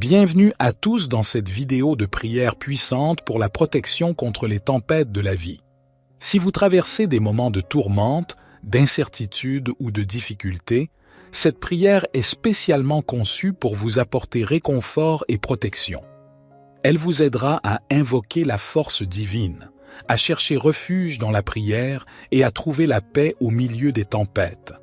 Bienvenue à tous dans cette vidéo de prière puissante pour la protection contre les tempêtes de la vie. Si vous traversez des moments de tourmente, d'incertitude ou de difficulté, cette prière est spécialement conçue pour vous apporter réconfort et protection. Elle vous aidera à invoquer la force divine, à chercher refuge dans la prière et à trouver la paix au milieu des tempêtes.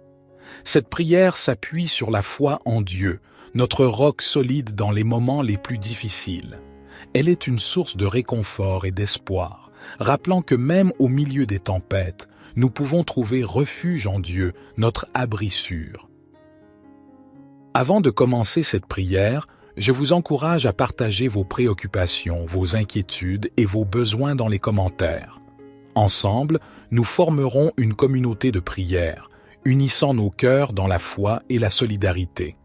Cette prière s'appuie sur la foi en Dieu, notre roc solide dans les moments les plus difficiles. Elle est une source de réconfort et d'espoir, rappelant que même au milieu des tempêtes, nous pouvons trouver refuge en Dieu, notre abri sûr. Avant de commencer cette prière, je vous encourage à partager vos préoccupations, vos inquiétudes et vos besoins dans les commentaires. Ensemble, nous formerons une communauté de prière, unissant nos cœurs dans la foi et la solidarité.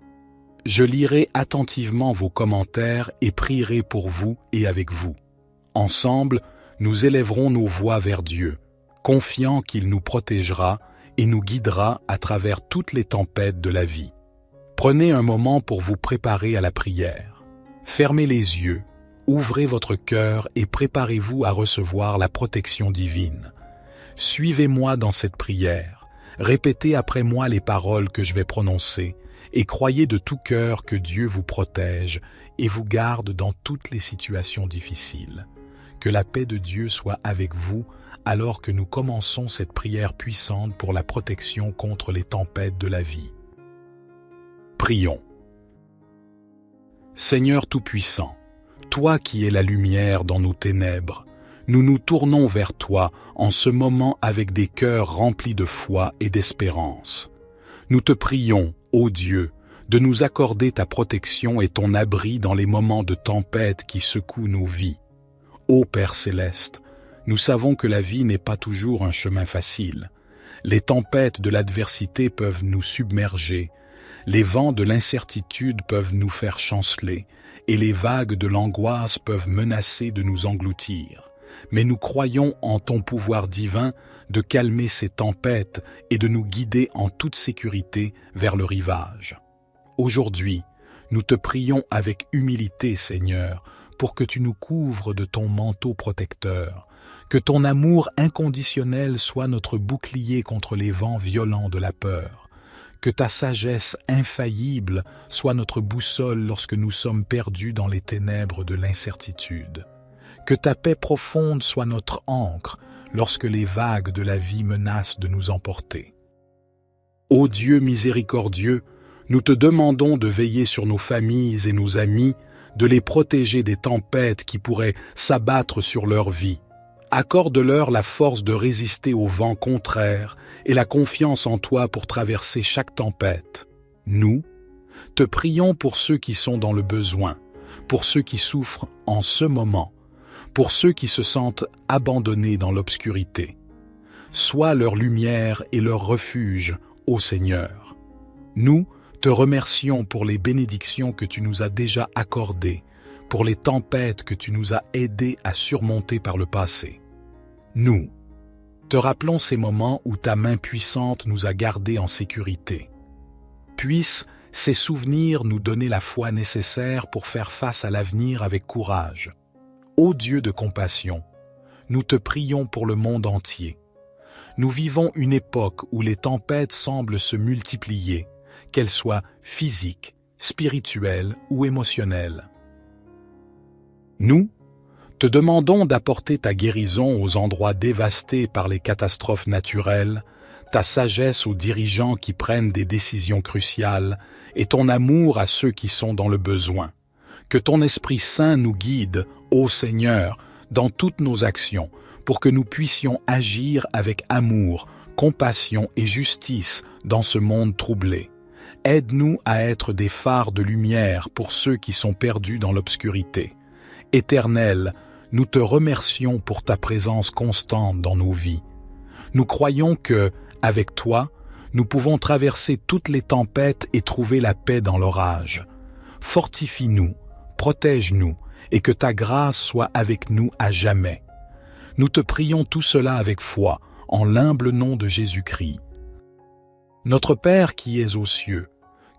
Je lirai attentivement vos commentaires et prierai pour vous et avec vous. Ensemble, nous élèverons nos voix vers Dieu, confiants qu'il nous protégera et nous guidera à travers toutes les tempêtes de la vie. Prenez un moment pour vous préparer à la prière. Fermez les yeux, ouvrez votre cœur et préparez-vous à recevoir la protection divine. Suivez-moi dans cette prière. Répétez après moi les paroles que je vais prononcer et croyez de tout cœur que Dieu vous protège et vous garde dans toutes les situations difficiles. Que la paix de Dieu soit avec vous alors que nous commençons cette prière puissante pour la protection contre les tempêtes de la vie. Prions. Seigneur Tout-Puissant, toi qui es la lumière dans nos ténèbres, nous nous tournons vers toi en ce moment avec des cœurs remplis de foi et d'espérance. Nous te prions, ô Dieu, de nous accorder ta protection et ton abri dans les moments de tempête qui secouent nos vies. Ô Père céleste, nous savons que la vie n'est pas toujours un chemin facile. Les tempêtes de l'adversité peuvent nous submerger, les vents de l'incertitude peuvent nous faire chanceler, et les vagues de l'angoisse peuvent menacer de nous engloutir. Mais nous croyons en ton pouvoir divin de calmer ces tempêtes et de nous guider en toute sécurité vers le rivage. Aujourd'hui, nous te prions avec humilité, Seigneur, pour que tu nous couvres de ton manteau protecteur, que ton amour inconditionnel soit notre bouclier contre les vents violents de la peur, que ta sagesse infaillible soit notre boussole lorsque nous sommes perdus dans les ténèbres de l'incertitude. Que ta paix profonde soit notre ancre lorsque les vagues de la vie menacent de nous emporter. Ô Dieu miséricordieux, nous te demandons de veiller sur nos familles et nos amis, de les protéger des tempêtes qui pourraient s'abattre sur leur vie. Accorde-leur la force de résister aux vents contraires et la confiance en toi pour traverser chaque tempête. Nous, te prions pour ceux qui sont dans le besoin, pour ceux qui souffrent en ce moment, pour ceux qui se sentent abandonnés dans l'obscurité. Sois leur lumière et leur refuge, ô Seigneur. Nous te remercions pour les bénédictions que tu nous as déjà accordées, pour les tempêtes que tu nous as aidés à surmonter par le passé. Nous te rappelons ces moments où ta main puissante nous a gardés en sécurité. Puissent ces souvenirs nous donner la foi nécessaire pour faire face à l'avenir avec courage. Ô Dieu de compassion, nous te prions pour le monde entier. Nous vivons une époque où les tempêtes semblent se multiplier, qu'elles soient physiques, spirituelles ou émotionnelles. Nous te demandons d'apporter ta guérison aux endroits dévastés par les catastrophes naturelles, ta sagesse aux dirigeants qui prennent des décisions cruciales et ton amour à ceux qui sont dans le besoin. Que ton Esprit Saint nous guide, ô Seigneur, dans toutes nos actions, pour que nous puissions agir avec amour, compassion et justice dans ce monde troublé. Aide-nous à être des phares de lumière pour ceux qui sont perdus dans l'obscurité. Éternel, nous te remercions pour ta présence constante dans nos vies. Nous croyons que, avec toi, nous pouvons traverser toutes les tempêtes et trouver la paix dans l'orage. Fortifie-nous, protège-nous et que ta grâce soit avec nous à jamais. Nous te prions tout cela avec foi, en l'humble nom de Jésus-Christ. Notre Père qui es aux cieux,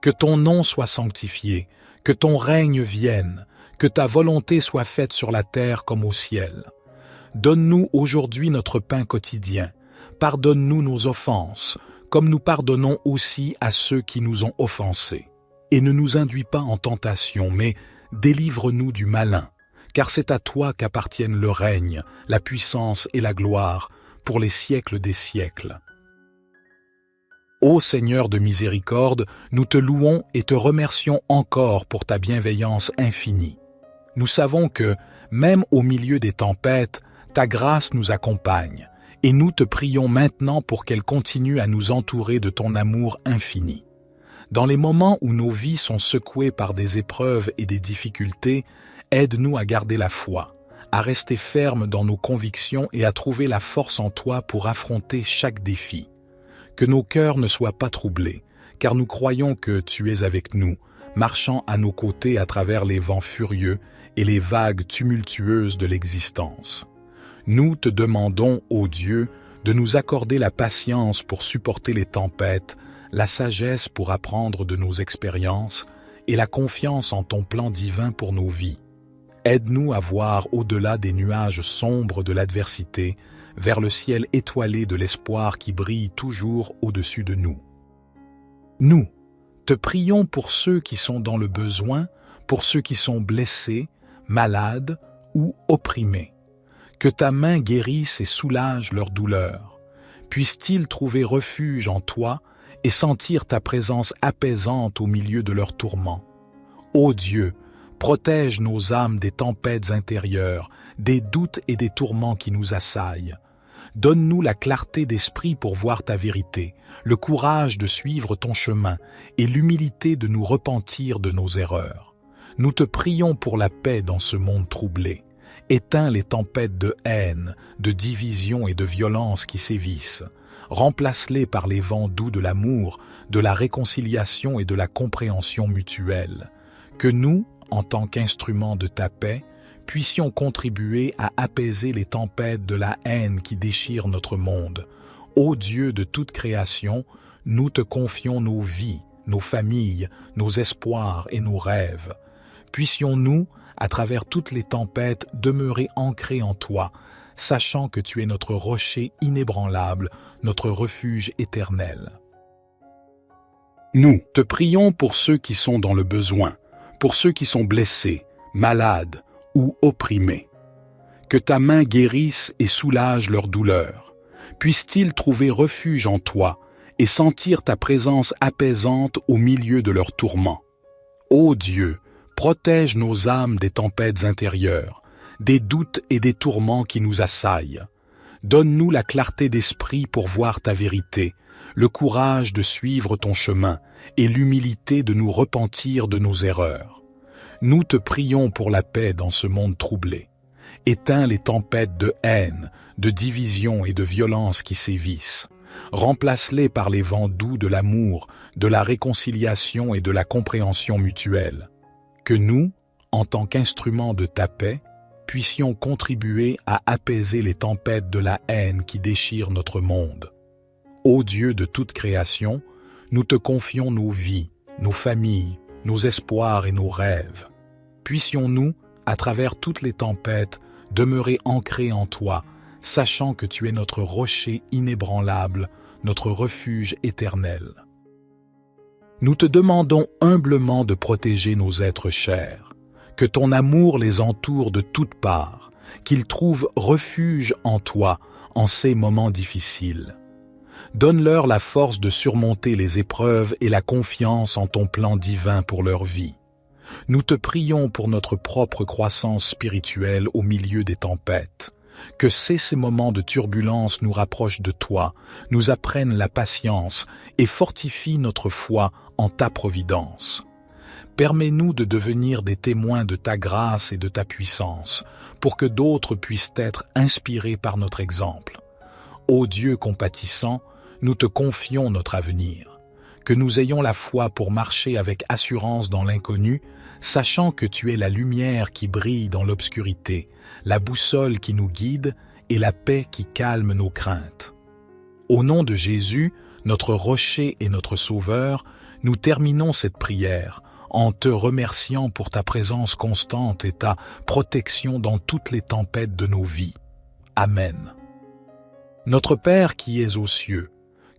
Que ton nom soit sanctifié, que ton règne vienne, que ta volonté soit faite sur la terre comme au ciel. Donne-nous aujourd'hui notre pain quotidien. Pardonne-nous nos offenses, comme nous pardonnons aussi à ceux qui nous ont offensés. Et ne nous induis pas en tentation, mais délivre-nous du malin, car c'est à toi qu'appartiennent le règne, la puissance et la gloire, pour les siècles des siècles. Ô Seigneur de miséricorde, nous te louons et te remercions encore pour ta bienveillance infinie. Nous savons que, même au milieu des tempêtes, ta grâce nous accompagne, et nous te prions maintenant pour qu'elle continue à nous entourer de ton amour infini. Dans les moments où nos vies sont secouées par des épreuves et des difficultés, aide-nous à garder la foi, à rester fermes dans nos convictions et à trouver la force en toi pour affronter chaque défi. Que nos cœurs ne soient pas troublés, car nous croyons que tu es avec nous, marchant à nos côtés à travers les vents furieux et les vagues tumultueuses de l'existence. Nous te demandons, ô Dieu, de nous accorder la patience pour supporter les tempêtes, la sagesse pour apprendre de nos expériences et la confiance en ton plan divin pour nos vies. Aide-nous à voir au-delà des nuages sombres de l'adversité, vers le ciel étoilé de l'espoir qui brille toujours au-dessus de nous. Nous te prions pour ceux qui sont dans le besoin, pour ceux qui sont blessés, malades ou opprimés. Que ta main guérisse et soulage leur douleur. Puissent-ils trouver refuge en toi et sentir ta présence apaisante au milieu de leurs tourments. Ô Dieu, protège nos âmes des tempêtes intérieures, des doutes et des tourments qui nous assaillent. Donne-nous la clarté d'esprit pour voir ta vérité, le courage de suivre ton chemin et l'humilité de nous repentir de nos erreurs. Nous te prions pour la paix dans ce monde troublé. Éteins les tempêtes de haine, de division et de violence qui sévissent. Remplace-les par les vents doux de l'amour, de la réconciliation et de la compréhension mutuelle. Que nous, en tant qu'instruments de ta paix, puissions contribuer à apaiser les tempêtes de la haine qui déchirent notre monde. Ô Dieu de toute création, nous te confions nos vies, nos familles, nos espoirs et nos rêves. Puissions-nous, à travers toutes les tempêtes, demeurer ancrés en toi, sachant que tu es notre rocher inébranlable, notre refuge éternel. Nous te prions pour ceux qui sont dans le besoin, pour ceux qui sont blessés, malades ou opprimés. Que ta main guérisse et soulage leur douleur. Puissent-ils trouver refuge en toi et sentir ta présence apaisante au milieu de leurs tourments. Ô Dieu, protège nos âmes des tempêtes intérieures, des doutes et des tourments qui nous assaillent. Donne-nous la clarté d'esprit pour voir ta vérité, le courage de suivre ton chemin et l'humilité de nous repentir de nos erreurs. Nous te prions pour la paix dans ce monde troublé. Éteins les tempêtes de haine, de division et de violence qui sévissent. Remplace-les par les vents doux de l'amour, de la réconciliation et de la compréhension mutuelle. Que nous, en tant qu'instruments de ta paix, puissions contribuer à apaiser les tempêtes de la haine qui déchirent notre monde. Ô Dieu de toute création, nous te confions nos vies, nos familles, nos espoirs et nos rêves. Puissions-nous, à travers toutes les tempêtes, demeurer ancrés en toi, sachant que tu es notre rocher inébranlable, notre refuge éternel. Nous te demandons humblement de protéger nos êtres chers, que ton amour les entoure de toutes parts, qu'ils trouvent refuge en toi en ces moments difficiles. Donne-leur la force de surmonter les épreuves et la confiance en ton plan divin pour leur vie. Nous te prions pour notre propre croissance spirituelle au milieu des tempêtes. Que ces moments de turbulence nous rapprochent de toi, nous apprennent la patience et fortifient notre foi en ta providence. Permets-nous de devenir des témoins de ta grâce et de ta puissance, pour que d'autres puissent être inspirés par notre exemple. Ô Dieu compatissant, nous te confions notre avenir. Que nous ayons la foi pour marcher avec assurance dans l'inconnu, sachant que tu es la lumière qui brille dans l'obscurité, la boussole qui nous guide et la paix qui calme nos craintes. Au nom de Jésus, notre rocher et notre sauveur, nous terminons cette prière en te remerciant pour ta présence constante et ta protection dans toutes les tempêtes de nos vies. Amen. Notre Père qui es aux cieux,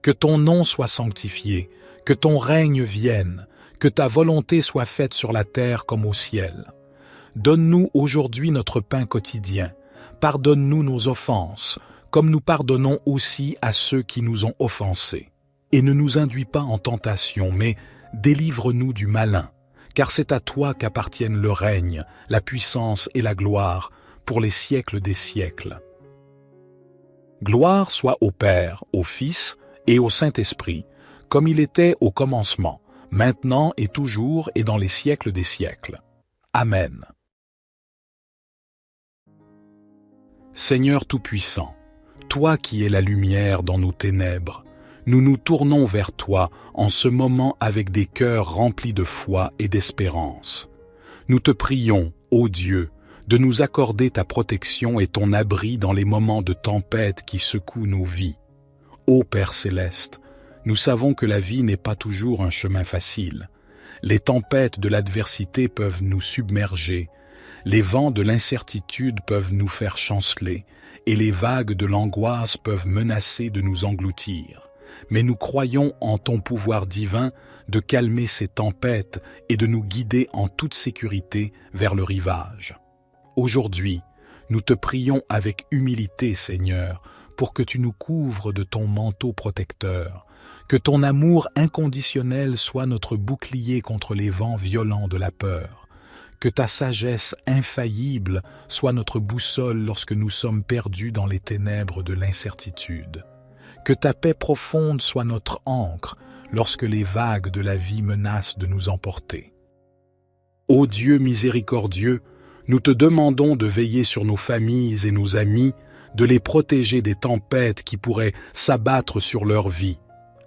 que ton nom soit sanctifié, que ton règne vienne, que ta volonté soit faite sur la terre comme au ciel. Donne-nous aujourd'hui notre pain quotidien. Pardonne-nous nos offenses, comme nous pardonnons aussi à ceux qui nous ont offensés. Et ne nous induis pas en tentation, mais délivre-nous du malin, car c'est à toi qu'appartiennent le règne, la puissance et la gloire, pour les siècles des siècles. Gloire soit au Père, au Fils et au Saint-Esprit, comme il était au commencement, maintenant et toujours et dans les siècles des siècles. Amen. Seigneur Tout-Puissant, toi qui es la lumière dans nos ténèbres, nous nous tournons vers toi en ce moment avec des cœurs remplis de foi et d'espérance. Nous te prions, ô Dieu, de nous accorder ta protection et ton abri dans les moments de tempête qui secouent nos vies. Ô Père céleste, nous savons que la vie n'est pas toujours un chemin facile. Les tempêtes de l'adversité peuvent nous submerger, les vents de l'incertitude peuvent nous faire chanceler, et les vagues de l'angoisse peuvent menacer de nous engloutir. Mais nous croyons en ton pouvoir divin de calmer ces tempêtes et de nous guider en toute sécurité vers le rivage. Aujourd'hui, nous te prions avec humilité, Seigneur, pour que tu nous couvres de ton manteau protecteur, que ton amour inconditionnel soit notre bouclier contre les vents violents de la peur, que ta sagesse infaillible soit notre boussole lorsque nous sommes perdus dans les ténèbres de l'incertitude, que ta paix profonde soit notre ancre lorsque les vagues de la vie menacent de nous emporter. Ô Dieu miséricordieux, nous te demandons de veiller sur nos familles et nos amis, de les protéger des tempêtes qui pourraient s'abattre sur leur vie.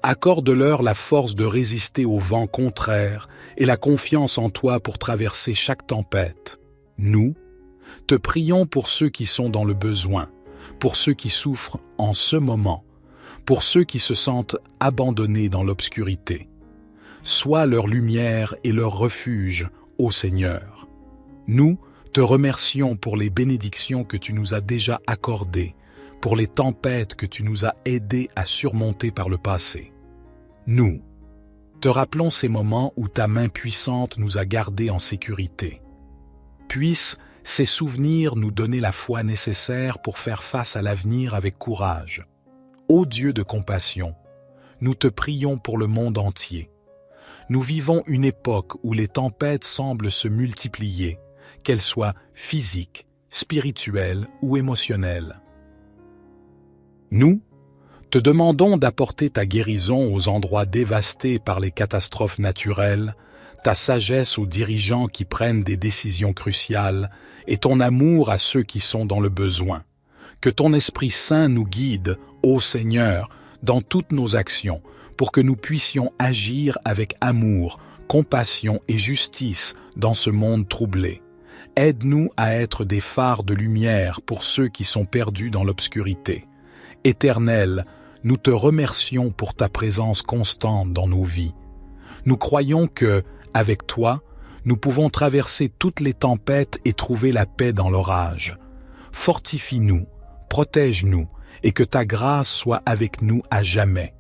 Accorde-leur la force de résister aux vents contraires et la confiance en toi pour traverser chaque tempête. Nous, te prions pour ceux qui sont dans le besoin, pour ceux qui souffrent en ce moment, pour ceux qui se sentent abandonnés dans l'obscurité. Sois leur lumière et leur refuge, ô Seigneur. Nous, te remercions pour les bénédictions que tu nous as déjà accordées, pour les tempêtes que tu nous as aidés à surmonter par le passé. Nous, te rappelons ces moments où ta main puissante nous a gardés en sécurité. Puissent ces souvenirs nous donner la foi nécessaire pour faire face à l'avenir avec courage. Ô Dieu de compassion, nous te prions pour le monde entier. Nous vivons une époque où les tempêtes semblent se multiplier, qu'elles soient physiques, spirituelles ou émotionnelles. Nous, te demandons d'apporter ta guérison aux endroits dévastés par les catastrophes naturelles, ta sagesse aux dirigeants qui prennent des décisions cruciales et ton amour à ceux qui sont dans le besoin. Que ton Esprit Saint nous guide, ô Seigneur, dans toutes nos actions, pour que nous puissions agir avec amour, compassion et justice dans ce monde troublé. Aide-nous à être des phares de lumière pour ceux qui sont perdus dans l'obscurité. Éternel, nous te remercions pour ta présence constante dans nos vies. Nous croyons que, avec toi, nous pouvons traverser toutes les tempêtes et trouver la paix dans l'orage. Fortifie-nous, protège-nous, et que ta grâce soit avec nous à jamais.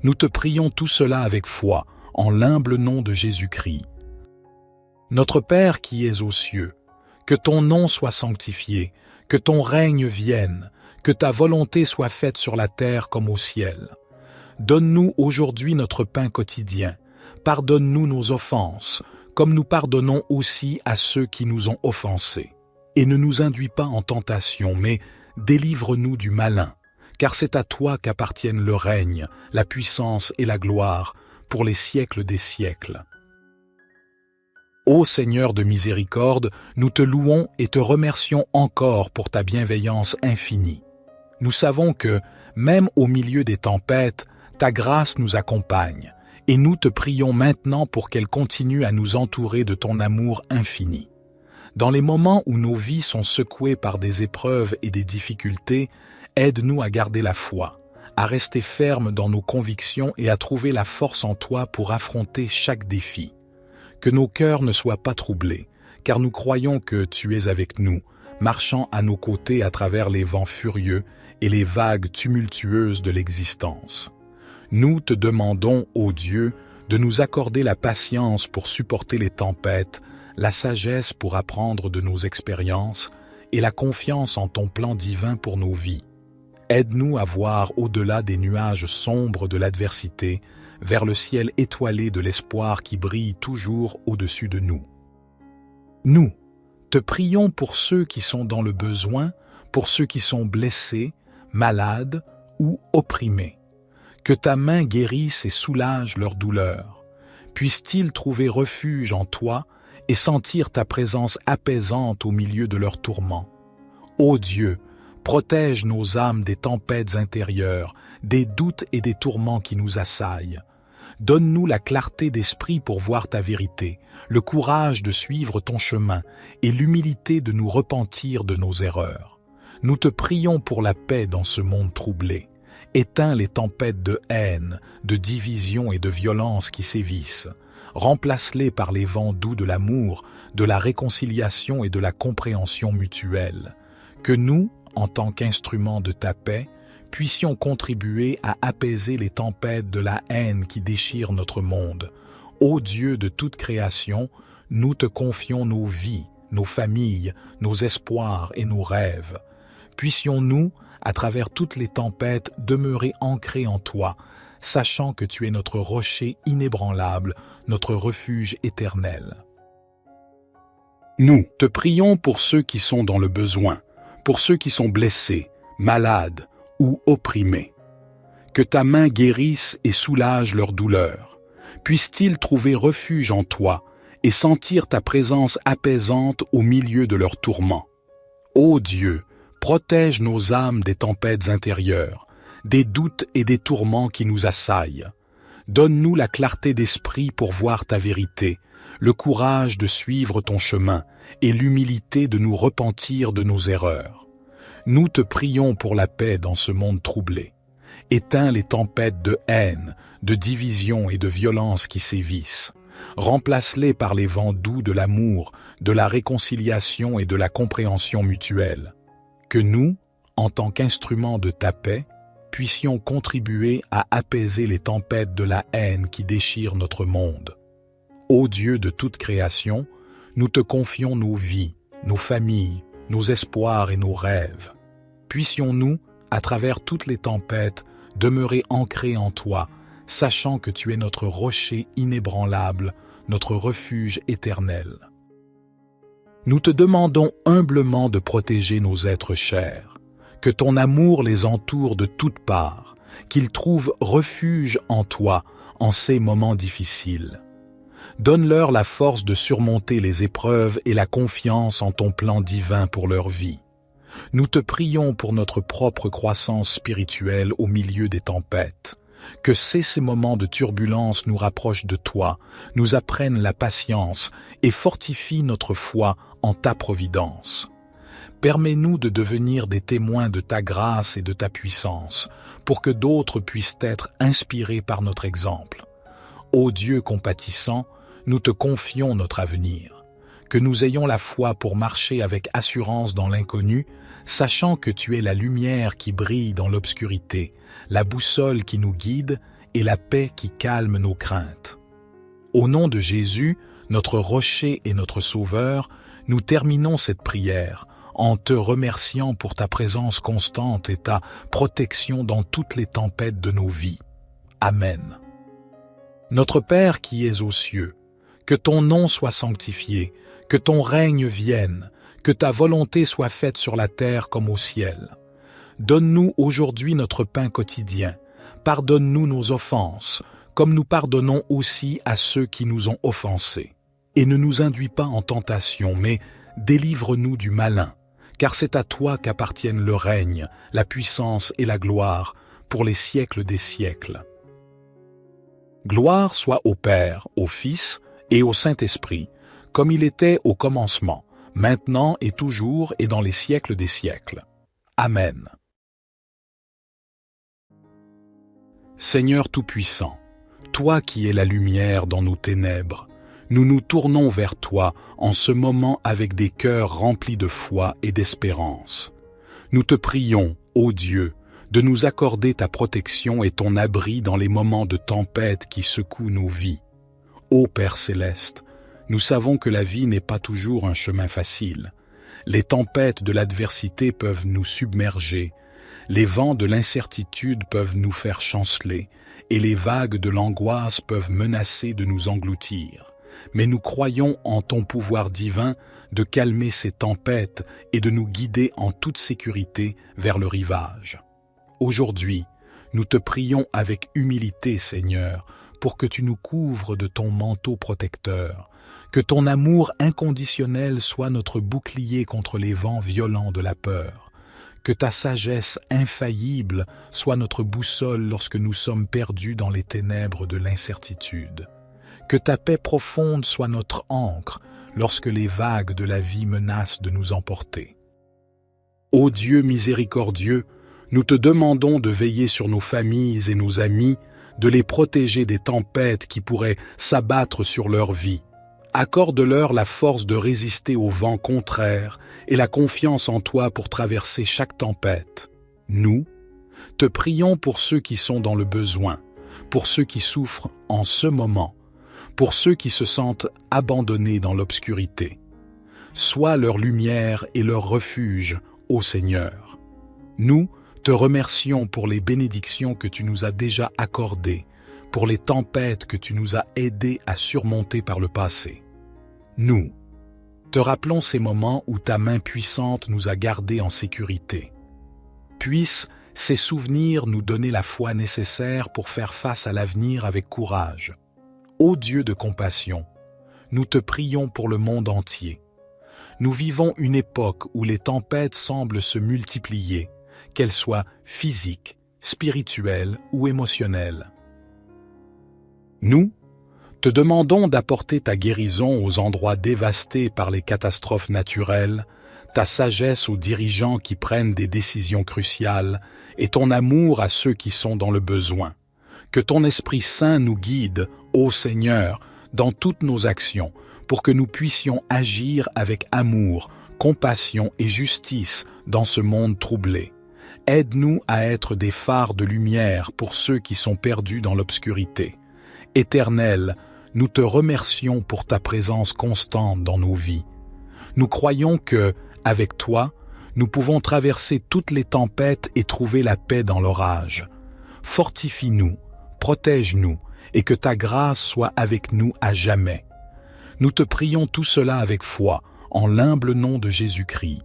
Nous te prions tout cela avec foi, en l'humble nom de Jésus-Christ. Notre Père qui es aux cieux, que ton nom soit sanctifié, que ton règne vienne, que ta volonté soit faite sur la terre comme au ciel. Donne-nous aujourd'hui notre pain quotidien. Pardonne-nous nos offenses, comme nous pardonnons aussi à ceux qui nous ont offensés. Et ne nous induis pas en tentation, mais délivre-nous du malin, car c'est à toi qu'appartiennent le règne, la puissance et la gloire, pour les siècles des siècles. Ô Seigneur de miséricorde, nous te louons et te remercions encore pour ta bienveillance infinie. Nous savons que, même au milieu des tempêtes, ta grâce nous accompagne, et nous te prions maintenant pour qu'elle continue à nous entourer de ton amour infini. Dans les moments où nos vies sont secouées par des épreuves et des difficultés, aide-nous à garder la foi, à rester ferme dans nos convictions et à trouver la force en toi pour affronter chaque défi. Que nos cœurs ne soient pas troublés, car nous croyons que tu es avec nous, marchant à nos côtés à travers les vents furieux et les vagues tumultueuses de l'existence. Nous te demandons, ô Dieu, de nous accorder la patience pour supporter les tempêtes, la sagesse pour apprendre de nos expériences et la confiance en ton plan divin pour nos vies. Aide-nous à voir au-delà des nuages sombres de l'adversité, vers le ciel étoilé de l'espoir qui brille toujours au-dessus de nous. Nous te prions pour ceux qui sont dans le besoin, pour ceux qui sont blessés, malades ou opprimés. Que ta main guérisse et soulage leur douleur. Puissent-ils trouver refuge en toi et sentir ta présence apaisante au milieu de leurs tourments. Ô Dieu, protège nos âmes des tempêtes intérieures, des doutes et des tourments qui nous assaillent. Donne-nous la clarté d'esprit pour voir ta vérité, le courage de suivre ton chemin et l'humilité de nous repentir de nos erreurs. Nous te prions pour la paix dans ce monde troublé. Éteins les tempêtes de haine, de division et de violence qui sévissent. Remplace-les par les vents doux de l'amour, de la réconciliation et de la compréhension mutuelle. Que nous, en tant qu'instruments de ta paix, puissions contribuer à apaiser les tempêtes de la haine qui déchirent notre monde. Ô Dieu de toute création, nous te confions nos vies, nos familles, nos espoirs et nos rêves. Puissions-nous, à travers toutes les tempêtes, demeurer ancrés en toi, sachant que tu es notre rocher inébranlable, notre refuge éternel. Nous te prions pour ceux qui sont dans le besoin, pour ceux qui sont blessés, malades ou opprimés. Que ta main guérisse et soulage leur douleur. Puissent-ils trouver refuge en toi et sentir ta présence apaisante au milieu de leurs tourments. Ô Dieu, protège nos âmes des tempêtes intérieures, des doutes et des tourments qui nous assaillent. Donne-nous la clarté d'esprit pour voir ta vérité, le courage de suivre ton chemin et l'humilité de nous repentir de nos erreurs. Nous te prions pour la paix dans ce monde troublé. Éteins les tempêtes de haine, de division et de violence qui sévissent. Remplace-les par les vents doux de l'amour, de la réconciliation et de la compréhension mutuelle. Que nous, en tant qu'instruments de ta paix, puissions contribuer à apaiser les tempêtes de la haine qui déchirent notre monde. Ô Dieu de toute création, nous te confions nos vies, nos familles, nos espoirs et nos rêves. Puissions-nous, à travers toutes les tempêtes, demeurer ancrés en toi, sachant que tu es notre rocher inébranlable, notre refuge éternel. Nous te demandons humblement de protéger nos êtres chers, que ton amour les entoure de toutes parts, qu'ils trouvent refuge en toi en ces moments difficiles. Donne-leur la force de surmonter les épreuves et la confiance en ton plan divin pour leur vie. Nous te prions pour notre propre croissance spirituelle au milieu des tempêtes. Que ces moments de turbulence nous rapprochent de toi, nous apprennent la patience et fortifient notre foi en ta providence. Permets-nous de devenir des témoins de ta grâce et de ta puissance, pour que d'autres puissent être inspirés par notre exemple. Ô Dieu compatissant, nous te confions notre avenir. Que nous ayons la foi pour marcher avec assurance dans l'inconnu, sachant que tu es la lumière qui brille dans l'obscurité, la boussole qui nous guide et la paix qui calme nos craintes. Au nom de Jésus, notre rocher et notre sauveur, nous terminons cette prière en te remerciant pour ta présence constante et ta protection dans toutes les tempêtes de nos vies. Amen. Notre Père qui es aux cieux, que ton nom soit sanctifié, que ton règne vienne, que ta volonté soit faite sur la terre comme au ciel. Donne-nous aujourd'hui notre pain quotidien. Pardonne-nous nos offenses, comme nous pardonnons aussi à ceux qui nous ont offensés. Et ne nous induis pas en tentation, mais délivre-nous du malin, car c'est à toi qu'appartiennent le règne, la puissance et la gloire, pour les siècles des siècles. Gloire soit au Père, au Fils et au Saint-Esprit, comme il était au commencement, maintenant et toujours et dans les siècles des siècles. Amen. Seigneur Tout-Puissant, toi qui es la lumière dans nos ténèbres, nous nous tournons vers toi en ce moment avec des cœurs remplis de foi et d'espérance. Nous te prions, ô Dieu, de nous accorder ta protection et ton abri dans les moments de tempête qui secouent nos vies. Ô Père céleste, nous savons que la vie n'est pas toujours un chemin facile. Les tempêtes de l'adversité peuvent nous submerger, les vents de l'incertitude peuvent nous faire chanceler, et les vagues de l'angoisse peuvent menacer de nous engloutir. Mais nous croyons en ton pouvoir divin de calmer ces tempêtes et de nous guider en toute sécurité vers le rivage. Aujourd'hui, nous te prions avec humilité, Seigneur, pour que tu nous couvres de ton manteau protecteur, que ton amour inconditionnel soit notre bouclier contre les vents violents de la peur, que ta sagesse infaillible soit notre boussole lorsque nous sommes perdus dans les ténèbres de l'incertitude, que ta paix profonde soit notre ancre lorsque les vagues de la vie menacent de nous emporter. Ô Dieu miséricordieux, nous te demandons de veiller sur nos familles et nos amis, de les protéger des tempêtes qui pourraient s'abattre sur leur vie. Accorde-leur la force de résister aux vents contraires et la confiance en toi pour traverser chaque tempête. Nous, te prions pour ceux qui sont dans le besoin, pour ceux qui souffrent en ce moment, pour ceux qui se sentent abandonnés dans l'obscurité. Sois leur lumière et leur refuge, ô Seigneur. Nous te remercions pour les bénédictions que tu nous as déjà accordées, pour les tempêtes que tu nous as aidés à surmonter par le passé. Nous te rappelons ces moments où ta main puissante nous a gardés en sécurité. Puissent ces souvenirs nous donner la foi nécessaire pour faire face à l'avenir avec courage. Ô Dieu de compassion, nous te prions pour le monde entier. Nous vivons une époque où les tempêtes semblent se multiplier, qu'elles soient physiques, spirituelles ou émotionnelles. Nous te demandons d'apporter ta guérison aux endroits dévastés par les catastrophes naturelles, ta sagesse aux dirigeants qui prennent des décisions cruciales et ton amour à ceux qui sont dans le besoin. Que ton Esprit Saint nous guide, ô Seigneur, dans toutes nos actions, pour que nous puissions agir avec amour, compassion et justice dans ce monde troublé. Aide-nous à être des phares de lumière pour ceux qui sont perdus dans l'obscurité. Éternel, nous te remercions pour ta présence constante dans nos vies. Nous croyons que, avec toi, nous pouvons traverser toutes les tempêtes et trouver la paix dans l'orage. Fortifie-nous, protège-nous, et que ta grâce soit avec nous à jamais. Nous te prions tout cela avec foi, en l'humble nom de Jésus-Christ.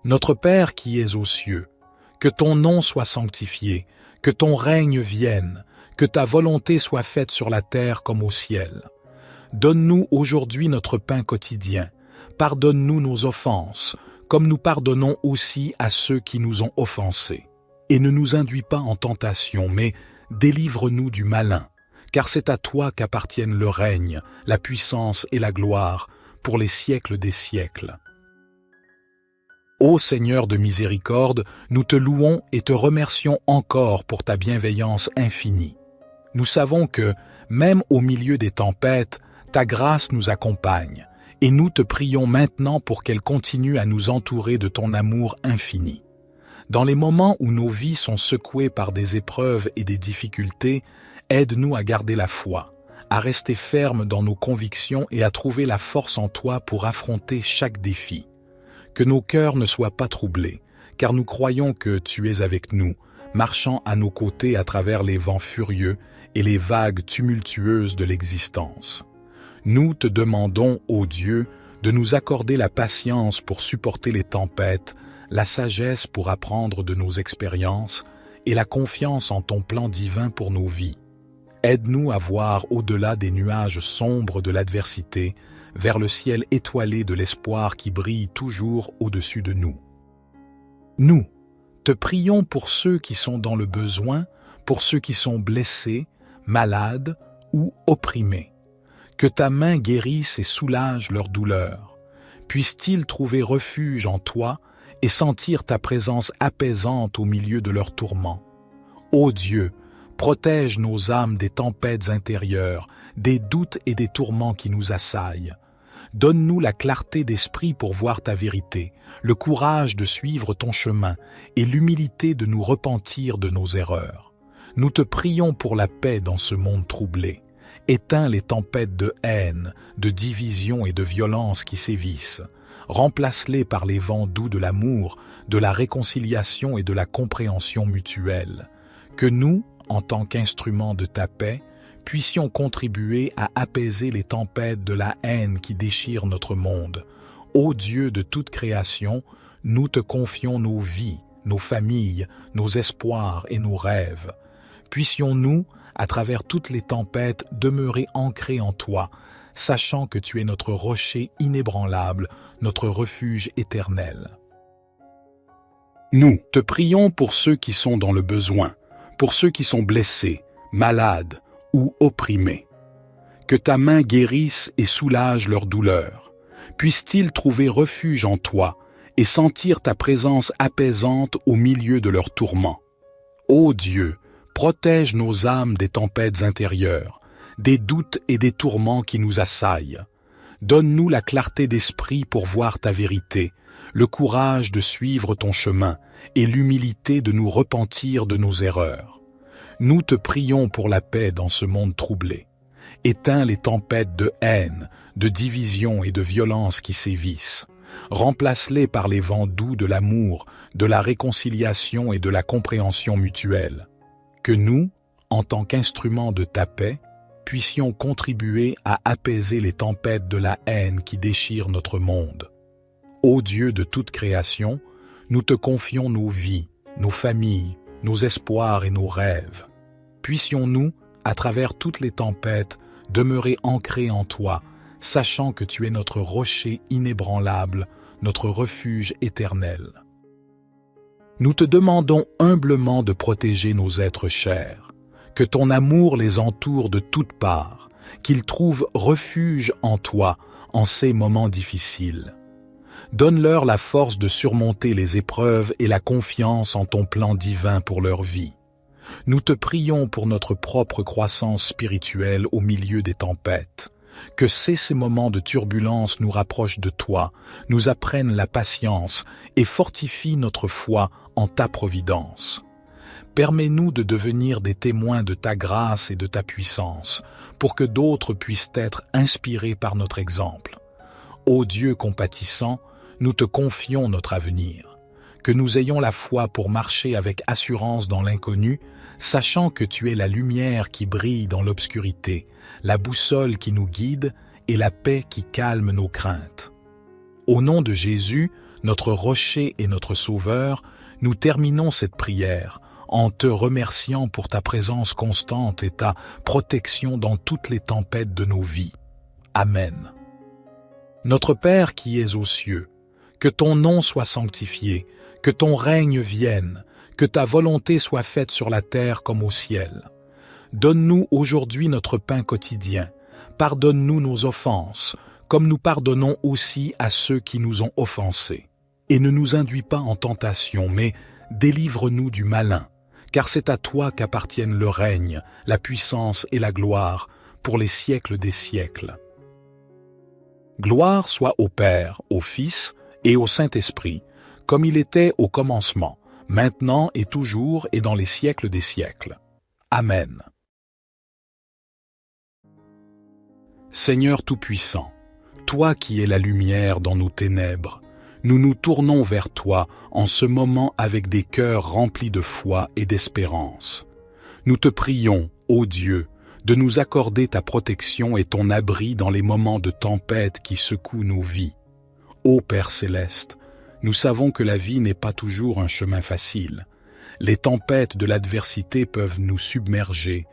Notre Père qui es aux cieux, que ton nom soit sanctifié, que ton règne vienne, que ta volonté soit faite sur la terre comme au ciel. Donne-nous aujourd'hui notre pain quotidien. Pardonne-nous nos offenses, comme nous pardonnons aussi à ceux qui nous ont offensés. Et ne nous induis pas en tentation, mais délivre-nous du malin, car c'est à toi qu'appartiennent le règne, la puissance et la gloire, pour les siècles des siècles. Ô Seigneur de miséricorde, nous te louons et te remercions encore pour ta bienveillance infinie. Nous savons que, même au milieu des tempêtes, ta grâce nous accompagne, et nous te prions maintenant pour qu'elle continue à nous entourer de ton amour infini. Dans les moments où nos vies sont secouées par des épreuves et des difficultés, aide-nous à garder la foi, à rester fermes dans nos convictions et à trouver la force en toi pour affronter chaque défi. Que nos cœurs ne soient pas troublés, car nous croyons que tu es avec nous, marchant à nos côtés à travers les vents furieux et les vagues tumultueuses de l'existence. Nous te demandons, ô Dieu, de nous accorder la patience pour supporter les tempêtes, la sagesse pour apprendre de nos expériences et la confiance en ton plan divin pour nos vies. Aide-nous à voir au-delà des nuages sombres de l'adversité, vers le ciel étoilé de l'espoir qui brille toujours au-dessus de nous. Nous te prions pour ceux qui sont dans le besoin, pour ceux qui sont blessés, malades ou opprimés. Que ta main guérisse et soulage leur douleur. Puissent-ils trouver refuge en toi et sentir ta présence apaisante au milieu de leurs tourments. Ô Dieu, Protège nos âmes des tempêtes intérieures, des doutes et des tourments qui nous assaillent. Donne-nous la clarté d'esprit pour voir ta vérité, le courage de suivre ton chemin et l'humilité de nous repentir de nos erreurs. Nous te prions pour la paix dans ce monde troublé. Éteins les tempêtes de haine, de division et de violence qui sévissent. Remplace-les par les vents doux de l'amour, de la réconciliation et de la compréhension mutuelle. Que nous, en tant qu'instruments de ta paix, puissions contribuer à apaiser les tempêtes de la haine qui déchirent notre monde. Ô Dieu de toute création, nous te confions nos vies, nos familles, nos espoirs et nos rêves. Puissions-nous, à travers toutes les tempêtes, demeurer ancrés en toi, sachant que tu es notre rocher inébranlable, notre refuge éternel. Nous te prions pour ceux qui sont dans le besoin, pour ceux qui sont blessés, malades ou opprimés. Que ta main guérisse et soulage leur douleur. Puissent-ils trouver refuge en toi et sentir ta présence apaisante au milieu de leurs tourments. Ô Dieu, protège nos âmes des tempêtes intérieures, des doutes et des tourments qui nous assaillent. Donne-nous la clarté d'esprit pour voir ta vérité, le courage de suivre ton chemin et l'humilité de nous repentir de nos erreurs. Nous te prions pour la paix dans ce monde troublé. Éteins les tempêtes de haine, de division et de violence qui sévissent. Remplace-les par les vents doux de l'amour, de la réconciliation et de la compréhension mutuelle. Que nous, en tant qu'instruments de ta paix, puissions contribuer à apaiser les tempêtes de la haine qui déchirent notre monde. Ô Dieu de toute création, nous te confions nos vies, nos familles, nos espoirs et nos rêves. Puissions-nous, à travers toutes les tempêtes, demeurer ancrés en toi, sachant que tu es notre rocher inébranlable, notre refuge éternel. Nous te demandons humblement de protéger nos êtres chers, que ton amour les entoure de toutes parts, qu'ils trouvent refuge en toi en ces moments difficiles. Donne-leur la force de surmonter les épreuves et la confiance en ton plan divin pour leur vie. Nous te prions pour notre propre croissance spirituelle au milieu des tempêtes. Que ces moments de turbulence nous rapprochent de toi, nous apprennent la patience et fortifient notre foi en ta providence. Permets-nous de devenir des témoins de ta grâce et de ta puissance, pour que d'autres puissent être inspirés par notre exemple. Ô Dieu compatissant, nous te confions notre avenir. Que nous ayons la foi pour marcher avec assurance dans l'inconnu, sachant que tu es la lumière qui brille dans l'obscurité, la boussole qui nous guide et la paix qui calme nos craintes. Au nom de Jésus, notre rocher et notre sauveur, nous terminons cette prière en te remerciant pour ta présence constante et ta protection dans toutes les tempêtes de nos vies. Amen. Notre Père qui es aux cieux, que ton nom soit sanctifié, que ton règne vienne, que ta volonté soit faite sur la terre comme au ciel. Donne-nous aujourd'hui notre pain quotidien. Pardonne-nous nos offenses, comme nous pardonnons aussi à ceux qui nous ont offensés. Et ne nous induis pas en tentation, mais délivre-nous du malin, car c'est à toi qu'appartiennent le règne, la puissance et la gloire, pour les siècles des siècles. Gloire soit au Père, au Fils et au Saint-Esprit, comme il était au commencement, maintenant et toujours et dans les siècles des siècles. Amen. Seigneur Tout-Puissant, toi qui es la lumière dans nos ténèbres, nous nous tournons vers toi en ce moment avec des cœurs remplis de foi et d'espérance. Nous te prions, ô Dieu, de nous accorder ta protection et ton abri dans les moments de tempête qui secouent nos vies. Ô Père céleste, nous savons que la vie n'est pas toujours un chemin facile. Les tempêtes de l'adversité peuvent nous submerger,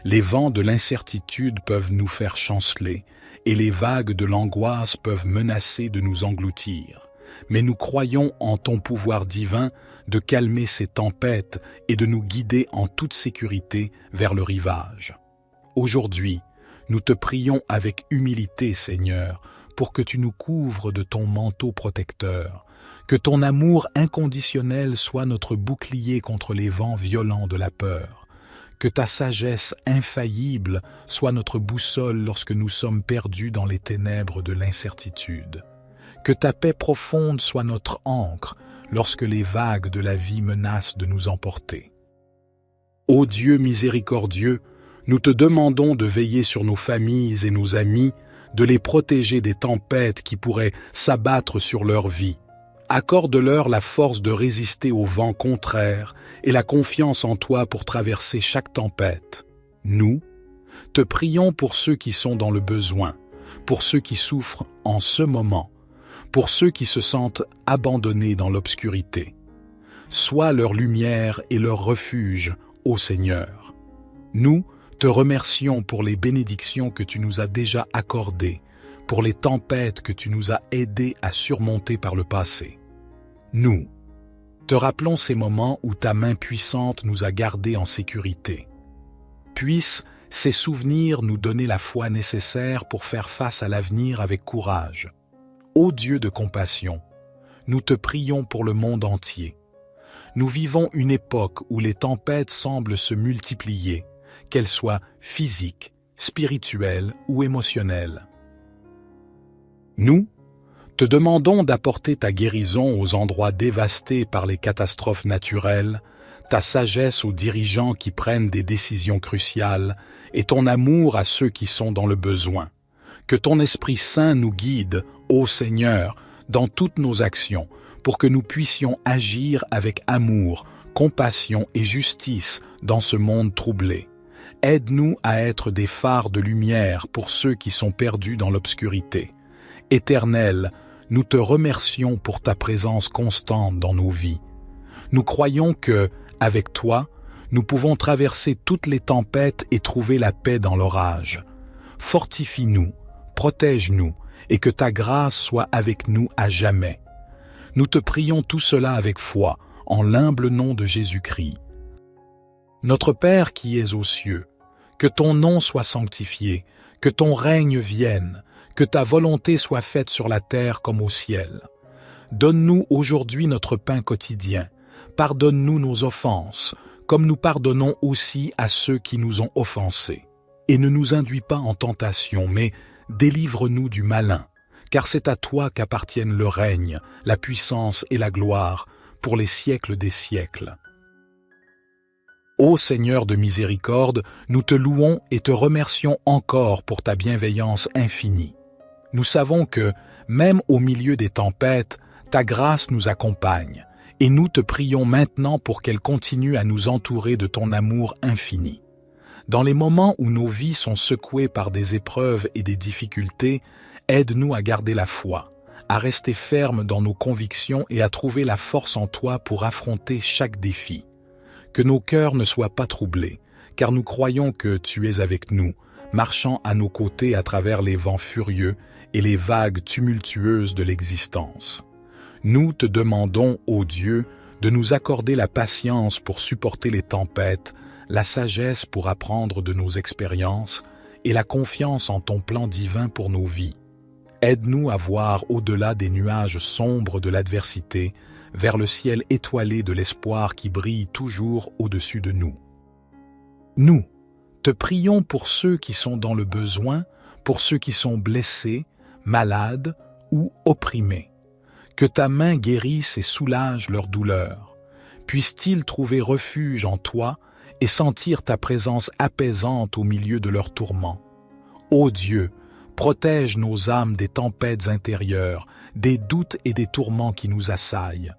les vents de l'incertitude peuvent nous faire chanceler, et les vagues de l'angoisse peuvent menacer de nous engloutir. Mais nous croyons en ton pouvoir divin de calmer ces tempêtes et de nous guider en toute sécurité vers le rivage. Aujourd'hui, nous te prions avec humilité, Seigneur, pour que tu nous couvres de ton manteau protecteur, que ton amour inconditionnel soit notre bouclier contre les vents violents de la peur, Que ta sagesse infaillible soit notre boussole lorsque nous sommes perdus dans les ténèbres de l'incertitude. Que ta paix profonde soit notre ancre lorsque les vagues de la vie menacent de nous emporter. Ô Dieu miséricordieux, nous te demandons de veiller sur nos familles et nos amis, de les protéger des tempêtes qui pourraient s'abattre sur leur vie. Accorde-leur la force de résister aux vents contraires et la confiance en toi pour traverser chaque tempête. Nous, te prions pour ceux qui sont dans le besoin, pour ceux qui souffrent en ce moment, pour ceux qui se sentent abandonnés dans l'obscurité. Sois leur lumière et leur refuge, ô Seigneur. Nous te remercions pour les bénédictions que tu nous as déjà accordées, pour les tempêtes que tu nous as aidés à surmonter par le passé. Nous te rappelons ces moments où ta main puissante nous a gardés en sécurité. Puissent ces souvenirs nous donner la foi nécessaire pour faire face à l'avenir avec courage. Ô Dieu de compassion, nous te prions pour le monde entier. Nous vivons une époque où les tempêtes semblent se multiplier, qu'elles soient physiques, spirituelles ou émotionnelles. Nous te demandons d'apporter ta guérison aux endroits dévastés par les catastrophes naturelles, ta sagesse aux dirigeants qui prennent des décisions cruciales et ton amour à ceux qui sont dans le besoin. Que ton Esprit Saint nous guide, ô Seigneur, dans toutes nos actions, pour que nous puissions agir avec amour, compassion et justice dans ce monde troublé. Aide-nous à être des phares de lumière pour ceux qui sont perdus dans l'obscurité. Éternel, nous te remercions pour ta présence constante dans nos vies. Nous croyons que, avec toi, nous pouvons traverser toutes les tempêtes et trouver la paix dans l'orage. Fortifie-nous, protège-nous, et que ta grâce soit avec nous à jamais. Nous te prions tout cela avec foi, en l'humble nom de Jésus-Christ. Notre Père qui es aux cieux, que ton nom soit sanctifié, que ton règne vienne, que ta volonté soit faite sur la terre comme au ciel. Donne-nous aujourd'hui notre pain quotidien. Pardonne-nous nos offenses, comme nous pardonnons aussi à ceux qui nous ont offensés. Et ne nous induis pas en tentation, mais délivre-nous du malin, car c'est à toi qu'appartiennent le règne, la puissance et la gloire, pour les siècles des siècles. Ô Seigneur de miséricorde, nous te louons et te remercions encore pour ta bienveillance infinie. Nous savons que, même au milieu des tempêtes, ta grâce nous accompagne, et nous te prions maintenant pour qu'elle continue à nous entourer de ton amour infini. Dans les moments où nos vies sont secouées par des épreuves et des difficultés, aide-nous à garder la foi, à rester fermes dans nos convictions et à trouver la force en toi pour affronter chaque défi. Que nos cœurs ne soient pas troublés, car nous croyons que tu es avec nous, marchant à nos côtés à travers les vents furieux et les vagues tumultueuses de l'existence. Nous te demandons, ô Dieu, de nous accorder la patience pour supporter les tempêtes, la sagesse pour apprendre de nos expériences et la confiance en ton plan divin pour nos vies. Aide-nous à voir au-delà des nuages sombres de l'adversité, vers le ciel étoilé de l'espoir qui brille toujours au-dessus de nous. Nous te prions pour ceux qui sont dans le besoin, pour ceux qui sont blessés, malades ou opprimés. Que ta main guérisse et soulage leur douleur. Puissent-ils trouver refuge en toi et sentir ta présence apaisante au milieu de leurs tourments. Ô Dieu, protège nos âmes des tempêtes intérieures, des doutes et des tourments qui nous assaillent.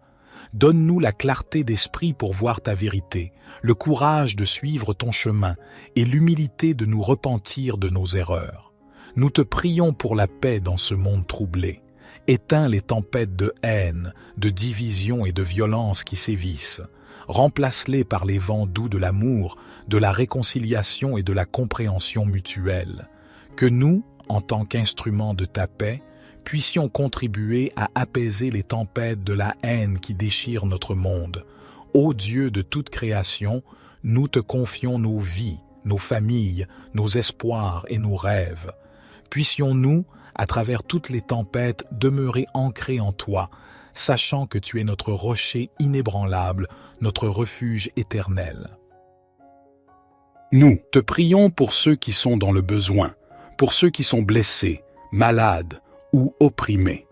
Donne-nous la clarté d'esprit pour voir ta vérité, le courage de suivre ton chemin et l'humilité de nous repentir de nos erreurs. Nous te prions pour la paix dans ce monde troublé. Éteins les tempêtes de haine, de division et de violence qui sévissent. Remplace-les par les vents doux de l'amour, de la réconciliation et de la compréhension mutuelle. Que nous, en tant qu'instruments de ta paix, puissions contribuer à apaiser les tempêtes de la haine qui déchirent notre monde. Ô Dieu de toute création, nous te confions nos vies, nos familles, nos espoirs et nos rêves. Puissions-nous, à travers toutes les tempêtes, demeurer ancrés en toi, sachant que tu es notre rocher inébranlable, notre refuge éternel. Nous te prions pour ceux qui sont dans le besoin, pour ceux qui sont blessés, malades ou opprimés.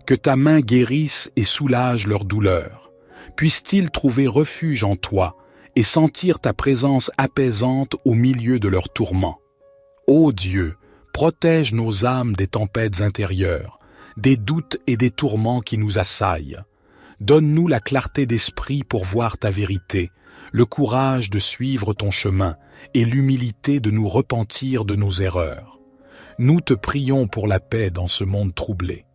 Que ta main guérisse et soulage leur douleur. Puissent-ils trouver refuge en toi et sentir ta présence apaisante au milieu de leurs tourments. Ô Dieu, protège nos âmes des tempêtes intérieures, des doutes et des tourments qui nous assaillent. Donne-nous la clarté d'esprit pour voir ta vérité, le courage de suivre ton chemin et l'humilité de nous repentir de nos erreurs. Nous te prions pour la paix dans ce monde troublé.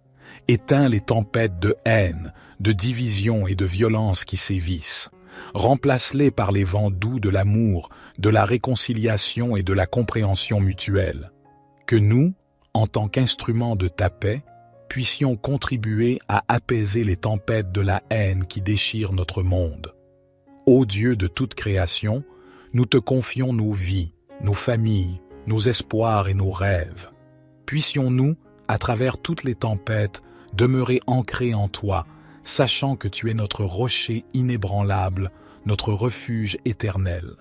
Éteins les tempêtes de haine, de division et de violence qui sévissent. Remplace-les par les vents doux de l'amour, de la réconciliation et de la compréhension mutuelle. Que nous, en tant qu'instruments de ta paix, puissions contribuer à apaiser les tempêtes de la haine qui déchirent notre monde. Ô Dieu de toute création, nous te confions nos vies, nos familles, nos espoirs et nos rêves. Puissions-nous, à travers toutes les tempêtes, demeurer ancrés en toi, sachant que tu es notre rocher inébranlable, notre refuge éternel.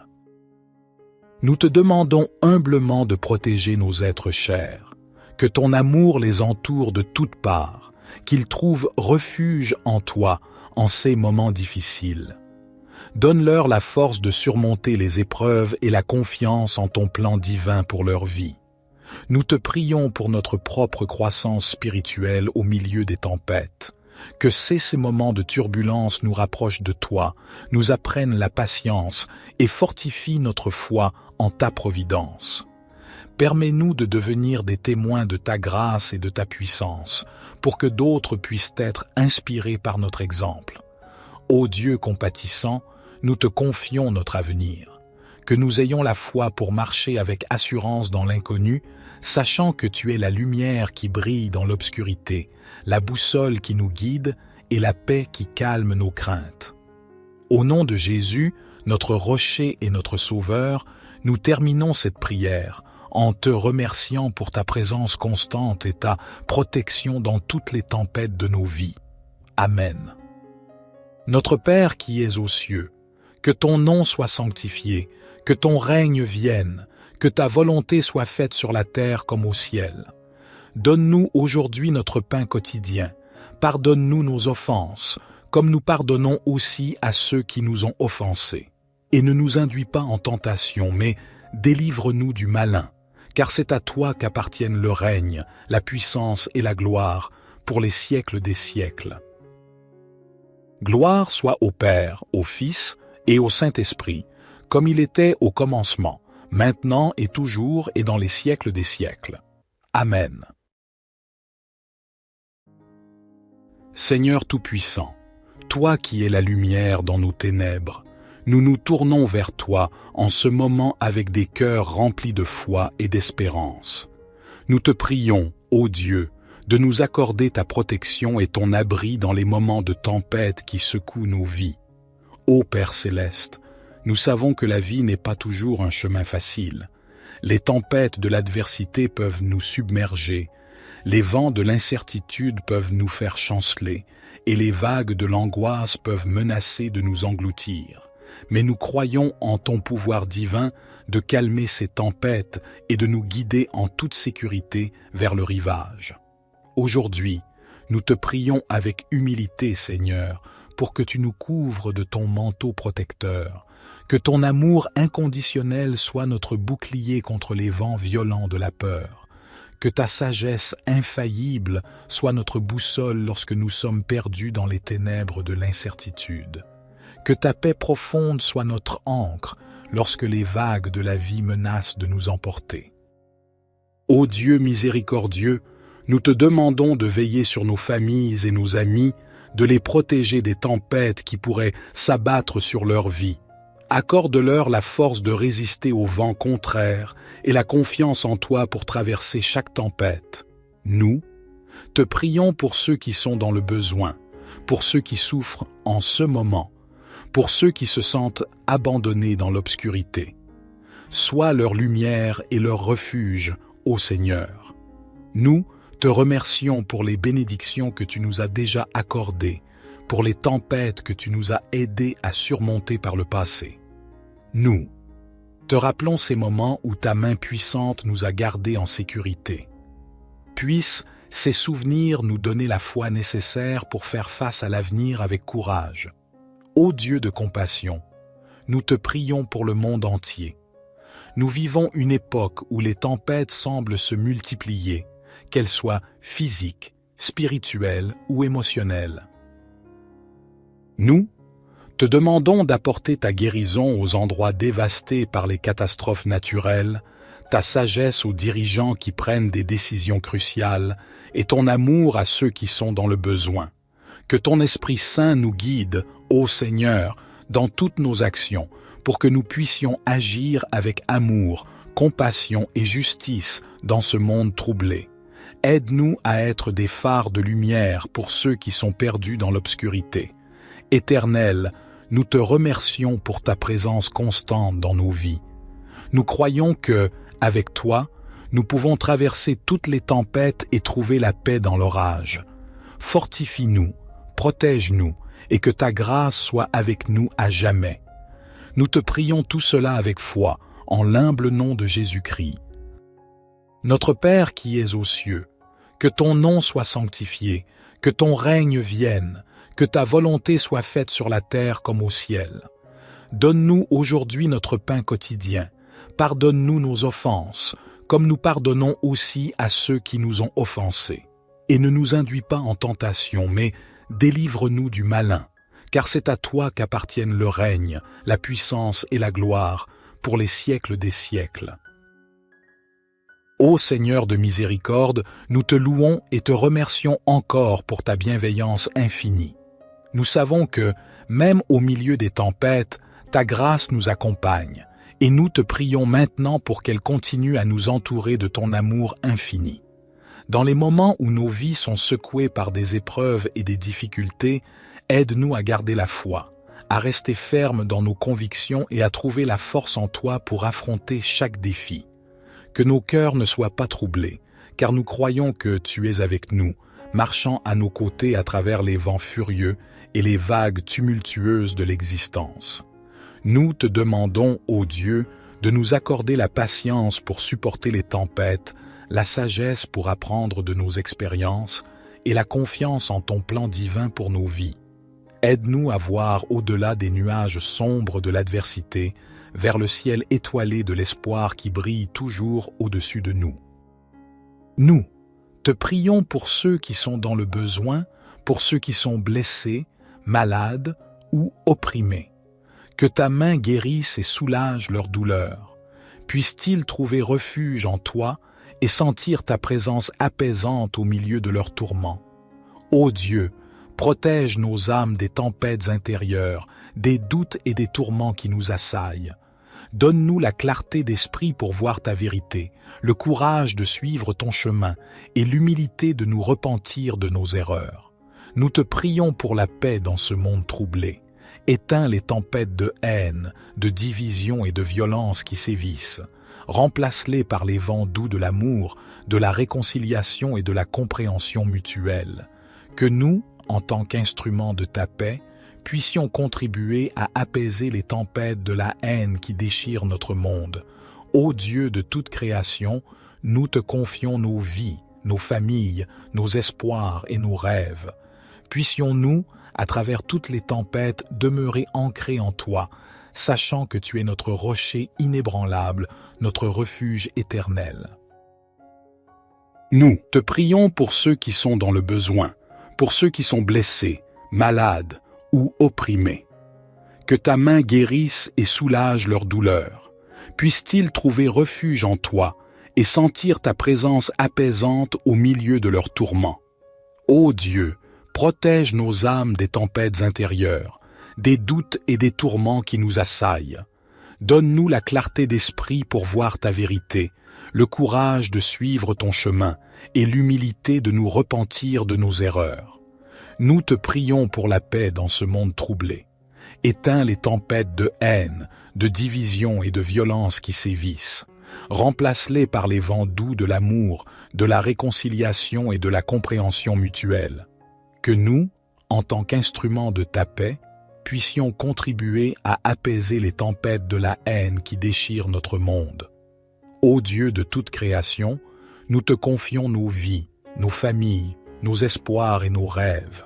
Nous te demandons humblement de protéger nos êtres chers, que ton amour les entoure de toutes parts, qu'ils trouvent refuge en toi en ces moments difficiles. Donne-leur la force de surmonter les épreuves et la confiance en ton plan divin pour leur vie. Nous te prions pour notre propre croissance spirituelle au milieu des tempêtes. Que ces moments de turbulence nous rapprochent de toi, nous apprennent la patience et fortifient notre foi en ta providence. Permets-nous de devenir des témoins de ta grâce et de ta puissance, pour que d'autres puissent être inspirés par notre exemple. Ô Dieu compatissant, nous te confions notre avenir. Que nous ayons la foi pour marcher avec assurance dans l'inconnu, sachant que tu es la lumière qui brille dans l'obscurité, la boussole qui nous guide et la paix qui calme nos craintes. Au nom de Jésus, notre rocher et notre sauveur, nous terminons cette prière en te remerciant pour ta présence constante et ta protection dans toutes les tempêtes de nos vies. Amen. Notre Père qui es aux cieux, que ton nom soit sanctifié, que ton règne vienne, que ta volonté soit faite sur la terre comme au ciel. Donne-nous aujourd'hui notre pain quotidien. Pardonne-nous nos offenses, comme nous pardonnons aussi à ceux qui nous ont offensés. Et ne nous induis pas en tentation, mais délivre-nous du malin, car c'est à toi qu'appartiennent le règne, la puissance et la gloire, pour les siècles des siècles. Gloire soit au Père, au Fils et au Saint-Esprit, comme il était au commencement, maintenant et toujours et dans les siècles des siècles. Amen. Seigneur Tout-Puissant, toi qui es la lumière dans nos ténèbres, nous nous tournons vers toi en ce moment avec des cœurs remplis de foi et d'espérance. Nous te prions, ô Dieu, de nous accorder ta protection et ton abri dans les moments de tempête qui secouent nos vies. Ô Père céleste, nous savons que la vie n'est pas toujours un chemin facile. Les tempêtes de l'adversité peuvent nous submerger, les vents de l'incertitude peuvent nous faire chanceler, et les vagues de l'angoisse peuvent menacer de nous engloutir. Mais nous croyons en ton pouvoir divin de calmer ces tempêtes et de nous guider en toute sécurité vers le rivage. Aujourd'hui, nous te prions avec humilité, Seigneur, pour que tu nous couvres de ton manteau protecteur, que ton amour inconditionnel soit notre bouclier contre les vents violents de la peur, que ta sagesse infaillible soit notre boussole lorsque nous sommes perdus dans les ténèbres de l'incertitude, que ta paix profonde soit notre ancre lorsque les vagues de la vie menacent de nous emporter. Ô Dieu miséricordieux, nous te demandons de veiller sur nos familles et nos amis, de les protéger des tempêtes qui pourraient s'abattre sur leur vie. Accorde-leur la force de résister aux vents contraires et la confiance en toi pour traverser chaque tempête. Nous, te prions pour ceux qui sont dans le besoin, pour ceux qui souffrent en ce moment, pour ceux qui se sentent abandonnés dans l'obscurité. Sois leur lumière et leur refuge, ô Seigneur. Nous, te remercions pour les bénédictions que tu nous as déjà accordées, pour les tempêtes que tu nous as aidés à surmonter par le passé. Nous, Te rappelons ces moments où ta main puissante nous a gardés en sécurité. Puissent ces souvenirs nous donner la foi nécessaire pour faire face à l'avenir avec courage. Ô Dieu de compassion, nous te prions pour le monde entier. Nous vivons une époque où les tempêtes semblent se multiplier, qu'elles soient physiques, spirituelles ou émotionnelles. Nous te demandons d'apporter ta guérison aux endroits dévastés par les catastrophes naturelles, ta sagesse aux dirigeants qui prennent des décisions cruciales et ton amour à ceux qui sont dans le besoin. Que ton Esprit Saint nous guide, ô Seigneur, dans toutes nos actions, pour que nous puissions agir avec amour, compassion et justice dans ce monde troublé. Aide-nous à être des phares de lumière pour ceux qui sont perdus dans l'obscurité. Éternel, nous te remercions pour ta présence constante dans nos vies. Nous croyons que, avec toi, nous pouvons traverser toutes les tempêtes et trouver la paix dans l'orage. Fortifie-nous, protège-nous, et que ta grâce soit avec nous à jamais. Nous te prions tout cela avec foi, en l'humble nom de Jésus-Christ. Notre Père qui es aux cieux, que ton nom soit sanctifié, que ton règne vienne, que ta volonté soit faite sur la terre comme au ciel. Donne-nous aujourd'hui notre pain quotidien. Pardonne-nous nos offenses, comme nous pardonnons aussi à ceux qui nous ont offensés. Et ne nous induis pas en tentation, mais délivre-nous du malin, car c'est à toi qu'appartiennent le règne, la puissance et la gloire, pour les siècles des siècles. Ô Seigneur de miséricorde, nous te louons et te remercions encore pour ta bienveillance infinie. Nous savons que, même au milieu des tempêtes, ta grâce nous accompagne, et nous te prions maintenant pour qu'elle continue à nous entourer de ton amour infini. Dans les moments où nos vies sont secouées par des épreuves et des difficultés, aide-nous à garder la foi, à rester fermes dans nos convictions et à trouver la force en toi pour affronter chaque défi. Que nos cœurs ne soient pas troublés, car nous croyons que tu es avec nous, marchant à nos côtés à travers les vents furieux et les vagues tumultueuses de l'existence. Nous te demandons, ô Dieu, de nous accorder la patience pour supporter les tempêtes, la sagesse pour apprendre de nos expériences et la confiance en ton plan divin pour nos vies. Aide-nous à voir au-delà des nuages sombres de l'adversité, vers le ciel étoilé de l'espoir qui brille toujours au-dessus de nous. Nous te prions pour ceux qui sont dans le besoin, pour ceux qui sont blessés, malades ou opprimés. Que ta main guérisse et soulage leur douleur. Puissent-ils trouver refuge en toi et sentir ta présence apaisante au milieu de leurs tourments. Ô Dieu, protège nos âmes des tempêtes intérieures, des doutes et des tourments qui nous assaillent. Donne-nous la clarté d'esprit pour voir ta vérité, le courage de suivre ton chemin et l'humilité de nous repentir de nos erreurs. Nous te prions pour la paix dans ce monde troublé. Éteins les tempêtes de haine, de division et de violence qui sévissent. Remplace-les par les vents doux de l'amour, de la réconciliation et de la compréhension mutuelle. Que nous, en tant qu'instruments de ta paix, puissions contribuer à apaiser les tempêtes de la haine qui déchirent notre monde. Ô Dieu de toute création, nous te confions nos vies, nos familles, nos espoirs et nos rêves. Puissions-nous, à travers toutes les tempêtes, demeurer ancrés en toi, sachant que tu es notre rocher inébranlable, notre refuge éternel. Nous te prions pour ceux qui sont dans le besoin, pour ceux qui sont blessés, malades ou opprimés. Que ta main guérisse et soulage leur douleur. Puissent-ils trouver refuge en toi et sentir ta présence apaisante au milieu de leurs tourments. Ô Dieu, protège nos âmes des tempêtes intérieures, des doutes et des tourments qui nous assaillent. Donne-nous la clarté d'esprit pour voir ta vérité, le courage de suivre ton chemin et l'humilité de nous repentir de nos erreurs. Nous te prions pour la paix dans ce monde troublé. Éteins les tempêtes de haine, de division et de violence qui sévissent. Remplace-les par les vents doux de l'amour, de la réconciliation et de la compréhension mutuelle. Que nous, en tant qu'instruments de ta paix, puissions contribuer à apaiser les tempêtes de la haine qui déchirent notre monde. Ô Dieu de toute création, nous te confions nos vies, nos familles, nos espoirs et nos rêves.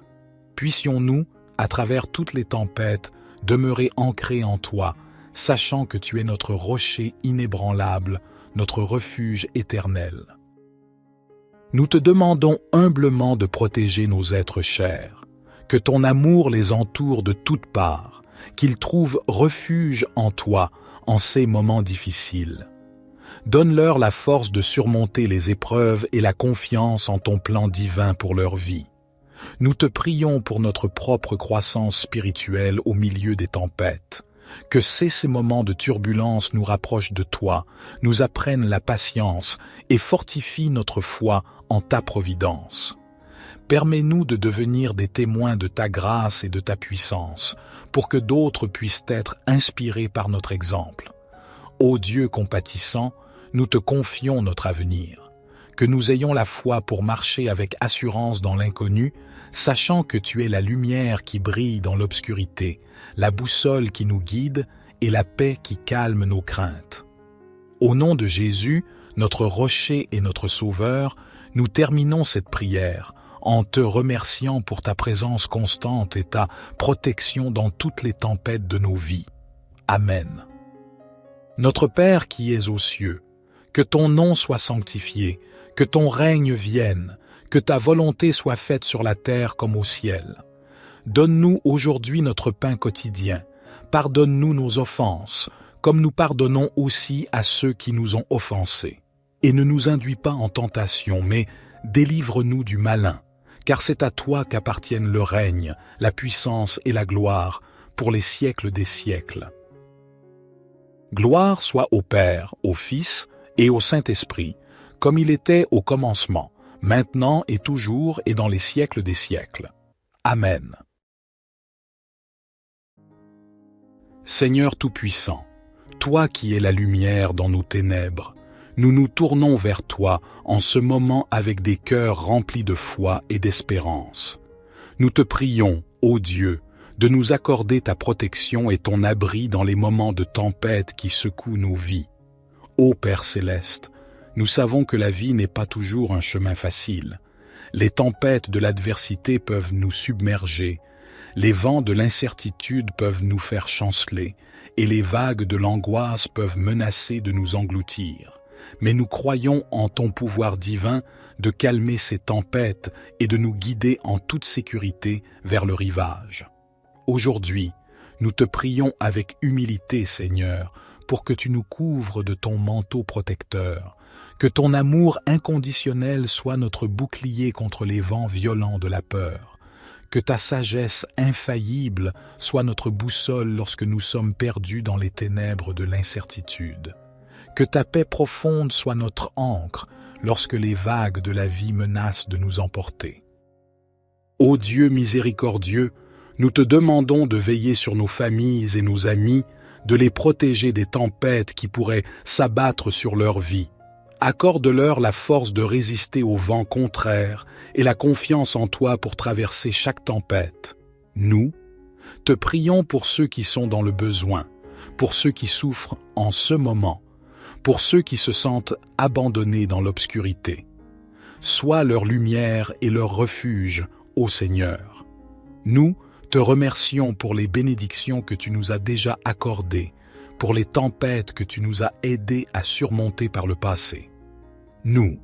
Puissions-nous, à travers toutes les tempêtes, demeurer ancrés en toi, sachant que tu es notre rocher inébranlable, notre refuge éternel. Nous te demandons humblement de protéger nos êtres chers, que ton amour les entoure de toutes parts, qu'ils trouvent refuge en toi en ces moments difficiles. Donne-leur la force de surmonter les épreuves et la confiance en ton plan divin pour leur vie. Nous te prions pour notre propre croissance spirituelle au milieu des tempêtes. Que ces moments de turbulence nous rapprochent de toi, nous apprennent la patience et fortifient notre foi en ta providence. Permets-nous de devenir des témoins de ta grâce et de ta puissance, pour que d'autres puissent être inspirés par notre exemple. Ô Dieu compatissant, nous te confions notre avenir. Que nous ayons la foi pour marcher avec assurance dans l'inconnu, sachant que tu es la lumière qui brille dans l'obscurité, la boussole qui nous guide et la paix qui calme nos craintes. Au nom de Jésus, notre rocher et notre sauveur, nous terminons cette prière en te remerciant pour ta présence constante et ta protection dans toutes les tempêtes de nos vies. Amen. Notre Père qui es aux cieux, que ton nom soit sanctifié, que ton règne vienne, que ta volonté soit faite sur la terre comme au ciel. Donne-nous aujourd'hui notre pain quotidien. Pardonne-nous nos offenses, comme nous pardonnons aussi à ceux qui nous ont offensés. Et ne nous induis pas en tentation, mais délivre-nous du malin, car c'est à toi qu'appartiennent le règne, la puissance et la gloire, pour les siècles des siècles. Gloire soit au Père, au Fils et au Saint-Esprit, comme il était au commencement, maintenant et toujours et dans les siècles des siècles. Amen. Seigneur Tout-Puissant, toi qui es la lumière dans nos ténèbres, nous nous tournons vers toi en ce moment avec des cœurs remplis de foi et d'espérance. Nous te prions, ô Dieu, de nous accorder ta protection et ton abri dans les moments de tempête qui secouent nos vies. Ô Père céleste, nous savons que la vie n'est pas toujours un chemin facile. Les tempêtes de l'adversité peuvent nous submerger, les vents de l'incertitude peuvent nous faire chanceler, et les vagues de l'angoisse peuvent menacer de nous engloutir. Mais nous croyons en ton pouvoir divin de calmer ces tempêtes et de nous guider en toute sécurité vers le rivage. Aujourd'hui, nous te prions avec humilité, Seigneur, pour que tu nous couvres de ton manteau protecteur, que ton amour inconditionnel soit notre bouclier contre les vents violents de la peur, que ta sagesse infaillible soit notre boussole lorsque nous sommes perdus dans les ténèbres de l'incertitude, que ta paix profonde soit notre ancre lorsque les vagues de la vie menacent de nous emporter. Ô Dieu miséricordieux, nous te demandons de veiller sur nos familles et nos amis, de les protéger des tempêtes qui pourraient s'abattre sur leur vie. Accorde-leur la force de résister aux vents contraires et la confiance en toi pour traverser chaque tempête. Nous, te prions pour ceux qui sont dans le besoin, pour ceux qui souffrent en ce moment, pour ceux qui se sentent abandonnés dans l'obscurité. Sois leur lumière et leur refuge, ô Seigneur. Nous, te remercions pour les bénédictions que tu nous as déjà accordées, pour les tempêtes que tu nous as aidés à surmonter par le passé. Nous,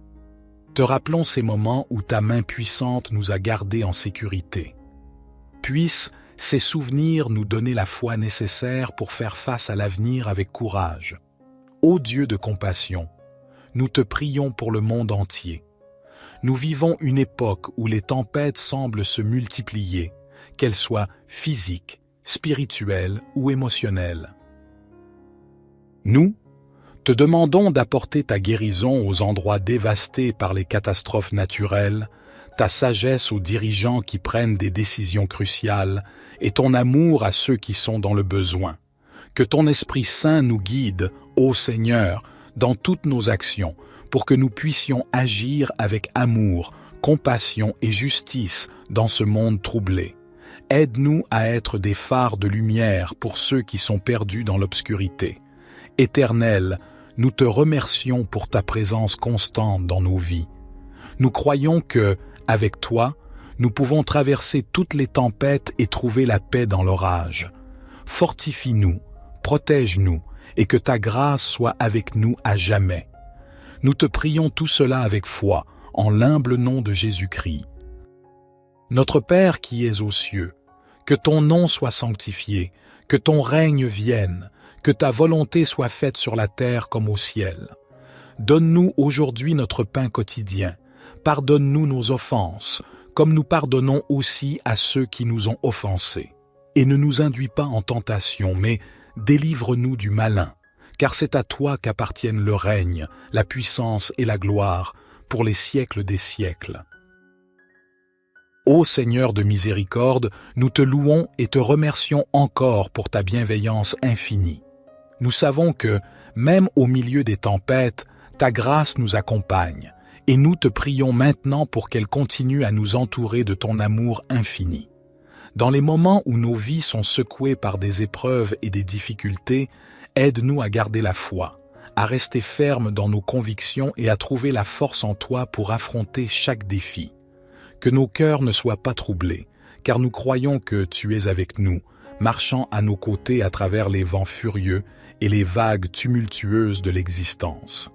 te rappelons ces moments où ta main puissante nous a gardés en sécurité. Puissent ces souvenirs nous donner la foi nécessaire pour faire face à l'avenir avec courage. Ô Dieu de compassion, nous te prions pour le monde entier. Nous vivons une époque où les tempêtes semblent se multiplier, qu'elles soient physiques, spirituelles ou émotionnelles. Nous, te demandons d'apporter ta guérison aux endroits dévastés par les catastrophes naturelles, ta sagesse aux dirigeants qui prennent des décisions cruciales et ton amour à ceux qui sont dans le besoin. Que ton Esprit Saint nous guide, ô Seigneur, dans toutes nos actions, pour que nous puissions agir avec amour, compassion et justice dans ce monde troublé. Aide-nous à être des phares de lumière pour ceux qui sont perdus dans l'obscurité. Éternel, nous te remercions pour ta présence constante dans nos vies. Nous croyons que, avec toi, nous pouvons traverser toutes les tempêtes et trouver la paix dans l'orage. Fortifie-nous, protège-nous, et que ta grâce soit avec nous à jamais. Nous te prions tout cela avec foi, en l'humble nom de Jésus-Christ. Notre Père qui es aux cieux, que ton nom soit sanctifié, que ton règne vienne, que ta volonté soit faite sur la terre comme au ciel. Donne-nous aujourd'hui notre pain quotidien. Pardonne-nous nos offenses, comme nous pardonnons aussi à ceux qui nous ont offensés. Et ne nous induis pas en tentation, mais délivre-nous du malin, car c'est à toi qu'appartiennent le règne, la puissance et la gloire, pour les siècles des siècles. Ô Seigneur de miséricorde, nous te louons et te remercions encore pour ta bienveillance infinie. Nous savons que, même au milieu des tempêtes, ta grâce nous accompagne, et nous te prions maintenant pour qu'elle continue à nous entourer de ton amour infini. Dans les moments où nos vies sont secouées par des épreuves et des difficultés, aide-nous à garder la foi, à rester fermes dans nos convictions et à trouver la force en toi pour affronter chaque défi. Que nos cœurs ne soient pas troublés, car nous croyons que tu es avec nous, marchant à nos côtés à travers les vents furieux et les vagues tumultueuses de l'existence.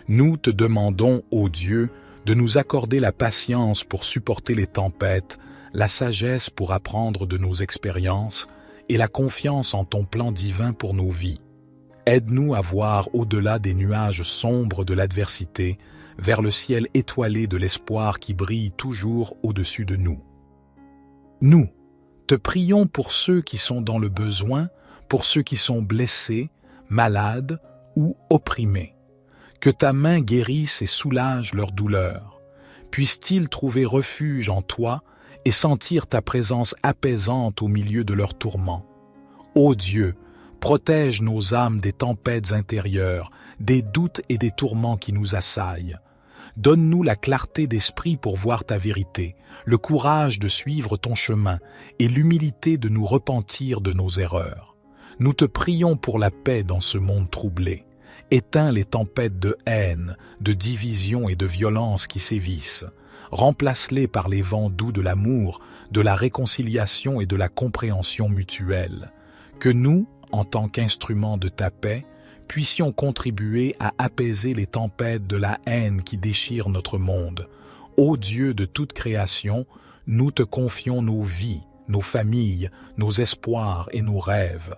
Nous te demandons, ô Dieu, de nous accorder la patience pour supporter les tempêtes, la sagesse pour apprendre de nos expériences et la confiance en ton plan divin pour nos vies. Aide-nous à voir au-delà des nuages sombres de l'adversité, vers le ciel étoilé de l'espoir qui brille toujours au-dessus de nous. Nous te prions pour ceux qui sont dans le besoin, pour ceux qui sont blessés, malades ou opprimés. Que ta main guérisse et soulage leur douleur. Puissent-ils trouver refuge en toi et sentir ta présence apaisante au milieu de leurs tourments. Ô Dieu, protège nos âmes des tempêtes intérieures, des doutes et des tourments qui nous assaillent. Donne-nous la clarté d'esprit pour voir ta vérité, le courage de suivre ton chemin et l'humilité de nous repentir de nos erreurs. Nous te prions pour la paix dans ce monde troublé. Éteins les tempêtes de haine, de division et de violence qui sévissent. Remplace-les par les vents doux de l'amour, de la réconciliation et de la compréhension mutuelle. Que nous, en tant qu'instruments de ta paix, puissions contribuer à apaiser les tempêtes de la haine qui déchirent notre monde. Ô Dieu de toute création, nous te confions nos vies, nos familles, nos espoirs et nos rêves.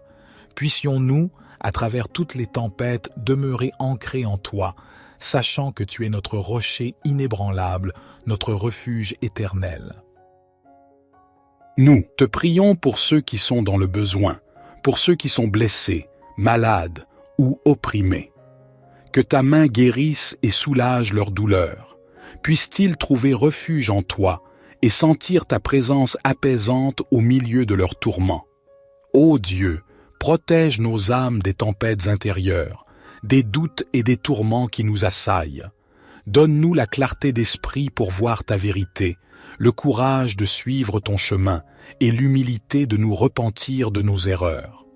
Puissions-nous, à travers toutes les tempêtes, demeurer ancrés en toi, sachant que tu es notre rocher inébranlable, notre refuge éternel. Nous te prions pour ceux qui sont dans le besoin, pour ceux qui sont blessés, malades ou opprimés. Que ta main guérisse et soulage leur douleur. Puissent-ils trouver refuge en toi et sentir ta présence apaisante au milieu de leurs tourments. Ô Dieu, protège nos âmes des tempêtes intérieures, des doutes et des tourments qui nous assaillent. Donne-nous la clarté d'esprit pour voir ta vérité, le courage de suivre ton chemin et l'humilité de nous repentir de nos erreurs.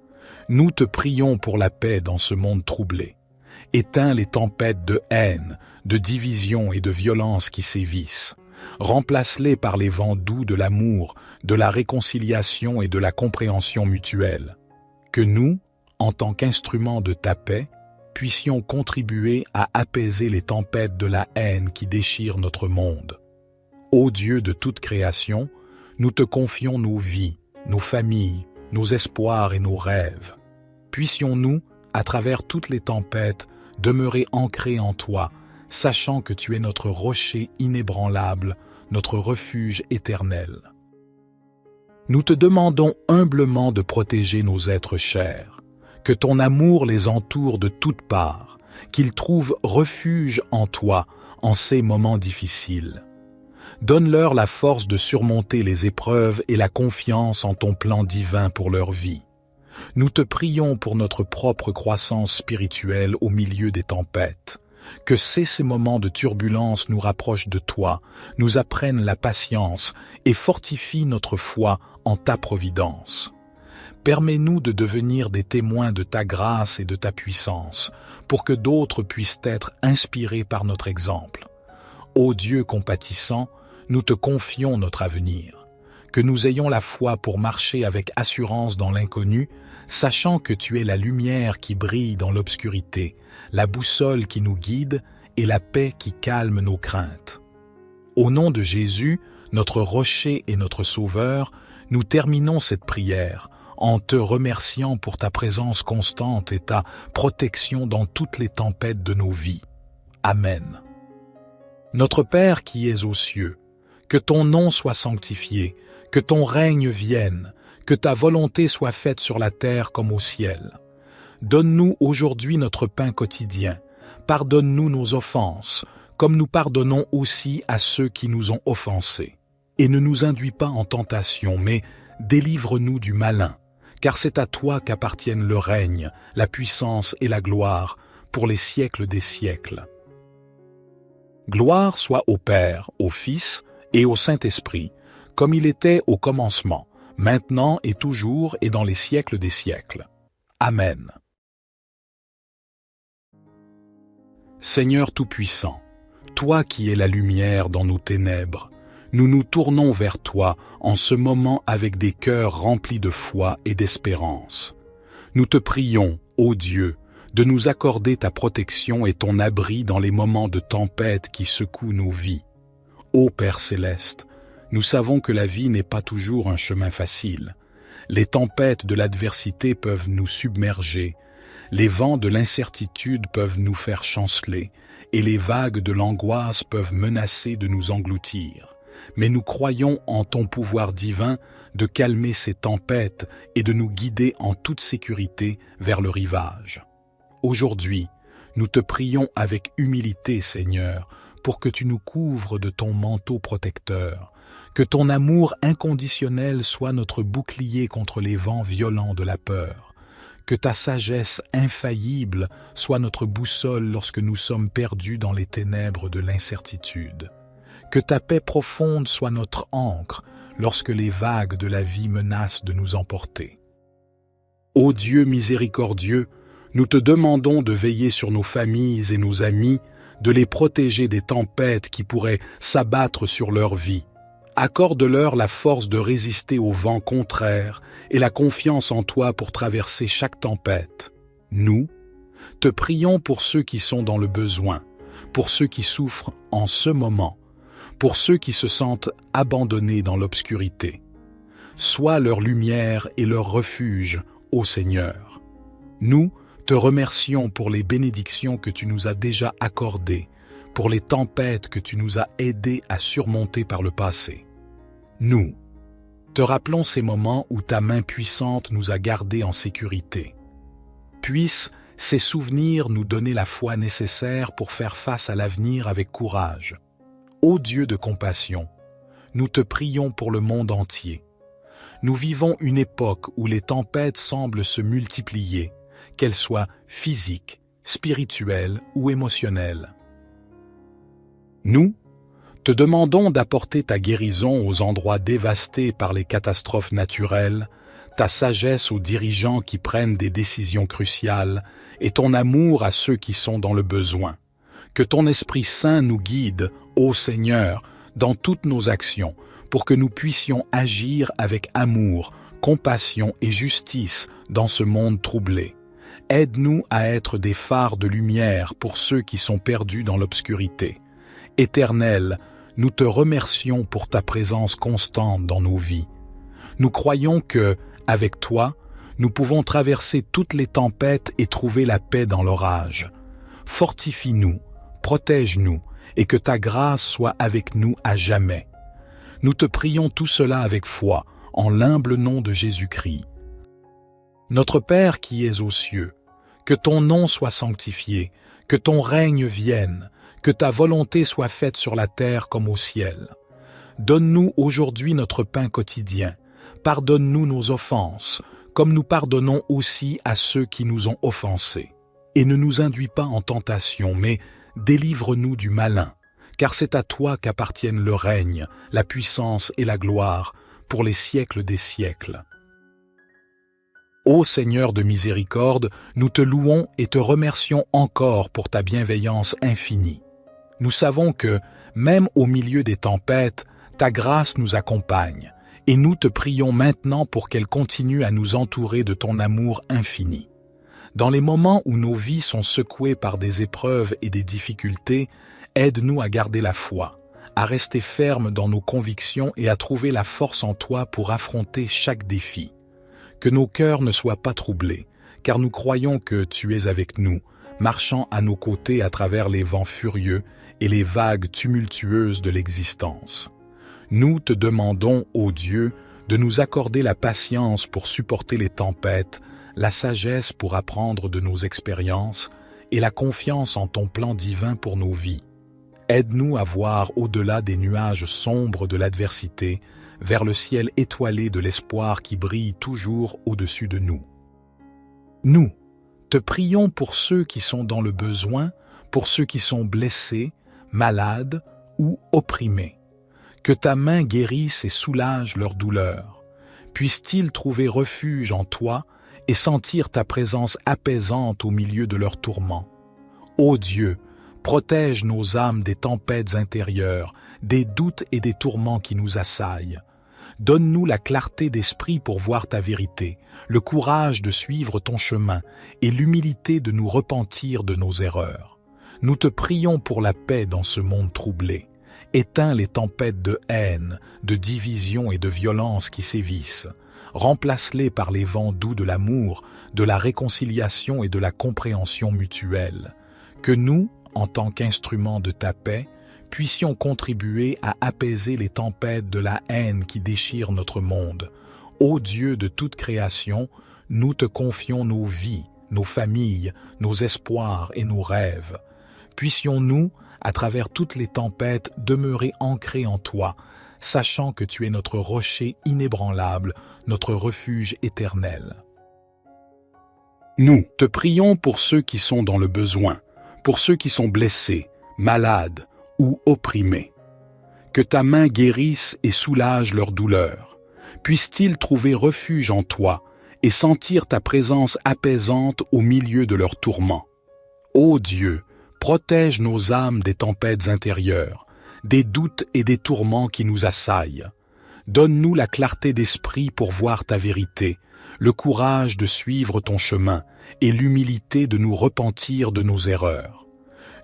Nous te prions pour la paix dans ce monde troublé. Éteins les tempêtes de haine, de division et de violence qui sévissent. Remplace-les par les vents doux de l'amour, de la réconciliation et de la compréhension mutuelle. Que nous, en tant qu'instruments de ta paix, puissions contribuer à apaiser les tempêtes de la haine qui déchirent notre monde. Ô Dieu de toute création, nous te confions nos vies, nos familles, nos espoirs et nos rêves. Puissions-nous, à travers toutes les tempêtes, demeurer ancrés en toi, sachant que tu es notre rocher inébranlable, notre refuge éternel. Nous te demandons humblement de protéger nos êtres chers, que ton amour les entoure de toutes parts, qu'ils trouvent refuge en toi en ces moments difficiles. Donne-leur la force de surmonter les épreuves et la confiance en ton plan divin pour leur vie. Nous te prions pour notre propre croissance spirituelle au milieu des tempêtes. Que ces moments de turbulence nous rapprochent de toi, nous apprennent la patience et fortifient notre foi en ta providence. Permets-nous de devenir des témoins de ta grâce et de ta puissance, pour que d'autres puissent être inspirés par notre exemple. Ô Dieu compatissant, nous te confions notre avenir. Que nous ayons la foi pour marcher avec assurance dans l'inconnu, sachant que tu es la lumière qui brille dans l'obscurité, la boussole qui nous guide et la paix qui calme nos craintes. Au nom de Jésus, notre rocher et notre sauveur, nous terminons cette prière en te remerciant pour ta présence constante et ta protection dans toutes les tempêtes de nos vies. Amen. Notre Père qui es aux cieux, que ton nom soit sanctifié, que ton règne vienne, que ta volonté soit faite sur la terre comme au ciel. Donne-nous aujourd'hui notre pain quotidien. Pardonne-nous nos offenses, comme nous pardonnons aussi à ceux qui nous ont offensés. Et ne nous induis pas en tentation, mais délivre-nous du malin, car c'est à toi qu'appartiennent le règne, la puissance et la gloire, pour les siècles des siècles. Gloire soit au Père, au Fils et au Saint-Esprit, comme il était au commencement, maintenant et toujours et dans les siècles des siècles. Amen. Seigneur Tout-Puissant, toi qui es la lumière dans nos ténèbres, nous nous tournons vers toi en ce moment avec des cœurs remplis de foi et d'espérance. Nous te prions, ô Dieu, de nous accorder ta protection et ton abri dans les moments de tempête qui secouent nos vies. Ô Père céleste, nous savons que la vie n'est pas toujours un chemin facile. Les tempêtes de l'adversité peuvent nous submerger, les vents de l'incertitude peuvent nous faire chanceler, et les vagues de l'angoisse peuvent menacer de nous engloutir. Mais nous croyons en ton pouvoir divin de calmer ces tempêtes et de nous guider en toute sécurité vers le rivage. Aujourd'hui, nous te prions avec humilité, Seigneur, pour que tu nous couvres de ton manteau protecteur, que ton amour inconditionnel soit notre bouclier contre les vents violents de la peur, que ta sagesse infaillible soit notre boussole lorsque nous sommes perdus dans les ténèbres de l'incertitude, que ta paix profonde soit notre ancre lorsque les vagues de la vie menacent de nous emporter. Ô Dieu miséricordieux, nous te demandons de veiller sur nos familles et nos amis, de les protéger des tempêtes qui pourraient s'abattre sur leur vie. Accorde-leur la force de résister aux vents contraires et la confiance en toi pour traverser chaque tempête. Nous, te prions pour ceux qui sont dans le besoin, pour ceux qui souffrent en ce moment, pour ceux qui se sentent abandonnés dans l'obscurité. Sois leur lumière et leur refuge, ô Seigneur. Nous, te remercions pour les bénédictions que tu nous as déjà accordées, pour les tempêtes que tu nous as aidés à surmonter par le passé. Nous, te rappelons ces moments où ta main puissante nous a gardés en sécurité. Puissent ces souvenirs nous donner la foi nécessaire pour faire face à l'avenir avec courage. Ô Dieu de compassion, nous te prions pour le monde entier. Nous vivons une époque où les tempêtes semblent se multiplier, qu'elles soient physiques, spirituelles ou émotionnelles. Nous, te demandons d'apporter ta guérison aux endroits dévastés par les catastrophes naturelles, ta sagesse aux dirigeants qui prennent des décisions cruciales et ton amour à ceux qui sont dans le besoin. Que ton Esprit Saint nous guide, ô Seigneur, dans toutes nos actions, pour que nous puissions agir avec amour, compassion et justice dans ce monde troublé. Aide-nous à être des phares de lumière pour ceux qui sont perdus dans l'obscurité. Éternel, nous te remercions pour ta présence constante dans nos vies. Nous croyons que, avec toi, nous pouvons traverser toutes les tempêtes et trouver la paix dans l'orage. Fortifie-nous, protège-nous, et que ta grâce soit avec nous à jamais. Nous te prions tout cela avec foi, en l'humble nom de Jésus-Christ. Notre Père qui es aux cieux, que ton nom soit sanctifié, que ton règne vienne, que ta volonté soit faite sur la terre comme au ciel. Donne-nous aujourd'hui notre pain quotidien. Pardonne-nous nos offenses, comme nous pardonnons aussi à ceux qui nous ont offensés. Et ne nous induis pas en tentation, mais délivre-nous du malin, car c'est à toi qu'appartiennent le règne, la puissance et la gloire, pour les siècles des siècles. Ô Seigneur de miséricorde, nous te louons et te remercions encore pour ta bienveillance infinie. Nous savons que, même au milieu des tempêtes, ta grâce nous accompagne, et nous te prions maintenant pour qu'elle continue à nous entourer de ton amour infini. Dans les moments où nos vies sont secouées par des épreuves et des difficultés, aide-nous à garder la foi, à rester fermes dans nos convictions et à trouver la force en toi pour affronter chaque défi. Que nos cœurs ne soient pas troublés, car nous croyons que tu es avec nous, marchant à nos côtés à travers les vents furieux et les vagues tumultueuses de l'existence. Nous te demandons, ô Dieu, de nous accorder la patience pour supporter les tempêtes, la sagesse pour apprendre de nos expériences et la confiance en ton plan divin pour nos vies. Aide-nous à voir au-delà des nuages sombres de l'adversité, vers le ciel étoilé de l'espoir qui brille toujours au-dessus de nous. Nous te prions pour ceux qui sont dans le besoin, pour ceux qui sont blessés, malades ou opprimés. Que ta main guérisse et soulage leur douleur. Puissent-ils trouver refuge en toi et sentir ta présence apaisante au milieu de leurs tourments. Ô Dieu, protège nos âmes des tempêtes intérieures, des doutes et des tourments qui nous assaillent. Donne-nous la clarté d'esprit pour voir ta vérité, le courage de suivre ton chemin et l'humilité de nous repentir de nos erreurs. Nous te prions pour la paix dans ce monde troublé. Éteins les tempêtes de haine, de division et de violence qui sévissent. Remplace-les par les vents doux de l'amour, de la réconciliation et de la compréhension mutuelle. Que nous, en tant qu'instruments de ta paix, puissions contribuer à apaiser les tempêtes de la haine qui déchirent notre monde. Ô Dieu de toute création, nous te confions nos vies, nos familles, nos espoirs et nos rêves. Puissions-nous, à travers toutes les tempêtes, demeurer ancrés en toi, sachant que tu es notre rocher inébranlable, notre refuge éternel. Nous te prions pour ceux qui sont dans le besoin, pour ceux qui sont blessés, malades ou opprimés. Que ta main guérisse et soulage leur douleur. Puissent-ils trouver refuge en toi et sentir ta présence apaisante au milieu de leurs tourments. Ô Dieu, protège nos âmes des tempêtes intérieures, des doutes et des tourments qui nous assaillent. Donne-nous la clarté d'esprit pour voir ta vérité, le courage de suivre ton chemin et l'humilité de nous repentir de nos erreurs.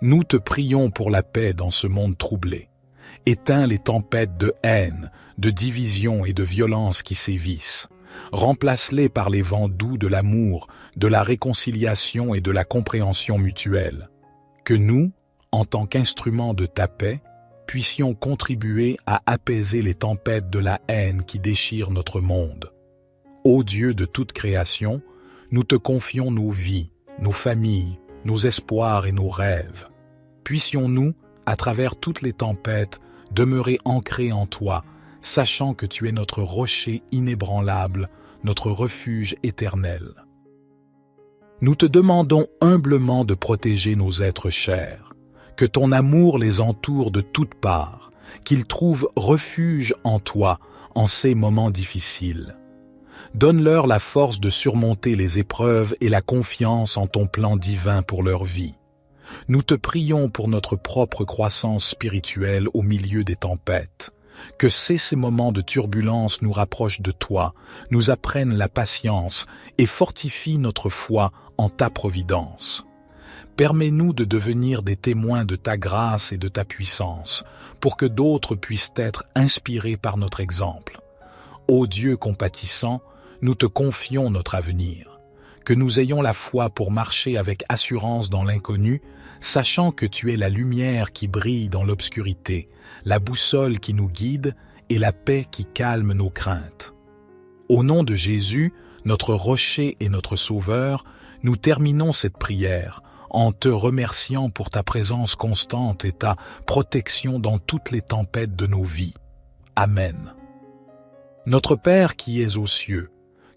Nous te prions pour la paix dans ce monde troublé. Éteins les tempêtes de haine, de division et de violence qui sévissent. Remplace-les par les vents doux de l'amour, de la réconciliation et de la compréhension mutuelle. Que nous, en tant qu'instruments de ta paix, puissions contribuer à apaiser les tempêtes de la haine qui déchirent notre monde. Ô Dieu de toute création, nous te confions nos vies, nos familles, nos espoirs et nos rêves. Puissions-nous, à travers toutes les tempêtes, demeurer ancrés en toi, sachant que tu es notre rocher inébranlable, notre refuge éternel. Nous te demandons humblement de protéger nos êtres chers, que ton amour les entoure de toutes parts, qu'ils trouvent refuge en toi en ces moments difficiles. Donne-leur la force de surmonter les épreuves et la confiance en ton plan divin pour leur vie. Nous te prions pour notre propre croissance spirituelle au milieu des tempêtes. Que ces moments de turbulence nous rapprochent de toi, nous apprennent la patience et fortifient notre foi en ta providence. Permets-nous de devenir des témoins de ta grâce et de ta puissance, pour que d'autres puissent être inspirés par notre exemple. Ô Dieu compatissant, nous te confions notre avenir. Que nous ayons la foi pour marcher avec assurance dans l'inconnu, sachant que tu es la lumière qui brille dans l'obscurité, la boussole qui nous guide et la paix qui calme nos craintes. Au nom de Jésus, notre rocher et notre sauveur, nous terminons cette prière en te remerciant pour ta présence constante et ta protection dans toutes les tempêtes de nos vies. Amen. Notre Père qui es aux cieux,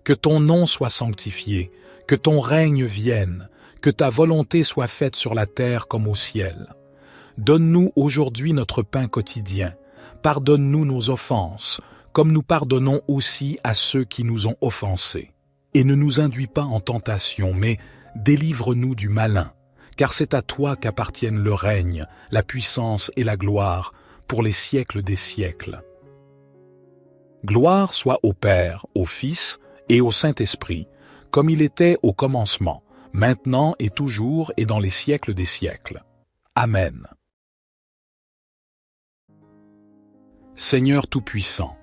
que ton nom soit sanctifié, que ton règne vienne, que ta volonté soit faite sur la terre comme au ciel. Donne-nous aujourd'hui notre pain quotidien. Pardonne-nous nos offenses, comme nous pardonnons aussi à ceux qui nous ont offensés. Et ne nous induis pas en tentation, mais délivre-nous du malin, car c'est à toi qu'appartiennent le règne, la puissance et la gloire, pour les siècles des siècles. Gloire soit au Père, au Fils et au Saint-Esprit, comme il était au commencement, maintenant et toujours et dans les siècles des siècles. Amen. Seigneur Tout-Puissant,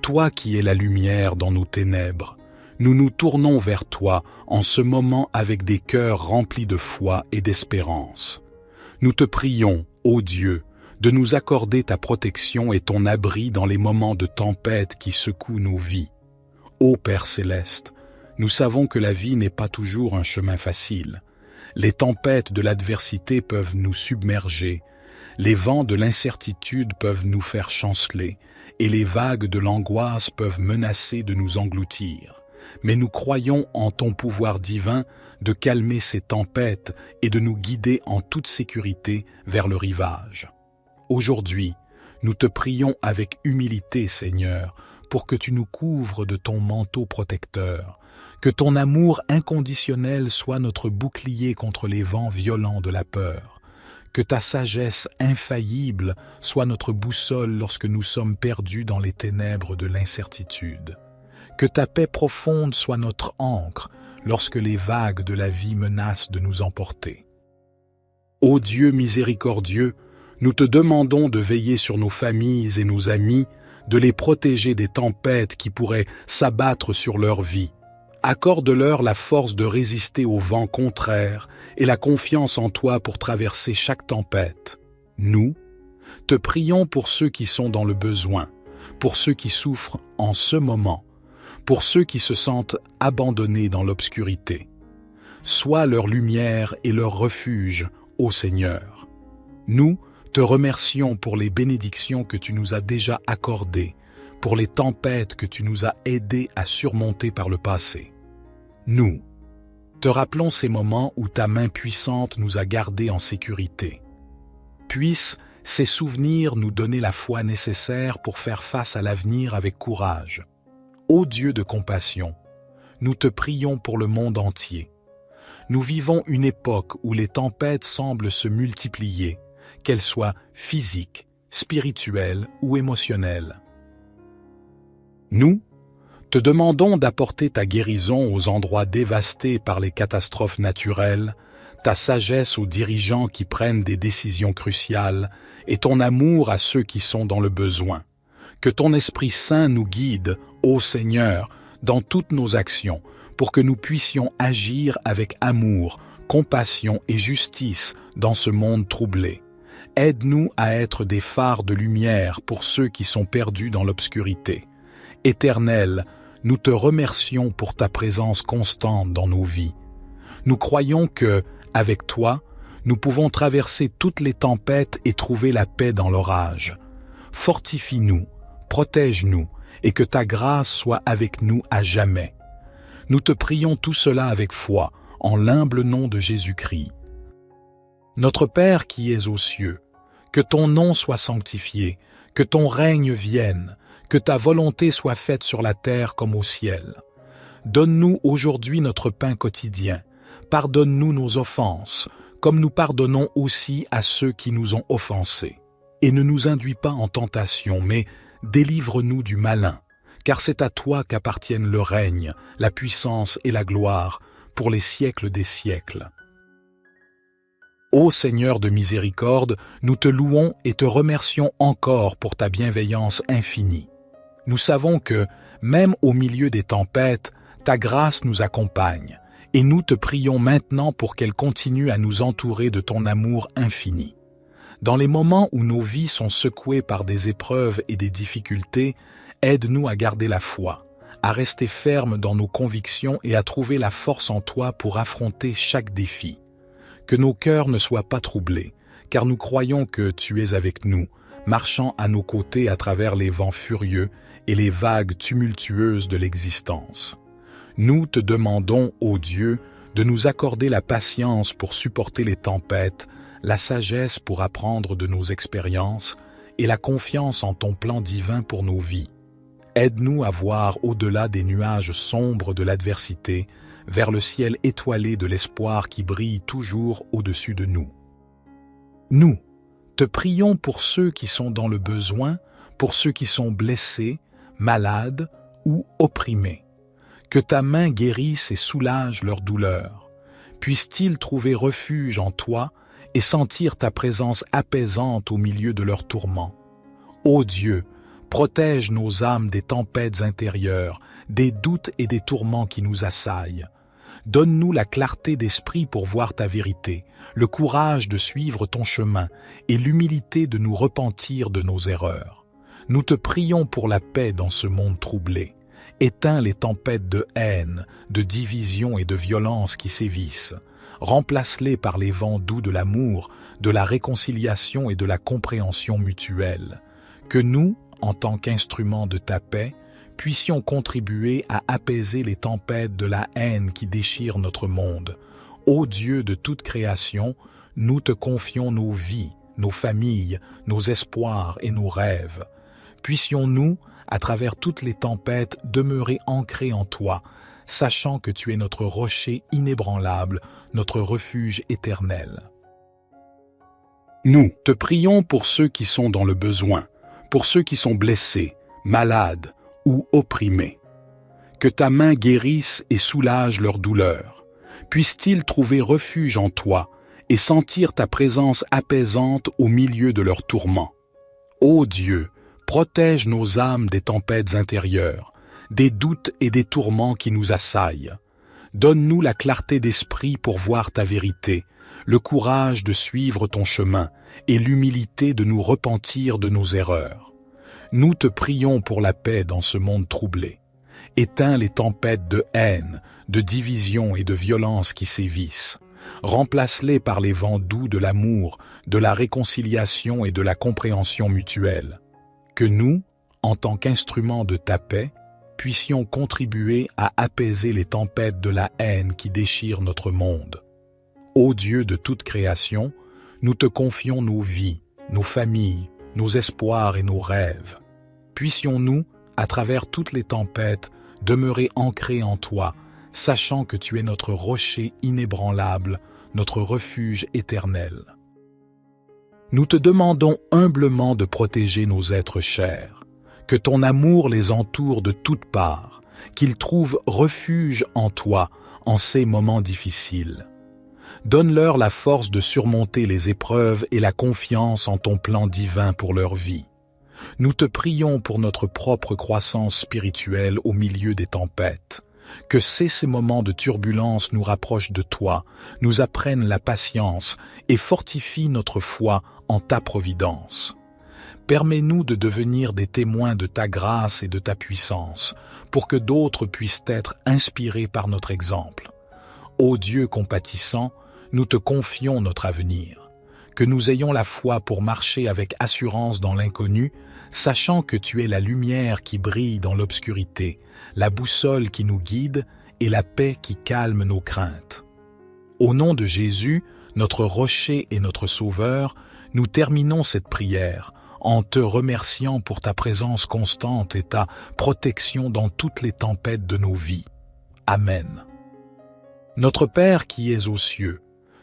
toi qui es la lumière dans nos ténèbres, nous nous tournons vers toi en ce moment avec des cœurs remplis de foi et d'espérance. Nous te prions, ô Dieu, de nous accorder ta protection et ton abri dans les moments de tempête qui secouent nos vies. Ô Père céleste, nous savons que la vie n'est pas toujours un chemin facile. Les tempêtes de l'adversité peuvent nous submerger, les vents de l'incertitude peuvent nous faire chanceler, et les vagues de l'angoisse peuvent menacer de nous engloutir. Mais nous croyons en ton pouvoir divin de calmer ces tempêtes et de nous guider en toute sécurité vers le rivage. Aujourd'hui, nous te prions avec humilité, Seigneur, pour que tu nous couvres de ton manteau protecteur, que ton amour inconditionnel soit notre bouclier contre les vents violents de la peur, que ta sagesse infaillible soit notre boussole lorsque nous sommes perdus dans les ténèbres de l'incertitude, que ta paix profonde soit notre ancre lorsque les vagues de la vie menacent de nous emporter. Ô Dieu miséricordieux, nous te demandons de veiller sur nos familles et nos amis, de les protéger des tempêtes qui pourraient s'abattre sur leur vie. Accorde-leur la force de résister aux vents contraires et la confiance en toi pour traverser chaque tempête. Nous, te prions pour ceux qui sont dans le besoin, pour ceux qui souffrent en ce moment, pour ceux qui se sentent abandonnés dans l'obscurité. Sois leur lumière et leur refuge, ô Seigneur. Nous, te remercions pour les bénédictions que tu nous as déjà accordées, pour les tempêtes que tu nous as aidés à surmonter par le passé. Nous, te rappelons ces moments où ta main puissante nous a gardés en sécurité. Puissent ces souvenirs nous donner la foi nécessaire pour faire face à l'avenir avec courage. Ô Dieu de compassion, nous te prions pour le monde entier. Nous vivons une époque où les tempêtes semblent se multiplier, qu'elles soient physiques, spirituelles ou émotionnelles. Nous, te demandons d'apporter ta guérison aux endroits dévastés par les catastrophes naturelles, ta sagesse aux dirigeants qui prennent des décisions cruciales et ton amour à ceux qui sont dans le besoin. Que ton Esprit Saint nous guide, ô Seigneur, dans toutes nos actions, pour que nous puissions agir avec amour, compassion et justice dans ce monde troublé. Aide-nous à être des phares de lumière pour ceux qui sont perdus dans l'obscurité. Éternel, nous te remercions pour ta présence constante dans nos vies. Nous croyons que, avec toi, nous pouvons traverser toutes les tempêtes et trouver la paix dans l'orage. Fortifie-nous, protège-nous, et que ta grâce soit avec nous à jamais. Nous te prions tout cela avec foi, en l'humble nom de Jésus-Christ. Notre Père qui es aux cieux, que ton nom soit sanctifié, que ton règne vienne, que ta volonté soit faite sur la terre comme au ciel. Donne-nous aujourd'hui notre pain quotidien. Pardonne-nous nos offenses, comme nous pardonnons aussi à ceux qui nous ont offensés. Et ne nous induis pas en tentation, mais délivre-nous du malin, car c'est à toi qu'appartiennent le règne, la puissance et la gloire, pour les siècles des siècles. Ô Seigneur de miséricorde, nous te louons et te remercions encore pour ta bienveillance infinie. Nous savons que, même au milieu des tempêtes, ta grâce nous accompagne, et nous te prions maintenant pour qu'elle continue à nous entourer de ton amour infini. Dans les moments où nos vies sont secouées par des épreuves et des difficultés, aide-nous à garder la foi, à rester fermes dans nos convictions et à trouver la force en toi pour affronter chaque défi. Que nos cœurs ne soient pas troublés, car nous croyons que tu es avec nous, marchant à nos côtés à travers les vents furieux et les vagues tumultueuses de l'existence. Nous te demandons, ô Dieu, de nous accorder la patience pour supporter les tempêtes, la sagesse pour apprendre de nos expériences et la confiance en ton plan divin pour nos vies. Aide-nous à voir au-delà des nuages sombres de l'adversité, vers le ciel étoilé de l'espoir qui brille toujours au-dessus de nous. Nous te prions pour ceux qui sont dans le besoin, pour ceux qui sont blessés, malades ou opprimés. Que ta main guérisse et soulage leur douleur. Puissent-ils trouver refuge en toi et sentir ta présence apaisante au milieu de leurs tourments. Ô Dieu, protège nos âmes des tempêtes intérieures, des doutes et des tourments qui nous assaillent. Donne-nous la clarté d'esprit pour voir ta vérité, le courage de suivre ton chemin et l'humilité de nous repentir de nos erreurs. Nous te prions pour la paix dans ce monde troublé. Éteins les tempêtes de haine, de division et de violence qui sévissent. Remplace-les par les vents doux de l'amour, de la réconciliation et de la compréhension mutuelle. Que nous, en tant qu'instruments de ta paix, puissions contribuer à apaiser les tempêtes de la haine qui déchirent notre monde. Ô Dieu de toute création, nous te confions nos vies, nos familles, nos espoirs et nos rêves. Puissions-nous, à travers toutes les tempêtes, demeurer ancrés en toi, sachant que tu es notre rocher inébranlable, notre refuge éternel. Nous te prions pour ceux qui sont dans le besoin, pour ceux qui sont blessés, malades ou opprimés. Que ta main guérisse et soulage leur douleur. Puissent-ils trouver refuge en toi et sentir ta présence apaisante au milieu de leurs tourments. Ô Dieu, protège nos âmes des tempêtes intérieures, des doutes et des tourments qui nous assaillent. Donne-nous la clarté d'esprit pour voir ta vérité, le courage de suivre ton chemin et l'humilité de nous repentir de nos erreurs. Nous te prions pour la paix dans ce monde troublé. Éteins les tempêtes de haine, de division et de violence qui sévissent. Remplace-les par les vents doux de l'amour, de la réconciliation et de la compréhension mutuelle. Que nous, en tant qu'instruments de ta paix, puissions contribuer à apaiser les tempêtes de la haine qui déchirent notre monde. Ô Dieu de toute création, nous te confions nos vies, nos familles, nos espoirs et nos rêves. Puissions-nous, à travers toutes les tempêtes, demeurer ancrés en toi, sachant que tu es notre rocher inébranlable, notre refuge éternel. Nous te demandons humblement de protéger nos êtres chers, que ton amour les entoure de toutes parts, qu'ils trouvent refuge en toi en ces moments difficiles. Donne-leur la force de surmonter les épreuves et la confiance en ton plan divin pour leur vie. Nous te prions pour notre propre croissance spirituelle au milieu des tempêtes. Que ces moments de turbulence nous rapprochent de toi, nous apprennent la patience et fortifient notre foi en ta providence. Permets-nous de devenir des témoins de ta grâce et de ta puissance, pour que d'autres puissent être inspirés par notre exemple. Ô Dieu compatissant, nous te confions notre avenir. Que nous ayons la foi pour marcher avec assurance dans l'inconnu, sachant que tu es la lumière qui brille dans l'obscurité, la boussole qui nous guide et la paix qui calme nos craintes. Au nom de Jésus, notre rocher et notre sauveur, nous terminons cette prière en te remerciant pour ta présence constante et ta protection dans toutes les tempêtes de nos vies. Amen. Notre Père qui es aux cieux,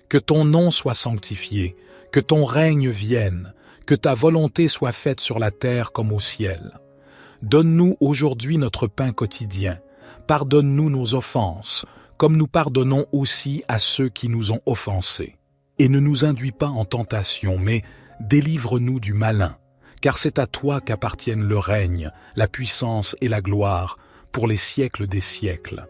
que ton nom soit sanctifié, que ton règne vienne, que ta volonté soit faite sur la terre comme au ciel. Donne-nous aujourd'hui notre pain quotidien. Pardonne-nous nos offenses, comme nous pardonnons aussi à ceux qui nous ont offensés. Et ne nous induis pas en tentation, mais délivre-nous du malin, car c'est à toi qu'appartiennent le règne, la puissance et la gloire, pour les siècles des siècles.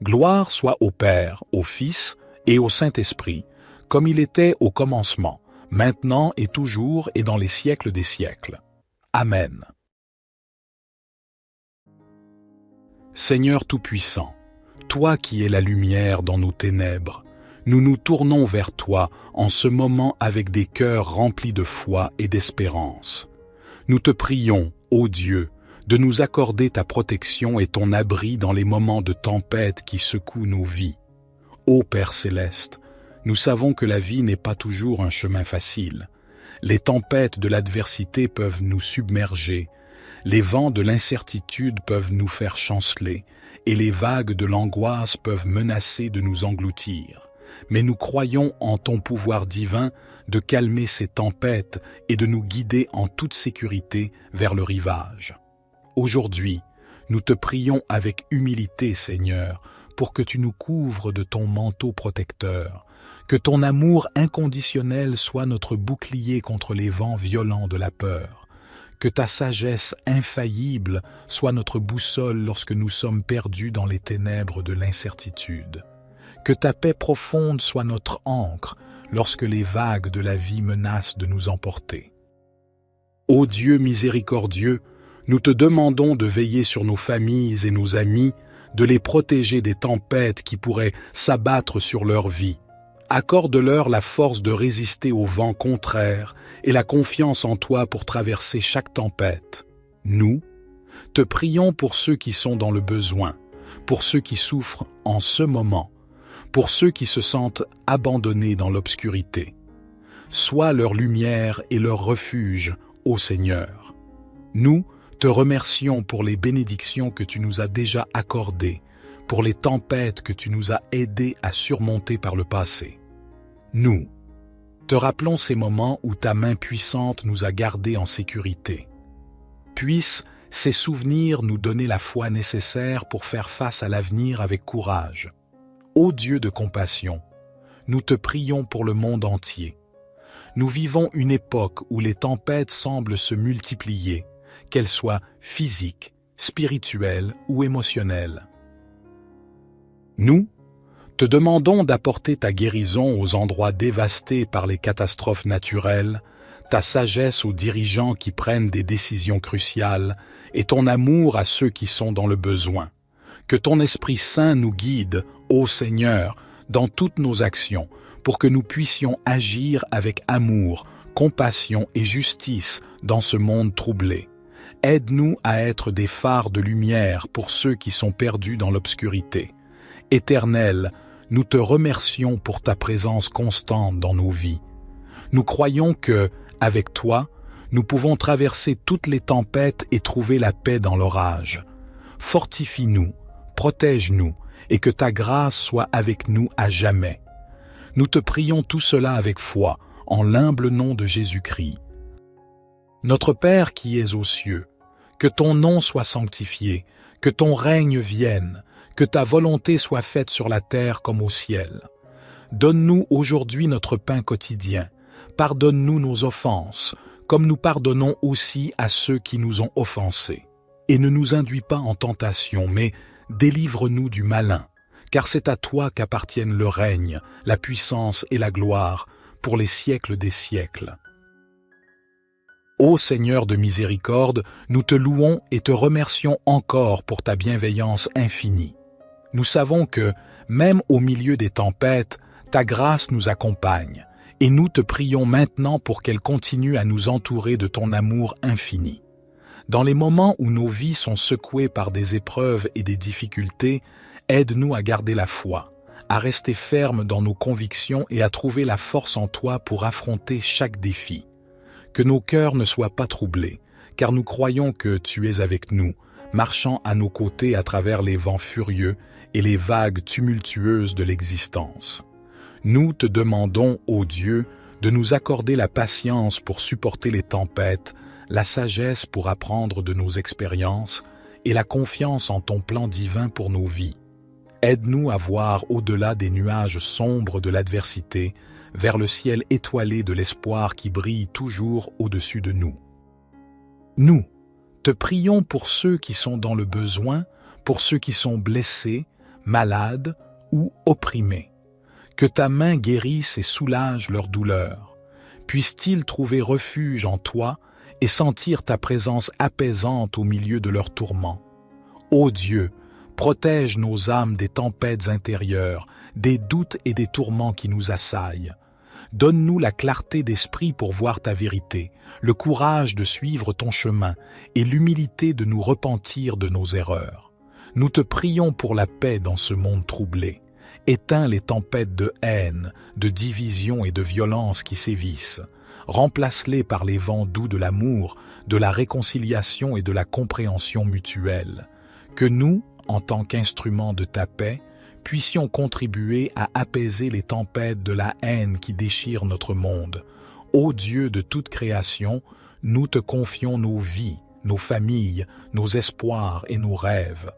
Gloire soit au Père, au Fils et au Saint-Esprit, comme il était au commencement, maintenant et toujours et dans les siècles des siècles. Amen. Seigneur Tout-Puissant, toi qui es la lumière dans nos ténèbres, nous nous tournons vers toi en ce moment avec des cœurs remplis de foi et d'espérance. Nous te prions, ô Dieu, de nous accorder ta protection et ton abri dans les moments de tempête qui secouent nos vies. Ô Père céleste, Nous savons que la vie n'est pas toujours un chemin facile. Les tempêtes de l'adversité peuvent nous submerger, les vents de l'incertitude peuvent nous faire chanceler, et les vagues de l'angoisse peuvent menacer de nous engloutir. Mais nous croyons en ton pouvoir divin de calmer ces tempêtes et de nous guider en toute sécurité vers le rivage. Aujourd'hui, nous te prions avec humilité, Seigneur, pour que tu nous couvres de ton manteau protecteur, que ton amour inconditionnel soit notre bouclier contre les vents violents de la peur, que ta sagesse infaillible soit notre boussole lorsque nous sommes perdus dans les ténèbres de l'incertitude, que ta paix profonde soit notre ancre lorsque les vagues de la vie menacent de nous emporter. Ô Dieu miséricordieux, nous te demandons de veiller sur nos familles et nos amis, de les protéger des tempêtes qui pourraient s'abattre sur leur vie. Accorde-leur la force de résister aux vents contraires et la confiance en toi pour traverser chaque tempête. Nous, te prions pour ceux qui sont dans le besoin, pour ceux qui souffrent en ce moment, pour ceux qui se sentent abandonnés dans l'obscurité. Sois leur lumière et leur refuge, ô Seigneur. Nous, te remercions pour les bénédictions que tu nous as déjà accordées, pour les tempêtes que tu nous as aidés à surmonter par le passé. Nous, te rappelons ces moments où ta main puissante nous a gardés en sécurité. Puissent ces souvenirs nous donner la foi nécessaire pour faire face à l'avenir avec courage. Ô Dieu de compassion, nous te prions pour le monde entier. Nous vivons une époque où les tempêtes semblent se multiplier, qu'elles soient physiques, spirituelles ou émotionnelles. Nous, te demandons d'apporter ta guérison aux endroits dévastés par les catastrophes naturelles, ta sagesse aux dirigeants qui prennent des décisions cruciales et ton amour à ceux qui sont dans le besoin. Que ton Esprit Saint nous guide, ô Seigneur, dans toutes nos actions, pour que nous puissions agir avec amour, compassion et justice dans ce monde troublé. Aide-nous à être des phares de lumière pour ceux qui sont perdus dans l'obscurité. Éternel, nous te remercions pour ta présence constante dans nos vies. Nous croyons que, avec toi, nous pouvons traverser toutes les tempêtes et trouver la paix dans l'orage. Fortifie-nous, protège-nous, et que ta grâce soit avec nous à jamais. Nous te prions tout cela avec foi, en l'humble nom de Jésus-Christ. Notre Père qui es aux cieux, que ton nom soit sanctifié, que ton règne vienne, que ta volonté soit faite sur la terre comme au ciel. Donne-nous aujourd'hui notre pain quotidien. Pardonne-nous nos offenses, comme nous pardonnons aussi à ceux qui nous ont offensés. Et ne nous induis pas en tentation, mais délivre-nous du malin, car c'est à toi qu'appartiennent le règne, la puissance et la gloire, pour les siècles des siècles. Ô Seigneur de miséricorde, nous te louons et te remercions encore pour ta bienveillance infinie. Nous savons que, même au milieu des tempêtes, ta grâce nous accompagne, et nous te prions maintenant pour qu'elle continue à nous entourer de ton amour infini. Dans les moments où nos vies sont secouées par des épreuves et des difficultés, aide-nous à garder la foi, à rester fermes dans nos convictions et à trouver la force en toi pour affronter chaque défi. Que nos cœurs ne soient pas troublés, car nous croyons que tu es avec nous, marchant à nos côtés à travers les vents furieux et les vagues tumultueuses de l'existence. Nous te demandons, ô Dieu, de nous accorder la patience pour supporter les tempêtes, la sagesse pour apprendre de nos expériences et la confiance en ton plan divin pour nos vies. Aide-nous à voir au-delà des nuages sombres de l'adversité, vers le ciel étoilé de l'espoir qui brille toujours au-dessus de nous. Nous, te prions pour ceux qui sont dans le besoin, pour ceux qui sont blessés, malades ou opprimés. Que ta main guérisse et soulage leur douleur. Puissent-ils trouver refuge en toi et sentir ta présence apaisante au milieu de leurs tourments. Ô Dieu, protège nos âmes des tempêtes intérieures, des doutes et des tourments qui nous assaillent. Donne-nous la clarté d'esprit pour voir ta vérité, le courage de suivre ton chemin et l'humilité de nous repentir de nos erreurs. Nous te prions pour la paix dans ce monde troublé. Éteins les tempêtes de haine, de division et de violence qui sévissent. Remplace-les par les vents doux de l'amour, de la réconciliation et de la compréhension mutuelle. Que nous, en tant qu'instruments de ta paix, puissions contribuer à apaiser les tempêtes de la haine qui déchirent notre monde. Ô Dieu de toute création, nous te confions nos vies, nos familles, nos espoirs et nos rêves.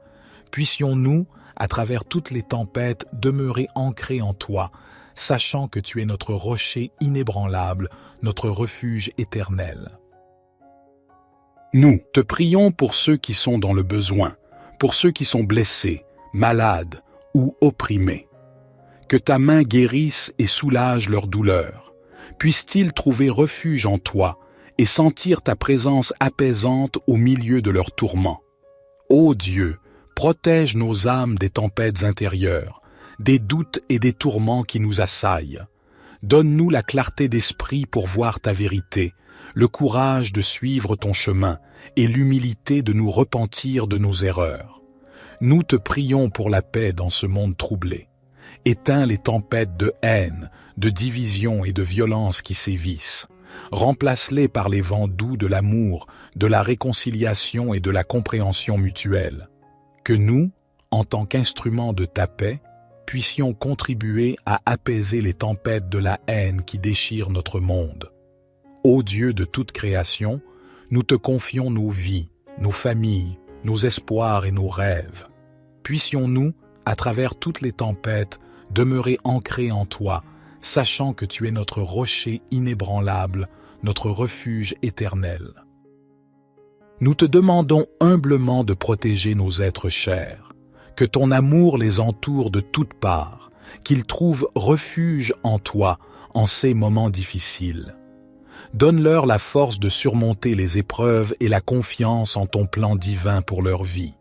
Puissions-nous, à travers toutes les tempêtes, demeurer ancrés en toi, sachant que tu es notre rocher inébranlable, notre refuge éternel. Nous te prions pour ceux qui sont dans le besoin, pour ceux qui sont blessés, malades ou opprimés. Que ta main guérisse et soulage leur douleur. Puissent-ils trouver refuge en toi et sentir ta présence apaisante au milieu de leurs tourments. Ô Dieu, protège nos âmes des tempêtes intérieures, des doutes et des tourments qui nous assaillent. Donne-nous la clarté d'esprit pour voir ta vérité, le courage de suivre ton chemin et l'humilité de nous repentir de nos erreurs. Nous te prions pour la paix dans ce monde troublé. Éteins les tempêtes de haine, de division et de violence qui sévissent. Remplace-les par les vents doux de l'amour, de la réconciliation et de la compréhension mutuelle. Que nous, en tant qu'instruments de ta paix, puissions contribuer à apaiser les tempêtes de la haine qui déchirent notre monde. Ô Dieu de toute création, nous te confions nos vies, nos familles, nos espoirs et nos rêves. Puissions-nous, à travers toutes les tempêtes, demeurer ancrés en toi, sachant que tu es notre rocher inébranlable, notre refuge éternel. Nous te demandons humblement de protéger nos êtres chers, que ton amour les entoure de toutes parts, qu'ils trouvent refuge en toi en ces moments difficiles. Donne-leur la force de surmonter les épreuves et la confiance en ton plan divin pour leur vie.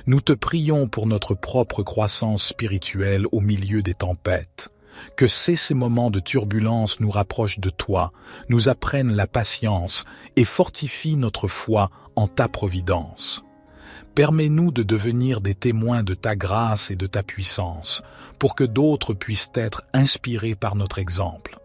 Nous te prions pour notre propre croissance spirituelle au milieu des tempêtes. Que ces moments de turbulence nous rapprochent de toi, nous apprennent la patience et fortifient notre foi en ta providence. Permets-nous de devenir des témoins de ta grâce et de ta puissance, pour que d'autres puissent être inspirés par notre exemple.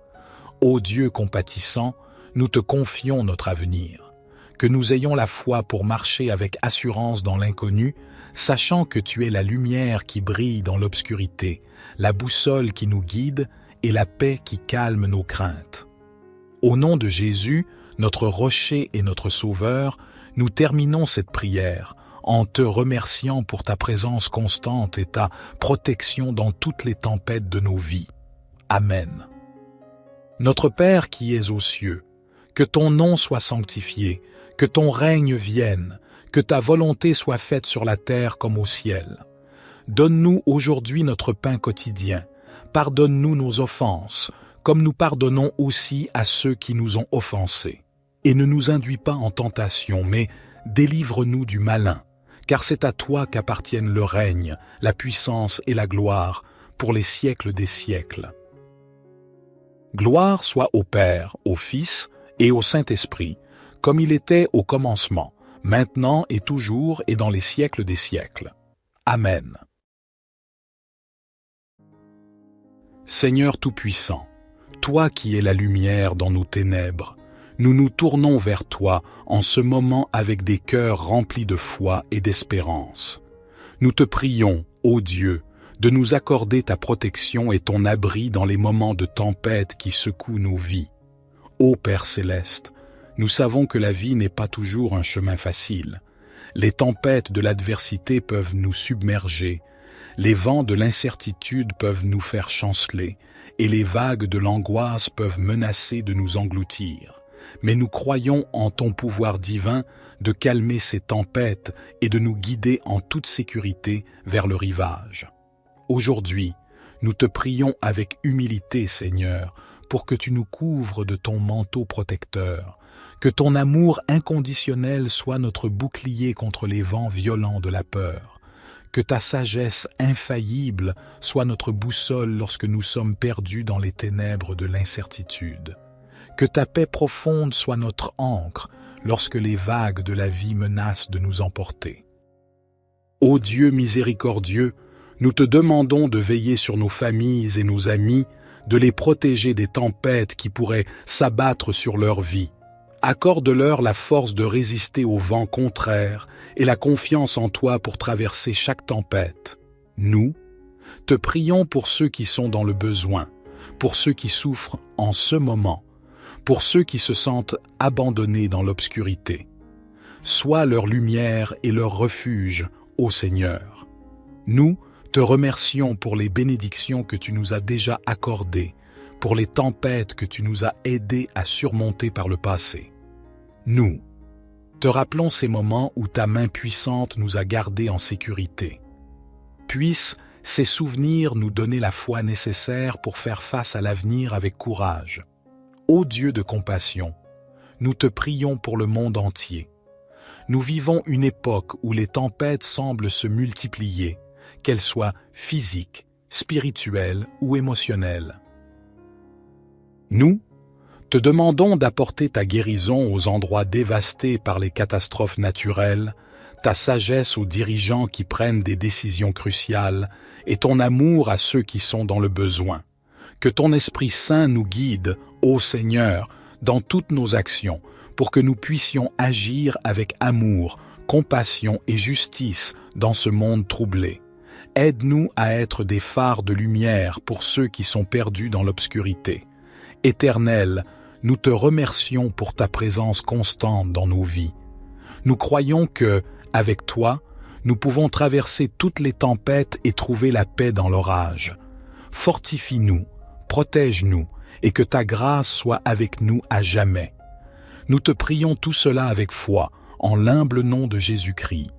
Ô Dieu compatissant, nous te confions notre avenir. Que nous ayons la foi pour marcher avec assurance dans l'inconnu, sachant que tu es la lumière qui brille dans l'obscurité, la boussole qui nous guide et la paix qui calme nos craintes. Au nom de Jésus, notre rocher et notre sauveur, nous terminons cette prière en te remerciant pour ta présence constante et ta protection dans toutes les tempêtes de nos vies. Amen. Notre Père qui es aux cieux, que ton nom soit sanctifié, que ton règne vienne, que ta volonté soit faite sur la terre comme au ciel. Donne-nous aujourd'hui notre pain quotidien. Pardonne-nous nos offenses, comme nous pardonnons aussi à ceux qui nous ont offensés. Et ne nous induis pas en tentation, mais délivre-nous du malin, car c'est à toi qu'appartiennent le règne, la puissance et la gloire, pour les siècles des siècles. Gloire soit au Père, au Fils et au Saint-Esprit, comme il était au commencement, maintenant et toujours et dans les siècles des siècles. Amen. Seigneur Tout-Puissant, toi qui es la lumière dans nos ténèbres, nous nous tournons vers toi en ce moment avec des cœurs remplis de foi et d'espérance. Nous te prions, ô Dieu, de nous accorder ta protection et ton abri dans les moments de tempête qui secouent nos vies. Ô Père céleste, nous savons que la vie n'est pas toujours un chemin facile. Les tempêtes de l'adversité peuvent nous submerger, les vents de l'incertitude peuvent nous faire chanceler, et les vagues de l'angoisse peuvent menacer de nous engloutir. Mais nous croyons en ton pouvoir divin de calmer ces tempêtes et de nous guider en toute sécurité vers le rivage. Aujourd'hui, nous te prions avec humilité, Seigneur, pour que tu nous couvres de ton manteau protecteur, que ton amour inconditionnel soit notre bouclier contre les vents violents de la peur, que ta sagesse infaillible soit notre boussole lorsque nous sommes perdus dans les ténèbres de l'incertitude, que ta paix profonde soit notre ancre lorsque les vagues de la vie menacent de nous emporter. Ô Dieu miséricordieux, Nous te demandons de veiller sur nos familles et nos amis, de les protéger des tempêtes qui pourraient s'abattre sur leur vie. Accorde-leur la force de résister aux vents contraires et la confiance en toi pour traverser chaque tempête. Nous te prions pour ceux qui sont dans le besoin, pour ceux qui souffrent en ce moment, pour ceux qui se sentent abandonnés dans l'obscurité. Sois leur lumière et leur refuge, ô Seigneur. Nous te remercions pour les bénédictions que tu nous as déjà accordées, pour les tempêtes que tu nous as aidés à surmonter par le passé. Nous te rappelons ces moments où ta main puissante nous a gardés en sécurité. Puisse ces souvenirs nous donner la foi nécessaire pour faire face à l'avenir avec courage. Ô Dieu de compassion, nous te prions pour le monde entier. Nous vivons une époque où les tempêtes semblent se multiplier, qu'elles soient physiques, spirituelles ou émotionnelles. Nous te demandons d'apporter ta guérison aux endroits dévastés par les catastrophes naturelles, ta sagesse aux dirigeants qui prennent des décisions cruciales et ton amour à ceux qui sont dans le besoin. Que ton Esprit Saint nous guide, ô Seigneur, dans toutes nos actions, pour que nous puissions agir avec amour, compassion et justice dans ce monde troublé. Aide-nous à être des phares de lumière pour ceux qui sont perdus dans l'obscurité. Éternel, nous te remercions pour ta présence constante dans nos vies. Nous croyons que, avec toi, nous pouvons traverser toutes les tempêtes et trouver la paix dans l'orage. Fortifie-nous, protège-nous, et que ta grâce soit avec nous à jamais. Nous te prions tout cela avec foi, en l'humble nom de Jésus-Christ.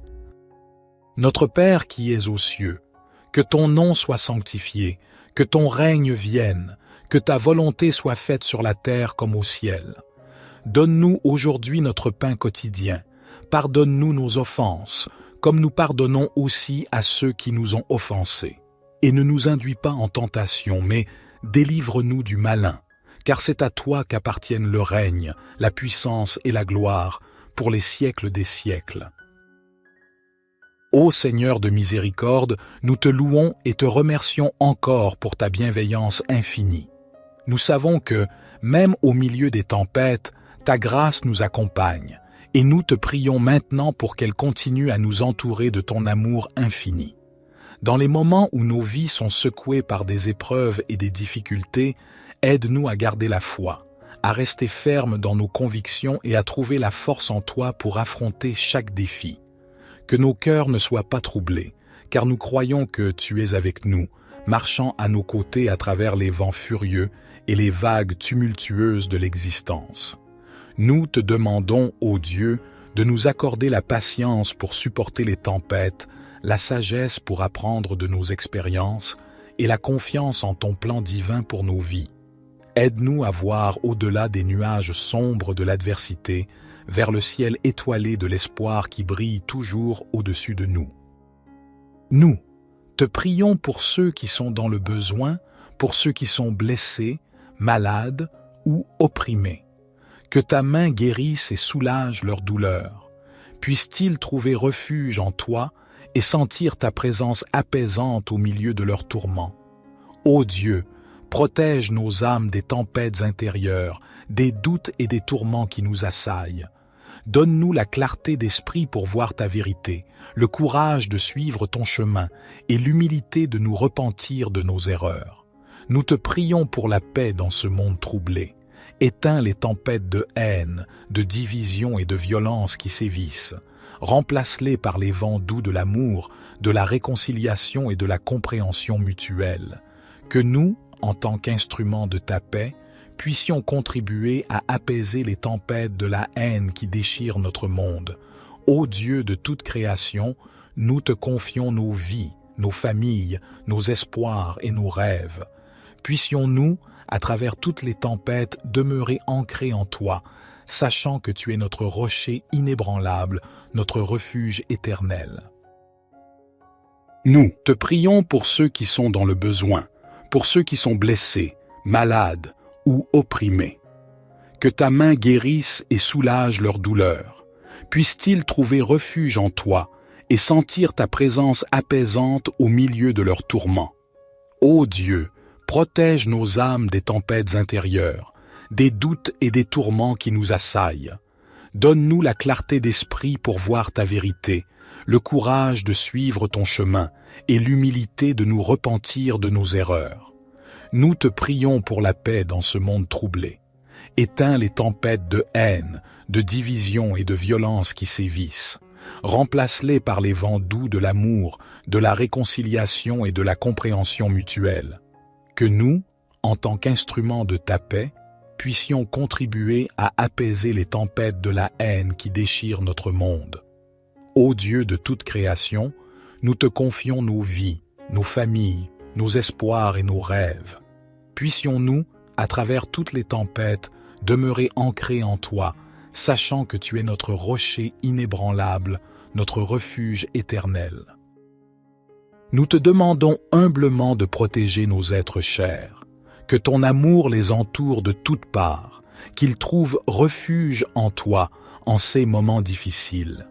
Notre Père qui es aux cieux, que ton nom soit sanctifié, que ton règne vienne, que ta volonté soit faite sur la terre comme au ciel. Donne-nous aujourd'hui notre pain quotidien. Pardonne-nous nos offenses, comme nous pardonnons aussi à ceux qui nous ont offensés. Et ne nous induis pas en tentation, mais délivre-nous du malin, car c'est à toi qu'appartiennent le règne, la puissance et la gloire, pour les siècles des siècles. Ô Seigneur de miséricorde, nous te louons et te remercions encore pour ta bienveillance infinie. Nous savons que, même au milieu des tempêtes, ta grâce nous accompagne, et nous te prions maintenant pour qu'elle continue à nous entourer de ton amour infini. Dans les moments où nos vies sont secouées par des épreuves et des difficultés, aide-nous à garder la foi, à rester fermes dans nos convictions et à trouver la force en toi pour affronter chaque défi. Que nos cœurs ne soient pas troublés, car nous croyons que tu es avec nous, marchant à nos côtés à travers les vents furieux et les vagues tumultueuses de l'existence. Nous te demandons, ô Dieu, de nous accorder la patience pour supporter les tempêtes, la sagesse pour apprendre de nos expériences et la confiance en ton plan divin pour nos vies. Aide-nous à voir au-delà des nuages sombres de l'adversité, vers le ciel étoilé de l'espoir qui brille toujours au-dessus de nous. Nous te prions pour ceux qui sont dans le besoin, pour ceux qui sont blessés, malades ou opprimés. Que ta main guérisse et soulage leur douleur. Puissent-ils trouver refuge en toi et sentir ta présence apaisante au milieu de leurs tourments. Ô Dieu, protège nos âmes des tempêtes intérieures, des doutes et des tourments qui nous assaillent. Donne-nous la clarté d'esprit pour voir ta vérité, le courage de suivre ton chemin et l'humilité de nous repentir de nos erreurs. Nous te prions pour la paix dans ce monde troublé. Éteins les tempêtes de haine, de division et de violence qui sévissent. Remplace-les par les vents doux de l'amour, de la réconciliation et de la compréhension mutuelle. Que nous, en tant qu'instruments de ta paix, puissions contribuer à apaiser les tempêtes de la haine qui déchirent notre monde. Ô Dieu de toute création, nous te confions nos vies, nos familles, nos espoirs et nos rêves. Puissions-nous, à travers toutes les tempêtes, demeurer ancrés en toi, sachant que tu es notre rocher inébranlable, notre refuge éternel. Nous te prions pour ceux qui sont dans le besoin, pour ceux qui sont blessés, malades ou opprimés. Que ta main guérisse et soulage leur douleur. Puissent-ils trouver refuge en toi et sentir ta présence apaisante au milieu de leurs tourments. Ô Dieu, protège nos âmes des tempêtes intérieures, des doutes et des tourments qui nous assaillent. Donne-nous la clarté d'esprit pour voir ta vérité, le courage de suivre ton chemin et l'humilité de nous repentir de nos erreurs. Nous te prions pour la paix dans ce monde troublé. Éteins les tempêtes de haine, de division et de violence qui sévissent. Remplace-les par les vents doux de l'amour, de la réconciliation et de la compréhension mutuelle. Que nous, en tant qu'instruments de ta paix, puissions contribuer à apaiser les tempêtes de la haine qui déchirent notre monde. Ô Dieu de toute création, nous te confions nos vies, nos familles, nos espoirs et nos rêves. Puissions-nous, à travers toutes les tempêtes, demeurer ancrés en toi, sachant que tu es notre rocher inébranlable, notre refuge éternel. Nous te demandons humblement de protéger nos êtres chers, que ton amour les entoure de toutes parts, qu'ils trouvent refuge en toi en ces moments difficiles.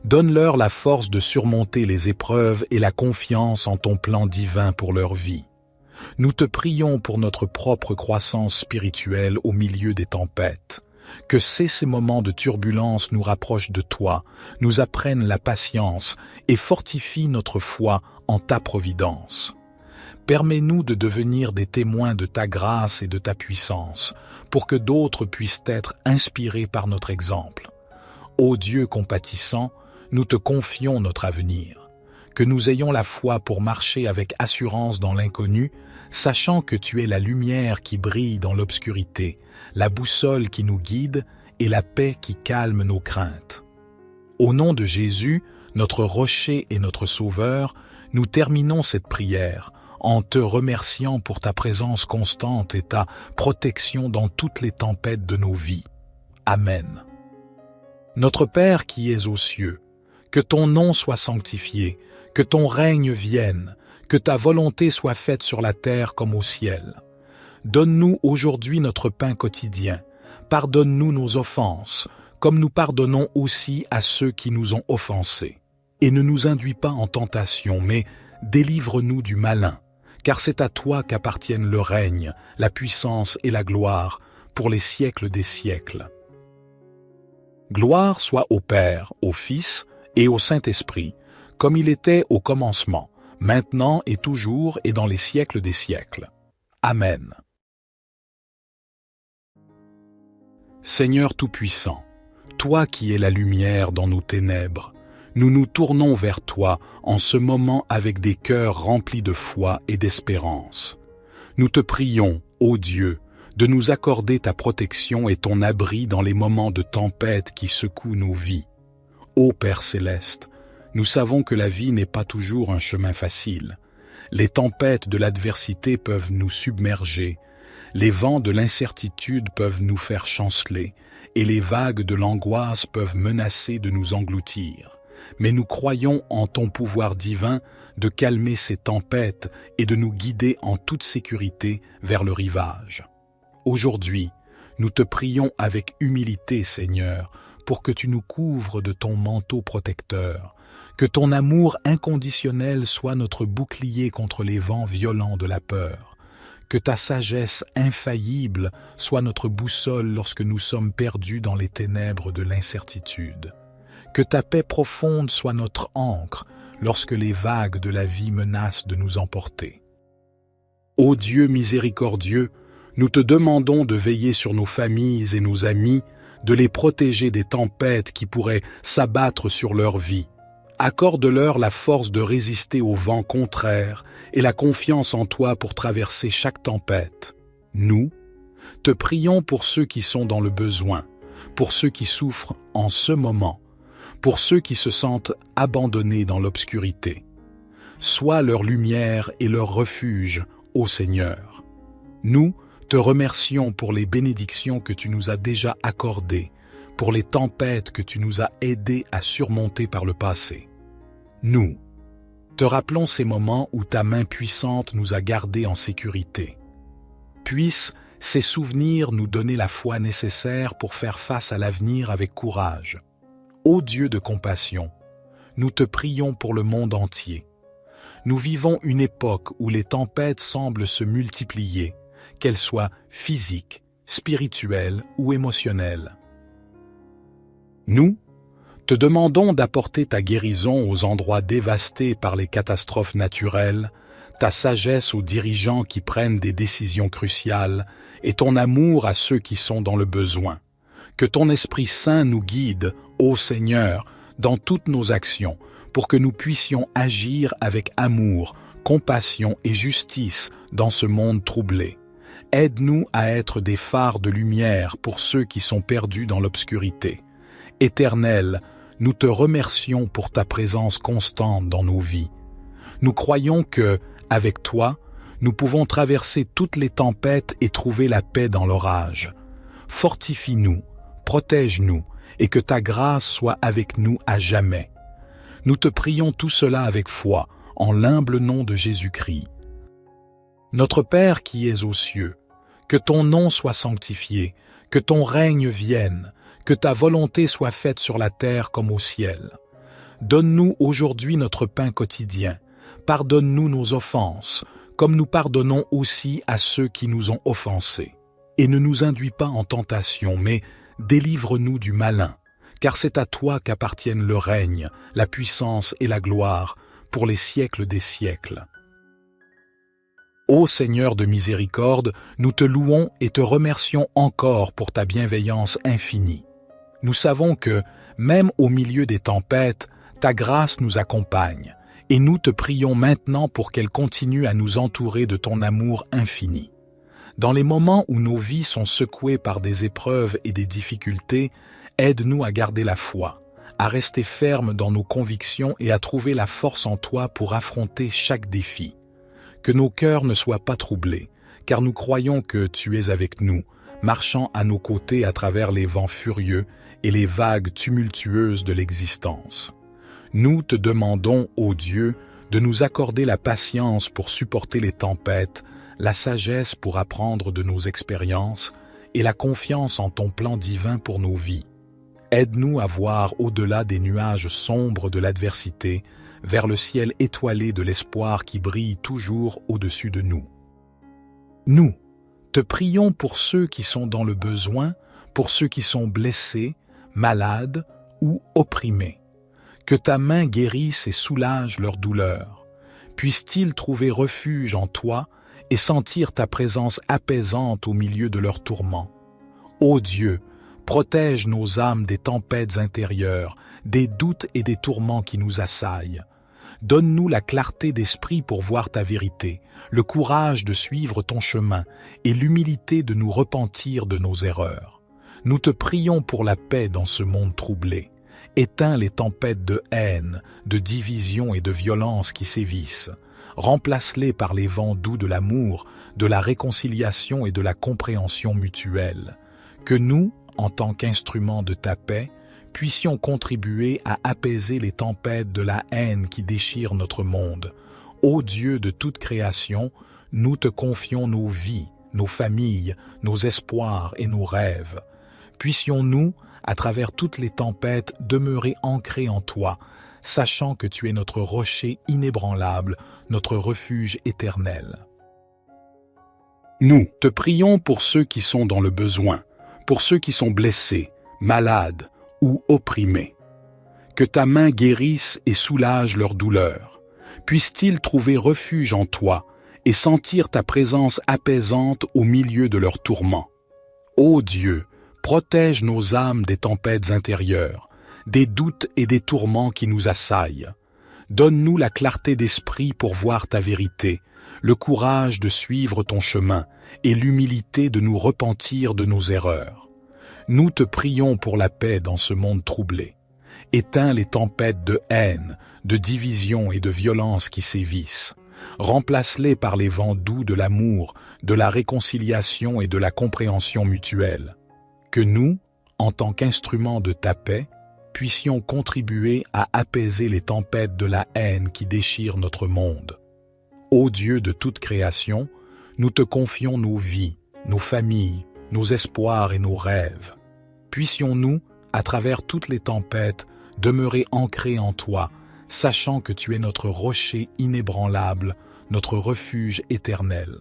Donne-leur la force de surmonter les épreuves et la confiance en ton plan divin pour leur vie. Nous te prions pour notre propre croissance spirituelle au milieu des tempêtes. Que ces moments de turbulence nous rapprochent de toi, nous apprennent la patience et fortifient notre foi en ta providence. Permets-nous de devenir des témoins de ta grâce et de ta puissance, pour que d'autres puissent être inspirés par notre exemple. Ô Dieu compatissant, nous te confions notre avenir. Que nous ayons la foi pour marcher avec assurance dans l'inconnu, sachant que tu es la lumière qui brille dans l'obscurité, la boussole qui nous guide et la paix qui calme nos craintes. Au nom de Jésus, notre rocher et notre sauveur, nous terminons cette prière en te remerciant pour ta présence constante et ta protection dans toutes les tempêtes de nos vies. Amen. Notre Père qui es aux cieux, que ton nom soit sanctifié, que ton règne vienne, que ta volonté soit faite sur la terre comme au ciel. Donne-nous aujourd'hui notre pain quotidien. Pardonne-nous nos offenses, comme nous pardonnons aussi à ceux qui nous ont offensés. Et ne nous induis pas en tentation, mais délivre-nous du malin, car c'est à toi qu'appartiennent le règne, la puissance et la gloire, pour les siècles des siècles. Gloire soit au Père, au Fils et au Saint-Esprit, comme il était au commencement, maintenant et toujours et dans les siècles des siècles. Amen. Seigneur Tout-Puissant, toi qui es la lumière dans nos ténèbres, nous nous tournons vers toi en ce moment avec des cœurs remplis de foi et d'espérance. Nous te prions, ô Dieu, de nous accorder ta protection et ton abri dans les moments de tempête qui secouent nos vies. Ô Père céleste, nous savons que la vie n'est pas toujours un chemin facile. Les tempêtes de l'adversité peuvent nous submerger, les vents de l'incertitude peuvent nous faire chanceler, et les vagues de l'angoisse peuvent menacer de nous engloutir. Mais nous croyons en ton pouvoir divin de calmer ces tempêtes et de nous guider en toute sécurité vers le rivage. Aujourd'hui, nous te prions avec humilité, Seigneur, pour que tu nous couvres de ton manteau protecteur, que ton amour inconditionnel soit notre bouclier contre les vents violents de la peur, que ta sagesse infaillible soit notre boussole lorsque nous sommes perdus dans les ténèbres de l'incertitude, que ta paix profonde soit notre ancre lorsque les vagues de la vie menacent de nous emporter. Ô Dieu miséricordieux, nous te demandons de veiller sur nos familles et nos amis, de les protéger des tempêtes qui pourraient s'abattre sur leur vie. Accorde-leur la force de résister aux vents contraires et la confiance en toi pour traverser chaque tempête. Nous, te prions pour ceux qui sont dans le besoin, pour ceux qui souffrent en ce moment, pour ceux qui se sentent abandonnés dans l'obscurité. Sois leur lumière et leur refuge, ô Seigneur. Nous, te remercions pour les bénédictions que tu nous as déjà accordées, pour les tempêtes que tu nous as aidés à surmonter par le passé. Nous, te rappelons ces moments où ta main puissante nous a gardés en sécurité. Puissent ces souvenirs nous donner la foi nécessaire pour faire face à l'avenir avec courage. Ô Dieu de compassion, nous te prions pour le monde entier. Nous vivons une époque où les tempêtes semblent se multiplier, qu'elles soient physiques, spirituelles ou émotionnelles. Nous te demandons d'apporter ta guérison aux endroits dévastés par les catastrophes naturelles, ta sagesse aux dirigeants qui prennent des décisions cruciales et ton amour à ceux qui sont dans le besoin. Que ton Esprit Saint nous guide, ô Seigneur, dans toutes nos actions, pour que nous puissions agir avec amour, compassion et justice dans ce monde troublé. Aide-nous à être des phares de lumière pour ceux qui sont perdus dans l'obscurité. Éternel, nous te remercions pour ta présence constante dans nos vies. Nous croyons que, avec toi, nous pouvons traverser toutes les tempêtes et trouver la paix dans l'orage. Fortifie-nous, protège-nous, et que ta grâce soit avec nous à jamais. Nous te prions tout cela avec foi, en l'humble nom de Jésus-Christ. Notre Père qui es aux cieux, que ton nom soit sanctifié, que ton règne vienne, que ta volonté soit faite sur la terre comme au ciel. Donne-nous aujourd'hui notre pain quotidien. Pardonne-nous nos offenses, comme nous pardonnons aussi à ceux qui nous ont offensés. Et ne nous induis pas en tentation, mais délivre-nous du malin, car c'est à toi qu'appartiennent le règne, la puissance et la gloire, pour les siècles des siècles. Ô Seigneur de miséricorde, nous te louons et te remercions encore pour ta bienveillance infinie. Nous savons que, même au milieu des tempêtes, ta grâce nous accompagne, et nous te prions maintenant pour qu'elle continue à nous entourer de ton amour infini. Dans les moments où nos vies sont secouées par des épreuves et des difficultés, aide-nous à garder la foi, à rester fermes dans nos convictions et à trouver la force en toi pour affronter chaque défi. Que nos cœurs ne soient pas troublés, car nous croyons que tu es avec nous, marchant à nos côtés à travers les vents furieux et les vagues tumultueuses de l'existence. Nous te demandons, ô Dieu, de nous accorder la patience pour supporter les tempêtes, la sagesse pour apprendre de nos expériences et la confiance en ton plan divin pour nos vies. Aide-nous à voir au-delà des nuages sombres de l'adversité, vers le ciel étoilé de l'espoir qui brille toujours au-dessus de nous. Nous te prions pour ceux qui sont dans le besoin, pour ceux qui sont blessés, malades ou opprimés. Que ta main guérisse et soulage leur douleur. Puissent-ils trouver refuge en toi et sentir ta présence apaisante au milieu de leurs tourments. Ô Dieu, protège nos âmes des tempêtes intérieures, des doutes et des tourments qui nous assaillent. Donne-nous la clarté d'esprit pour voir ta vérité, le courage de suivre ton chemin et l'humilité de nous repentir de nos erreurs. Nous te prions pour la paix dans ce monde troublé. Éteins les tempêtes de haine, de division et de violence qui sévissent. Remplace-les par les vents doux de l'amour, de la réconciliation et de la compréhension mutuelle. Que nous, en tant qu'instruments de ta paix, puissions contribuer à apaiser les tempêtes de la haine qui déchirent notre monde. Ô Dieu de toute création, nous te confions nos vies, nos familles, nos espoirs et nos rêves. Puissions-nous, à travers toutes les tempêtes, demeurer ancrés en toi, sachant que tu es notre rocher inébranlable, notre refuge éternel. Nous te prions pour ceux qui sont dans le besoin, pour ceux qui sont blessés, malades ou opprimés. Que ta main guérisse et soulage leur douleur. Puissent-ils trouver refuge en toi et sentir ta présence apaisante au milieu de leurs tourments. Ô Dieu, protège nos âmes des tempêtes intérieures, des doutes et des tourments qui nous assaillent. Donne-nous la clarté d'esprit pour voir ta vérité, le courage de suivre ton chemin et l'humilité de nous repentir de nos erreurs. Nous te prions pour la paix dans ce monde troublé. Éteins les tempêtes de haine, de division et de violence qui sévissent. Remplace-les par les vents doux de l'amour, de la réconciliation et de la compréhension mutuelle. Que nous, en tant qu'instruments de ta paix, puissions contribuer à apaiser les tempêtes de la haine qui déchirent notre monde. Ô Dieu de toute création, nous te confions nos vies, nos familles, nos espoirs et nos rêves. Puissions-nous, à travers toutes les tempêtes, demeurer ancrés en toi, sachant que tu es notre rocher inébranlable, notre refuge éternel.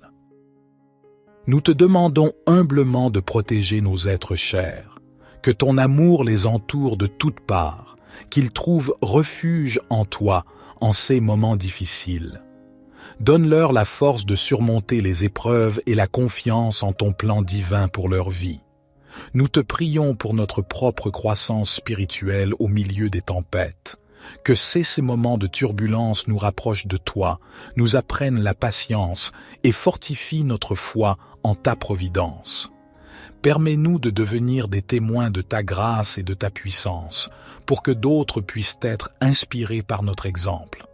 Nous te demandons humblement de protéger nos êtres chers, que ton amour les entoure de toutes parts, qu'ils trouvent refuge en toi en ces moments difficiles. Donne-leur la force de surmonter les épreuves et la confiance en ton plan divin pour leur vie. Nous te prions pour notre propre croissance spirituelle au milieu des tempêtes. Que ces moments de turbulence nous rapprochent de toi, nous apprennent la patience et fortifient notre foi en ta providence. Permets-nous de devenir des témoins de ta grâce et de ta puissance, pour que d'autres puissent être inspirés par notre exemple.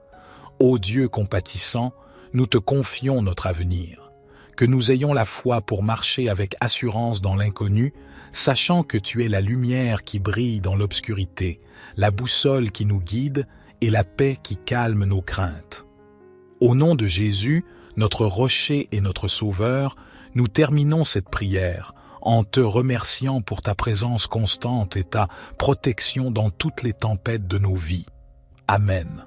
Ô Dieu compatissant, nous te confions notre avenir. Que nous ayons la foi pour marcher avec assurance dans l'inconnu, sachant que tu es la lumière qui brille dans l'obscurité, la boussole qui nous guide et la paix qui calme nos craintes. Au nom de Jésus, notre rocher et notre sauveur, nous terminons cette prière en te remerciant pour ta présence constante et ta protection dans toutes les tempêtes de nos vies. Amen.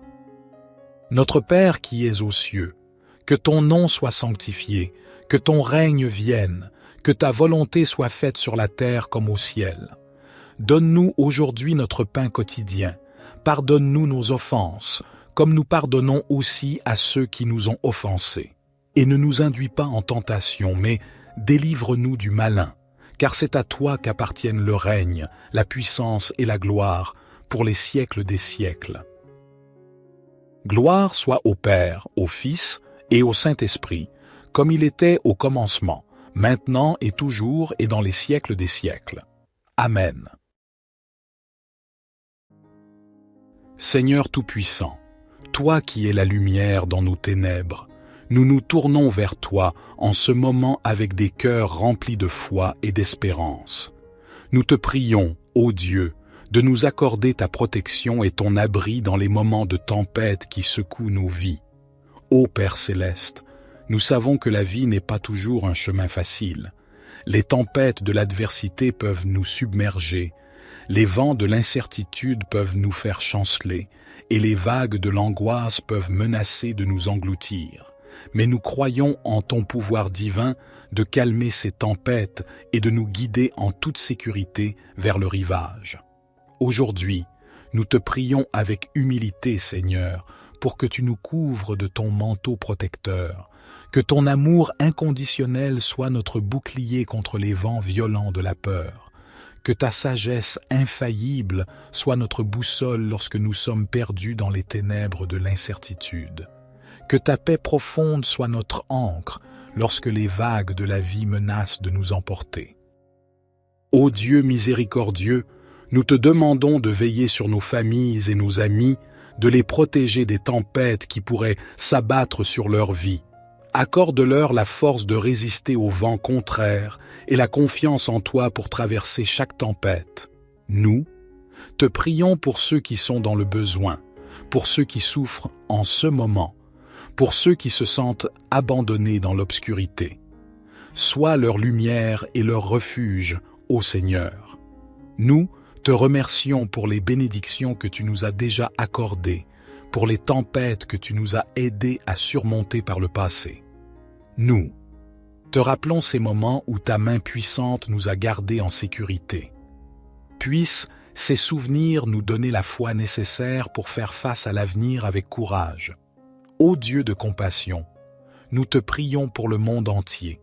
Notre Père qui es aux cieux, que ton nom soit sanctifié, que ton règne vienne, que ta volonté soit faite sur la terre comme au ciel. Donne-nous aujourd'hui notre pain quotidien. Pardonne-nous nos offenses, comme nous pardonnons aussi à ceux qui nous ont offensés. Et ne nous induis pas en tentation, mais délivre-nous du malin, car c'est à toi qu'appartiennent le règne, la puissance et la gloire, pour les siècles des siècles. Gloire soit au Père, au Fils et au Saint-Esprit, comme il était au commencement, maintenant et toujours et dans les siècles des siècles. Amen. Seigneur Tout-Puissant, toi qui es la lumière dans nos ténèbres, nous nous tournons vers toi en ce moment avec des cœurs remplis de foi et d'espérance. Nous te prions, ô Dieu, de nous accorder ta protection et ton abri dans les moments de tempête qui secouent nos vies. Ô Père céleste, nous savons que la vie n'est pas toujours un chemin facile. Les tempêtes de l'adversité peuvent nous submerger, les vents de l'incertitude peuvent nous faire chanceler, et les vagues de l'angoisse peuvent menacer de nous engloutir. Mais nous croyons en ton pouvoir divin de calmer ces tempêtes et de nous guider en toute sécurité vers le rivage. Aujourd'hui, nous te prions avec humilité, Seigneur, pour que tu nous couvres de ton manteau protecteur, que ton amour inconditionnel soit notre bouclier contre les vents violents de la peur, que ta sagesse infaillible soit notre boussole lorsque nous sommes perdus dans les ténèbres de l'incertitude, que ta paix profonde soit notre ancre lorsque les vagues de la vie menacent de nous emporter. Ô Dieu miséricordieux, nous te demandons de veiller sur nos familles et nos amis, de les protéger des tempêtes qui pourraient s'abattre sur leur vie. Accorde-leur la force de résister aux vents contraires et la confiance en toi pour traverser chaque tempête. Nous, te prions pour ceux qui sont dans le besoin, pour ceux qui souffrent en ce moment, pour ceux qui se sentent abandonnés dans l'obscurité. Sois leur lumière et leur refuge, ô Seigneur. Nous, te remercions pour les bénédictions que tu nous as déjà accordées, pour les tempêtes que tu nous as aidés à surmonter par le passé. Nous, te rappelons ces moments où ta main puissante nous a gardés en sécurité. Puissent ces souvenirs nous donner la foi nécessaire pour faire face à l'avenir avec courage. Ô Dieu de compassion, nous te prions pour le monde entier.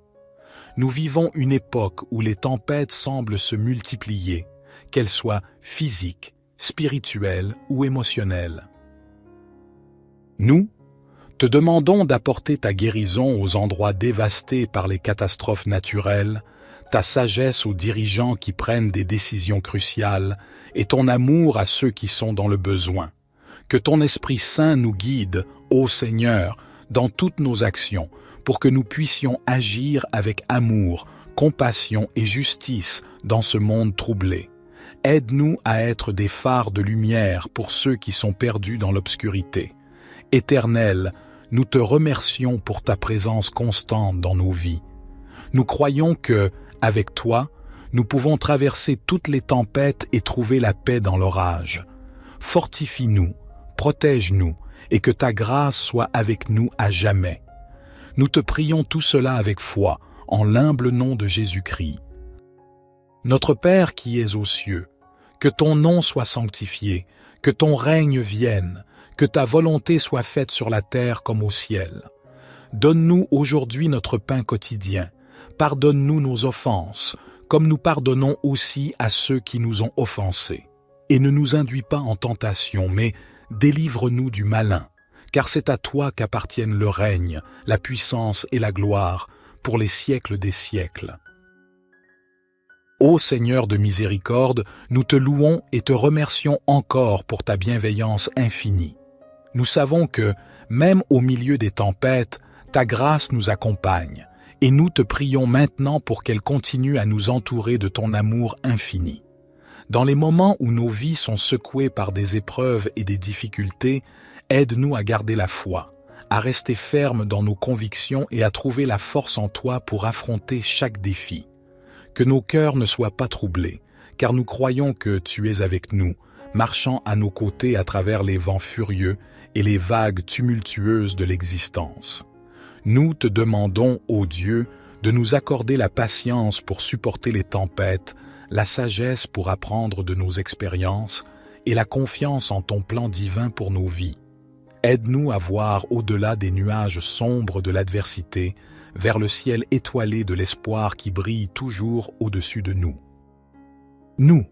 Nous vivons une époque où les tempêtes semblent se multiplier, qu'elles soient physiques, spirituelles ou émotionnelles. Nous, te demandons d'apporter ta guérison aux endroits dévastés par les catastrophes naturelles, ta sagesse aux dirigeants qui prennent des décisions cruciales et ton amour à ceux qui sont dans le besoin. Que ton Esprit Saint nous guide, ô Seigneur, dans toutes nos actions, pour que nous puissions agir avec amour, compassion et justice dans ce monde troublé. Aide-nous à être des phares de lumière pour ceux qui sont perdus dans l'obscurité. Éternel, nous te remercions pour ta présence constante dans nos vies. Nous croyons que, avec toi, nous pouvons traverser toutes les tempêtes et trouver la paix dans l'orage. Fortifie-nous, protège-nous et que ta grâce soit avec nous à jamais. Nous te prions tout cela avec foi, en l'humble nom de Jésus-Christ. Notre Père qui es aux cieux, que ton nom soit sanctifié, que ton règne vienne, que ta volonté soit faite sur la terre comme au ciel. Donne-nous aujourd'hui notre pain quotidien. Pardonne-nous nos offenses, comme nous pardonnons aussi à ceux qui nous ont offensés. Et ne nous induis pas en tentation, mais délivre-nous du malin, car c'est à toi qu'appartiennent le règne, la puissance et la gloire, pour les siècles des siècles. Ô Seigneur de miséricorde, nous te louons et te remercions encore pour ta bienveillance infinie. Nous savons que, même au milieu des tempêtes, ta grâce nous accompagne, et nous te prions maintenant pour qu'elle continue à nous entourer de ton amour infini. Dans les moments où nos vies sont secouées par des épreuves et des difficultés, aide-nous à garder la foi, à rester fermes dans nos convictions et à trouver la force en toi pour affronter chaque défi. Que nos cœurs ne soient pas troublés, car nous croyons que tu es avec nous, marchant à nos côtés à travers les vents furieux et les vagues tumultueuses de l'existence. Nous te demandons, ô Dieu, de nous accorder la patience pour supporter les tempêtes, la sagesse pour apprendre de nos expériences et la confiance en ton plan divin pour nos vies. Aide-nous à voir au-delà des nuages sombres de l'adversité, vers le ciel étoilé de l'espoir qui brille toujours au-dessus de nous. Nous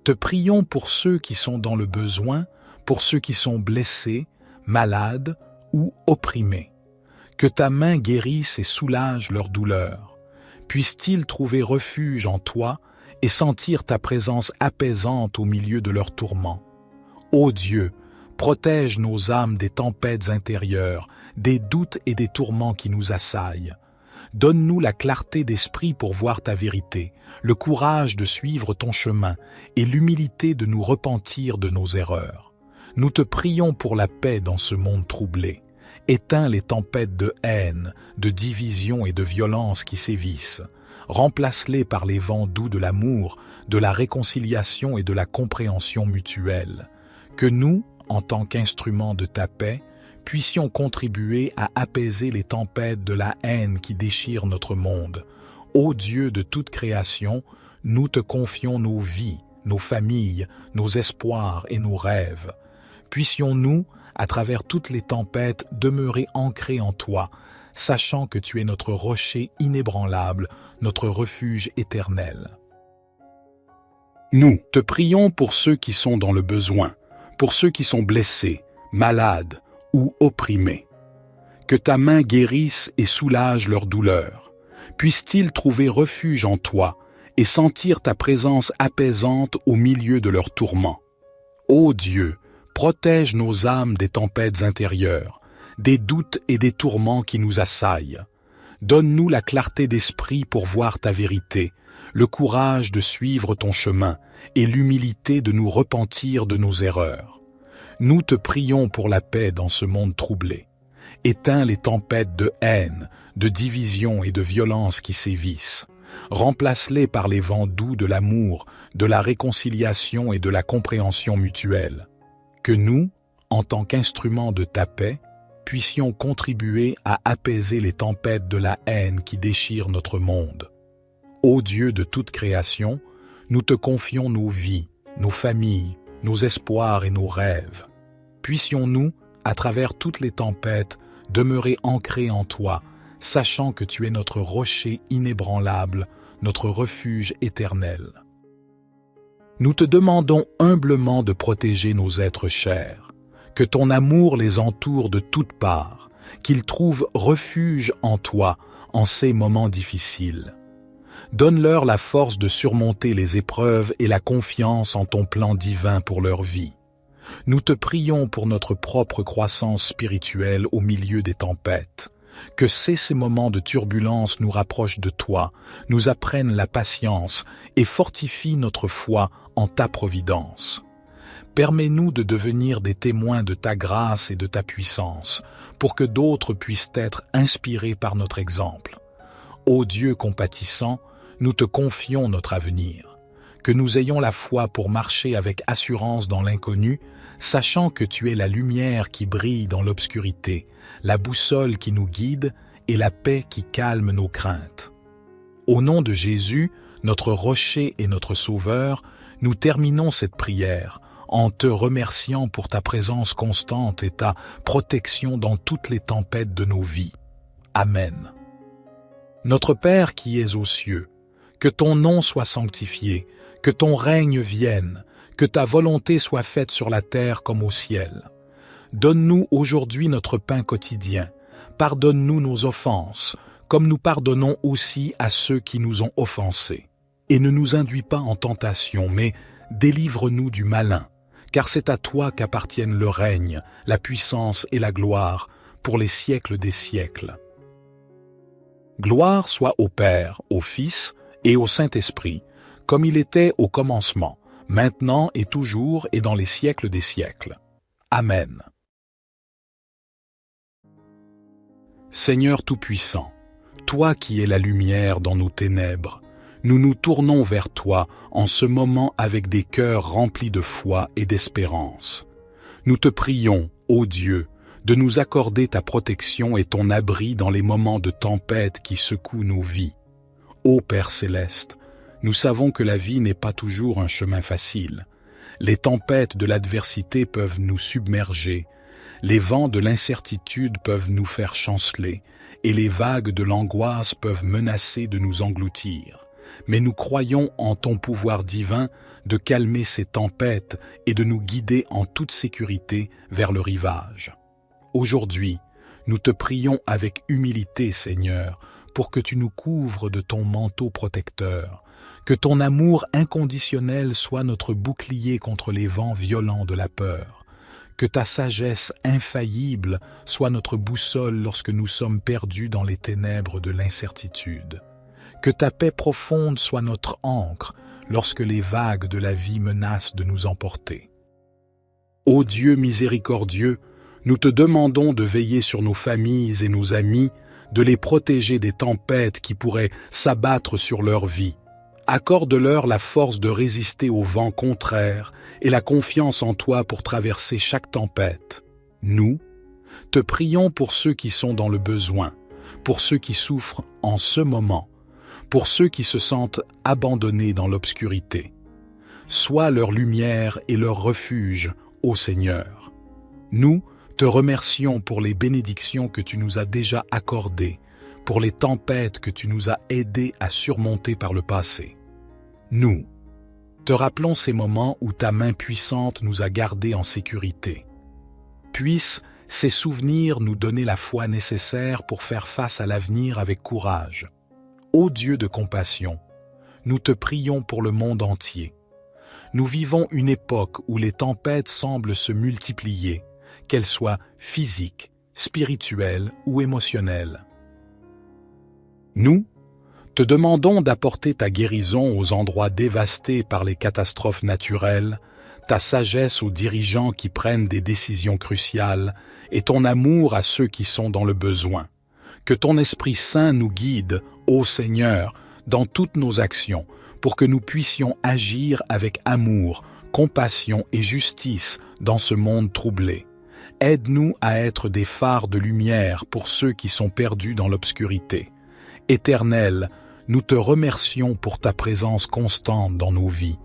te prions pour ceux qui sont dans le besoin, pour ceux qui sont blessés, malades ou opprimés. Que ta main guérisse et soulage leur douleur. Puissent-ils trouver refuge en toi et sentir ta présence apaisante au milieu de leurs tourments. Ô Dieu, protège nos âmes des tempêtes intérieures, des doutes et des tourments qui nous assaillent. Donne-nous la clarté d'esprit pour voir ta vérité, le courage de suivre ton chemin et l'humilité de nous repentir de nos erreurs. Nous te prions pour la paix dans ce monde troublé. Éteins les tempêtes de haine, de division et de violence qui sévissent. Remplace-les par les vents doux de l'amour, de la réconciliation et de la compréhension mutuelle. Que nous, en tant qu'instruments de ta paix, puissions contribuer à apaiser les tempêtes de la haine qui déchirent notre monde. Ô Dieu de toute création, nous te confions nos vies, nos familles, nos espoirs et nos rêves. Puissions-nous, à travers toutes les tempêtes, demeurer ancrés en toi, sachant que tu es notre rocher inébranlable, notre refuge éternel. Nous te prions pour ceux qui sont dans le besoin, pour ceux qui sont blessés, malades ou opprimés. Que ta main guérisse et soulage leur douleur. Puissent-ils trouver refuge en toi et sentir ta présence apaisante au milieu de leurs tourments. Ô Dieu, protège nos âmes des tempêtes intérieures, des doutes et des tourments qui nous assaillent. Donne-nous la clarté d'esprit pour voir ta vérité, le courage de suivre ton chemin et l'humilité de nous repentir de nos erreurs. Nous te prions pour la paix dans ce monde troublé. Éteins les tempêtes de haine, de division et de violence qui sévissent. Remplace-les par les vents doux de l'amour, de la réconciliation et de la compréhension mutuelle. Que nous, en tant qu'instruments de ta paix, puissions contribuer à apaiser les tempêtes de la haine qui déchirent notre monde. Ô Dieu de toute création, nous te confions nos vies, nos familles, nos espoirs et nos rêves. Puissions-nous, à travers toutes les tempêtes, demeurer ancrés en toi, sachant que tu es notre rocher inébranlable, notre refuge éternel. Nous te demandons humblement de protéger nos êtres chers, que ton amour les entoure de toutes parts, qu'ils trouvent refuge en toi en ces moments difficiles. Donne-leur la force de surmonter les épreuves et la confiance en ton plan divin pour leur vie. Nous te prions pour notre propre croissance spirituelle au milieu des tempêtes. Que ces moments de turbulence nous rapprochent de toi, nous apprennent la patience et fortifient notre foi en ta providence. Permets-nous de devenir des témoins de ta grâce et de ta puissance, pour que d'autres puissent être inspirés par notre exemple. Ô Dieu compatissant, nous te confions notre avenir. que nous ayons la foi pour marcher avec assurance dans l'inconnu, sachant que tu es la lumière qui brille dans l'obscurité, la boussole qui nous guide et la paix qui calme nos craintes. Au nom de Jésus, notre rocher et notre sauveur, nous terminons cette prière en te remerciant pour ta présence constante et ta protection dans toutes les tempêtes de nos vies. Amen. Notre Père qui es aux cieux, que ton nom soit sanctifié, que ton règne vienne, que ta volonté soit faite sur la terre comme au ciel. Donne-nous aujourd'hui notre pain quotidien. Pardonne-nous nos offenses, comme nous pardonnons aussi à ceux qui nous ont offensés. Et ne nous induis pas en tentation, mais délivre-nous du malin, car c'est à toi qu'appartiennent le règne, la puissance et la gloire, pour les siècles des siècles. Gloire soit au Père, au Fils et au Saint-Esprit, comme il était au commencement, maintenant et toujours et dans les siècles des siècles. Amen. Seigneur Tout-Puissant, toi qui es la lumière dans nos ténèbres, nous nous tournons vers toi en ce moment avec des cœurs remplis de foi et d'espérance. Nous te prions, ô Dieu, de nous accorder ta protection et ton abri dans les moments de tempête qui secouent nos vies. Ô Père céleste, nous savons que la vie n'est pas toujours un chemin facile. Les tempêtes de l'adversité peuvent nous submerger, les vents de l'incertitude peuvent nous faire chanceler, et les vagues de l'angoisse peuvent menacer de nous engloutir. Mais nous croyons en ton pouvoir divin de calmer ces tempêtes et de nous guider en toute sécurité vers le rivage. Aujourd'hui, nous te prions avec humilité, Seigneur, pour que tu nous couvres de ton manteau protecteur, que ton amour inconditionnel soit notre bouclier contre les vents violents de la peur, que ta sagesse infaillible soit notre boussole lorsque nous sommes perdus dans les ténèbres de l'incertitude, que ta paix profonde soit notre ancre lorsque les vagues de la vie menacent de nous emporter. Ô Dieu miséricordieux, nous te demandons de veiller sur nos familles et nos amis, de les protéger des tempêtes qui pourraient s'abattre sur leur vie. Accorde-leur la force de résister aux vents contraires et la confiance en toi pour traverser chaque tempête. Nous, te prions pour ceux qui sont dans le besoin, pour ceux qui souffrent en ce moment, pour ceux qui se sentent abandonnés dans l'obscurité. Sois leur lumière et leur refuge, ô Seigneur. Nous, te remercions pour les bénédictions que tu nous as déjà accordées, pour les tempêtes que tu nous as aidés à surmonter par le passé. Nous, te rappelons ces moments où ta main puissante nous a gardés en sécurité. Puissent ces souvenirs nous donner la foi nécessaire pour faire face à l'avenir avec courage. Ô Dieu de compassion, nous te prions pour le monde entier. Nous vivons une époque où les tempêtes semblent se multiplier, qu'elles soient physiques, spirituelles ou émotionnelles. Nous, te demandons d'apporter ta guérison aux endroits dévastés par les catastrophes naturelles, ta sagesse aux dirigeants qui prennent des décisions cruciales et ton amour à ceux qui sont dans le besoin. Que ton Esprit Saint nous guide, ô Seigneur, dans toutes nos actions, pour que nous puissions agir avec amour, compassion et justice dans ce monde troublé. Aide-nous à être des phares de lumière pour ceux qui sont perdus dans l'obscurité. Éternel, nous te remercions pour ta présence constante dans nos vies.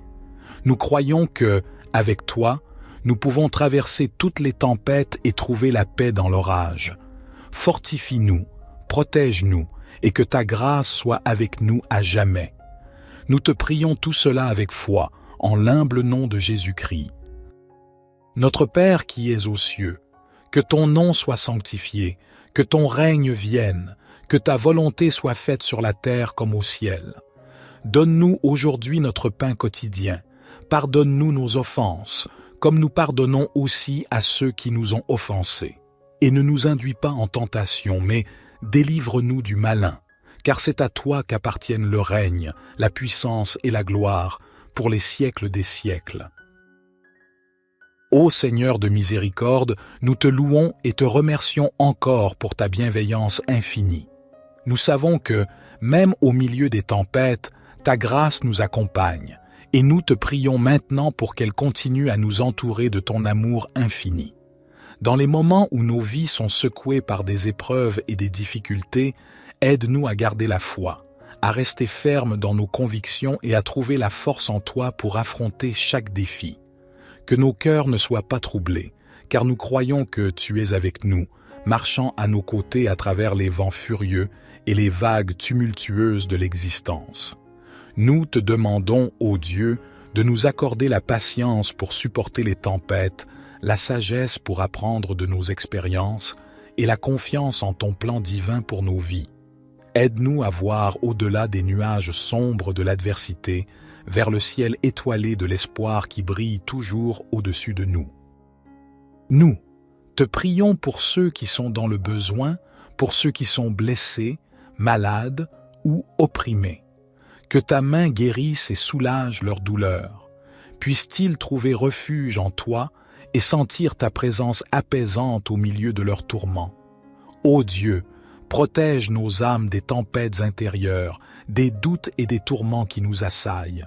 Nous croyons que, avec toi, nous pouvons traverser toutes les tempêtes et trouver la paix dans l'orage. Fortifie-nous, protège-nous, et que ta grâce soit avec nous à jamais. Nous te prions tout cela avec foi, en l'humble nom de Jésus-Christ. Notre Père qui es aux cieux, que ton nom soit sanctifié, que ton règne vienne, que ta volonté soit faite sur la terre comme au ciel. Donne-nous aujourd'hui notre pain quotidien. Pardonne-nous nos offenses, comme nous pardonnons aussi à ceux qui nous ont offensés. Et ne nous induis pas en tentation, mais délivre-nous du malin, car c'est à toi qu'appartiennent le règne, la puissance et la gloire, pour les siècles des siècles. Ô Seigneur de miséricorde, nous te louons et te remercions encore pour ta bienveillance infinie. Nous savons que, même au milieu des tempêtes, ta grâce nous accompagne, et nous te prions maintenant pour qu'elle continue à nous entourer de ton amour infini. Dans les moments où nos vies sont secouées par des épreuves et des difficultés, aide-nous à garder la foi, à rester fermes dans nos convictions et à trouver la force en toi pour affronter chaque défi. Que nos cœurs ne soient pas troublés, car nous croyons que tu es avec nous, marchant à nos côtés à travers les vents furieux et les vagues tumultueuses de l'existence. Nous te demandons, ô Dieu, de nous accorder la patience pour supporter les tempêtes, la sagesse pour apprendre de nos expériences et la confiance en ton plan divin pour nos vies. Aide-nous à voir au-delà des nuages sombres de l'adversité, vers le ciel étoilé de l'espoir qui brille toujours au-dessus de nous. Nous te prions pour ceux qui sont dans le besoin, pour ceux qui sont blessés, malades ou opprimés. Que ta main guérisse et soulage leur douleur. Puissent-ils trouver refuge en toi et sentir ta présence apaisante au milieu de leurs tourments. Ô Dieu, protège nos âmes des tempêtes intérieures, des doutes et des tourments qui nous assaillent.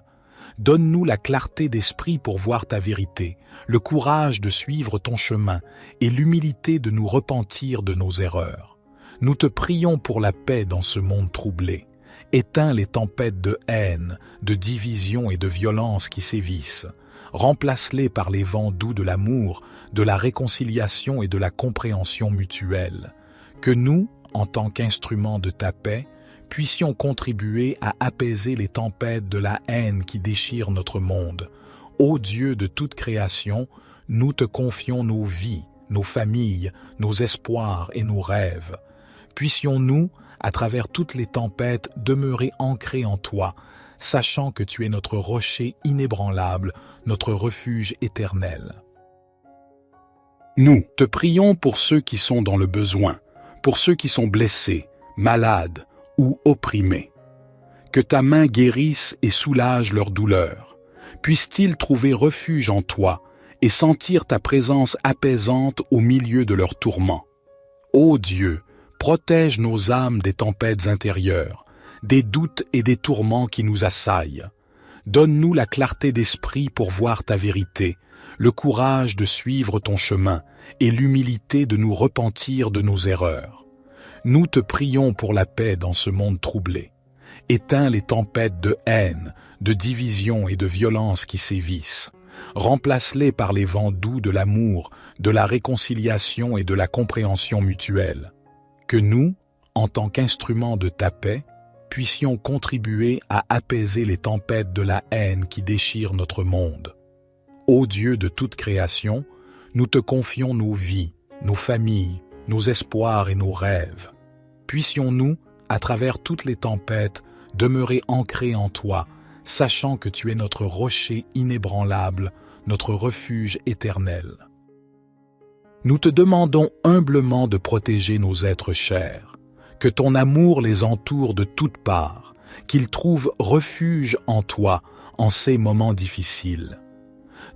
Donne-nous la clarté d'esprit pour voir ta vérité, le courage de suivre ton chemin et l'humilité de nous repentir de nos erreurs. Nous te prions pour la paix dans ce monde troublé. Éteins les tempêtes de haine, de division et de violence qui sévissent. Remplace-les par les vents doux de l'amour, de la réconciliation et de la compréhension mutuelle. Que nous, en tant qu'instruments de ta paix, puissions contribuer à apaiser les tempêtes de la haine qui déchirent notre monde. Ô Dieu de toute création, nous te confions nos vies, nos familles, nos espoirs et nos rêves. Puissions-nous, à travers toutes les tempêtes, demeurer ancrés en toi, sachant que tu es notre rocher inébranlable, notre refuge éternel. Nous te prions pour ceux qui sont dans le besoin, pour ceux qui sont blessés, malades ou opprimés. Que ta main guérisse et soulage leur douleur. Puissent-ils trouver refuge en toi et sentir ta présence apaisante au milieu de leurs tourments. Ô Dieu, protège nos âmes des tempêtes intérieures, des doutes et des tourments qui nous assaillent. Donne-nous la clarté d'esprit pour voir ta vérité, le courage de suivre ton chemin et l'humilité de nous repentir de nos erreurs. Nous te prions pour la paix dans ce monde troublé. Éteins les tempêtes de haine, de division et de violence qui sévissent. Remplace-les par les vents doux de l'amour, de la réconciliation et de la compréhension mutuelle. Que nous, en tant qu'instruments de ta paix, puissions contribuer à apaiser les tempêtes de la haine qui déchirent notre monde. Ô Dieu de toute création, nous te confions nos vies, nos familles, nos espoirs et nos rêves. Puissions-nous, à travers toutes les tempêtes, demeurer ancrés en toi, sachant que tu es notre rocher inébranlable, notre refuge éternel. Nous te demandons humblement de protéger nos êtres chers, que ton amour les entoure de toutes parts, qu'ils trouvent refuge en toi en ces moments difficiles.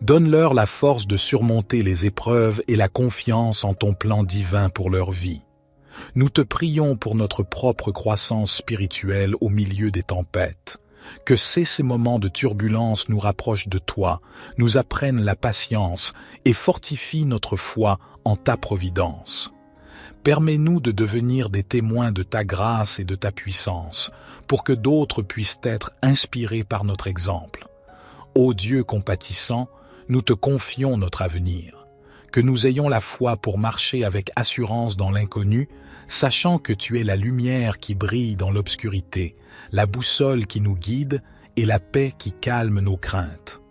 Donne-leur la force de surmonter les épreuves et la confiance en ton plan divin pour leur vie. Nous te prions pour notre propre croissance spirituelle au milieu des tempêtes. Que ces moments de turbulence nous rapprochent de toi, nous apprennent la patience et fortifient notre foi en ta providence. Permets-nous de devenir des témoins de ta grâce et de ta puissance, pour que d'autres puissent être inspirés par notre exemple. Ô Dieu compatissant, nous te confions notre avenir. Que nous ayons la foi pour marcher avec assurance dans l'inconnu, sachant que tu es la lumière qui brille dans l'obscurité, la boussole qui nous guide et la paix qui calme nos craintes.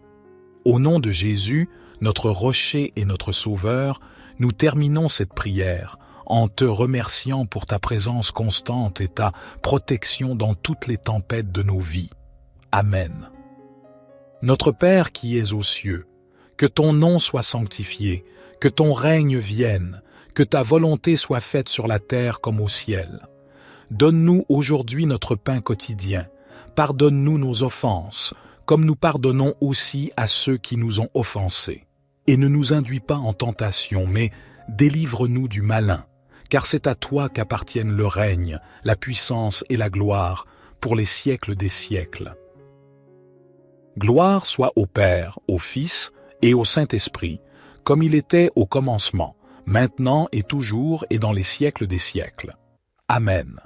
Au nom de Jésus, notre rocher et notre sauveur, nous terminons cette prière en te remerciant pour ta présence constante et ta protection dans toutes les tempêtes de nos vies. Amen. Notre Père qui es aux cieux, que ton nom soit sanctifié, que ton règne vienne, que ta volonté soit faite sur la terre comme au ciel. Donne-nous aujourd'hui notre pain quotidien. Pardonne-nous nos offenses, comme nous pardonnons aussi à ceux qui nous ont offensés. Et ne nous induis pas en tentation, mais délivre-nous du malin, car c'est à toi qu'appartiennent le règne, la puissance et la gloire, pour les siècles des siècles. Gloire soit au Père, au Fils et au Saint-Esprit, comme il était au commencement, maintenant et toujours et dans les siècles des siècles. Amen.